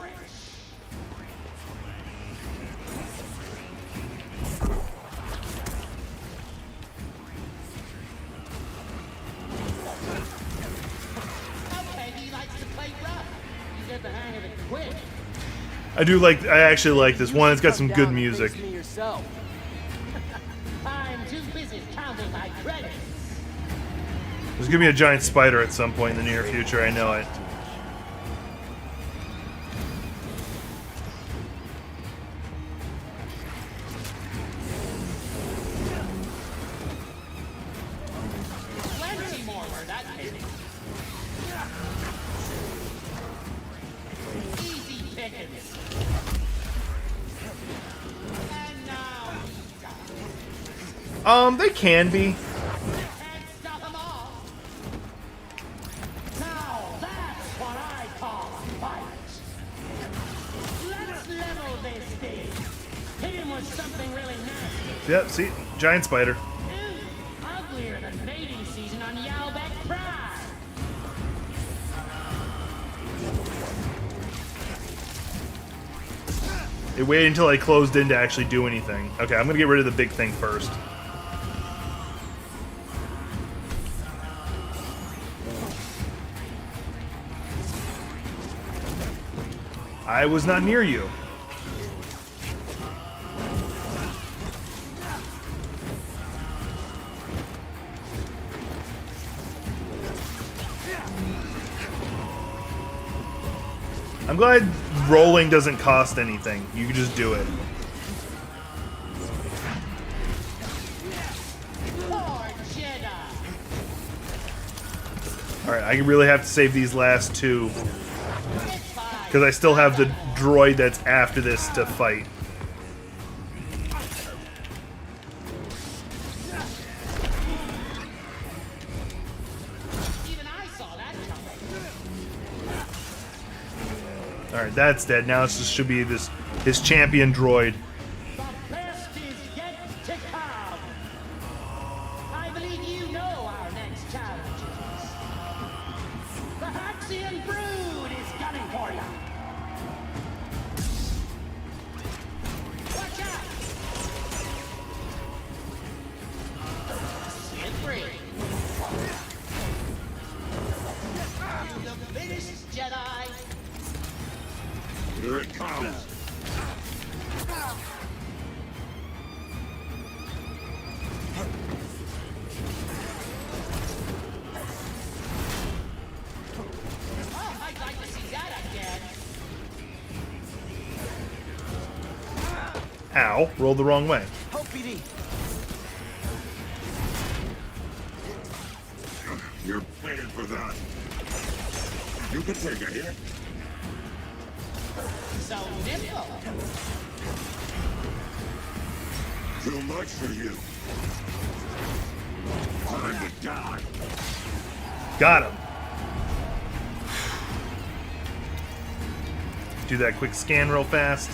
S13: rich. Okay, he likes to play rough. You get the hang of it quick.
S1: I actually like this one. It's got some good music.
S13: I'm too busy counting my credits.
S1: There's gonna be a giant spider at some point in the near future. I know it.
S13: Plenty more where that came. Easy pickings. And now he's gone.
S1: They can be.
S13: Can't stop them all. Now that's what I call a fight. Let's level this thing. Hit him with something really nasty.
S1: Yep. See, giant spider.
S13: Uglier than mating season on Yalbeck Pride.
S1: It waited until I closed in to actually do anything. Okay, I'm gonna get rid of the big thing first. I was not near you. I'm glad rolling doesn't cost anything. You can just do it. Alright, I really have to save these last two. Because I still have the droid that's after this to fight. Alright, that's dead. Now it just should be his champion droid.
S13: The best is yet to come. I believe you know our next challenge is. The Haxian Brood is gunning for you. Watch out! Slippery. You look finished, Jedi.
S11: Here it comes.
S13: Oh, I'd like to see that again.
S1: Ow, rolled the wrong way.
S12: Help BD.
S11: You're paying for that. You can take a hit.
S13: So nimble.
S11: Too much for you. Time to die.
S1: Got him. Do that quick scan real fast.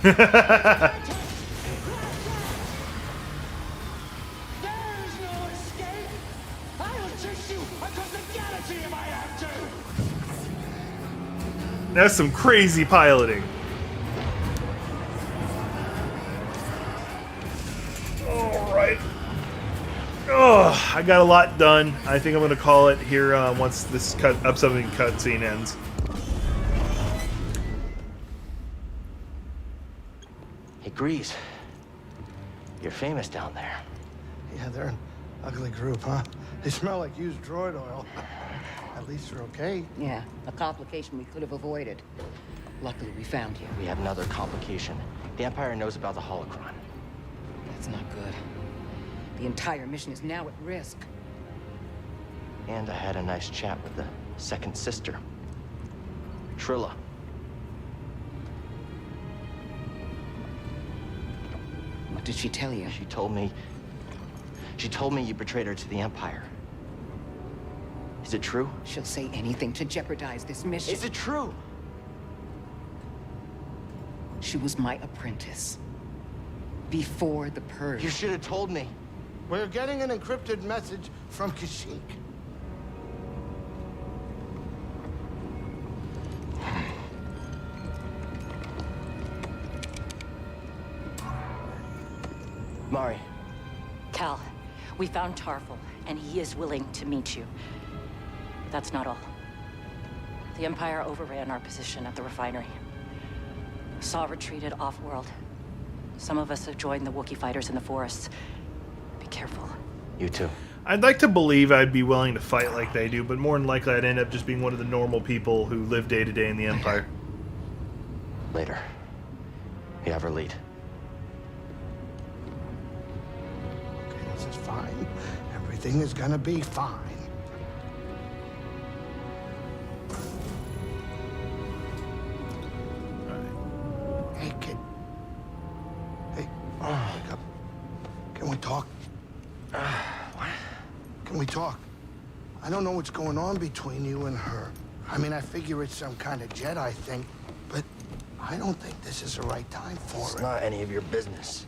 S13: There's no escape. I'll chase you across the galaxy if I have to.
S1: That's some crazy piloting. Alright. Oh, I got a lot done. I think I'm going to call it here once this upcoming cutscene ends.
S5: Hey, Grease. You're famous down there.
S3: Yeah, they're an ugly group, huh? They smell like used droid oil. At least they're okay.
S2: Yeah, a complication we could have avoided. Luckily, we found you.
S5: We have another complication. The Empire knows about the holocron.
S2: That's not good. The entire mission is now at risk.
S5: And I had a nice chat with the second sister, Trilla.
S2: What did she tell you?
S5: She told me She told me you betrayed her to the Empire. Is it true?
S2: She'll say anything to jeopardize this mission.
S5: Is it true?
S2: She was my apprentice. Before the Purge.
S5: You should have told me.
S3: We're getting an encrypted message from Kashyyyk.
S5: Mari.
S14: Cal, we found Tarful, and he is willing to meet you. That's not all. The Empire overran our position at the refinery. Saw retreated off-world. Some of us have joined the Wookiee fighters in the forests. Be careful.
S5: You too.
S1: I'd like to believe I'd be willing to fight like they do, but more than likely I'd end up just being one of the normal people who live day to day in the Empire.
S5: Later. You have her lead.
S3: Okay, this is fine. Everything is gonna be fine. Hey, kid. Hey, wake up. Can we talk?
S5: What?
S3: Can we talk? I don't know what's going on between you and her. I mean, I figure it's some kind of Jedi thing, but I don't think this is the right time for it.
S5: It's not any of your business.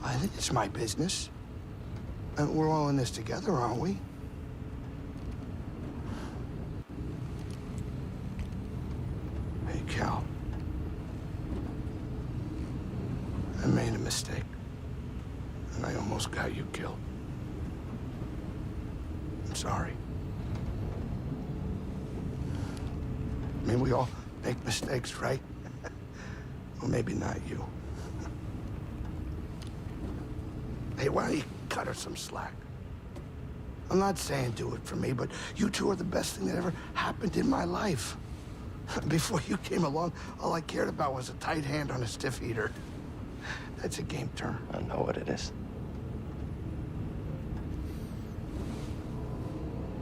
S3: I think it's my business. And we're all in this together, aren't we? Hey, Cal. I made a mistake. And I almost got you killed. I'm sorry. I mean, we all make mistakes, right? Well, maybe not you. Hey, why don't you cut her some slack? I'm not saying do it for me, but you two are the best thing that ever happened in my life. Before you came along, all I cared about was a tight hand on a stiff heater. That's a game term.
S5: I know what it is.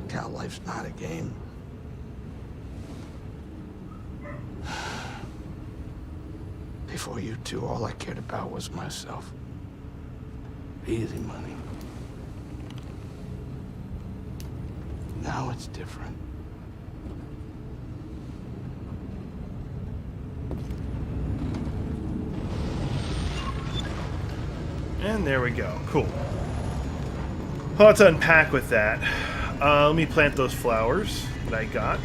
S3: Cal, life's not a game. Before you two, all I cared about was myself. Easy money. Now it's different.
S1: And there we go. Cool. Lots to unpack with that. Let me plant those flowers that I got.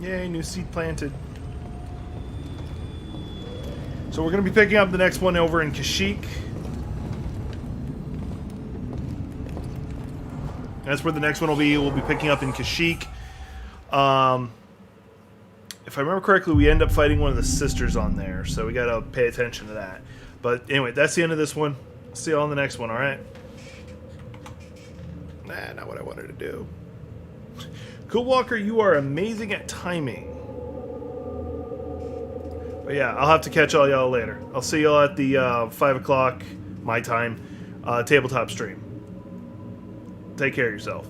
S1: Yay, new seed planted. So we're going to be picking up the next one over in Kashyyyk. That's where the next one will be. We'll be picking up in Kashyyyk. If I remember correctly, we end up fighting one of the sisters on there, so we got to pay attention to that. But anyway, that's the end of this one. See you all in the next one, alright? Nah, not what I wanted to do. Cool Walker, you are amazing at timing. But yeah, I'll have to catch all y'all later. I'll see y'all at the 5 o'clock, my time, tabletop stream. Take care of yourself.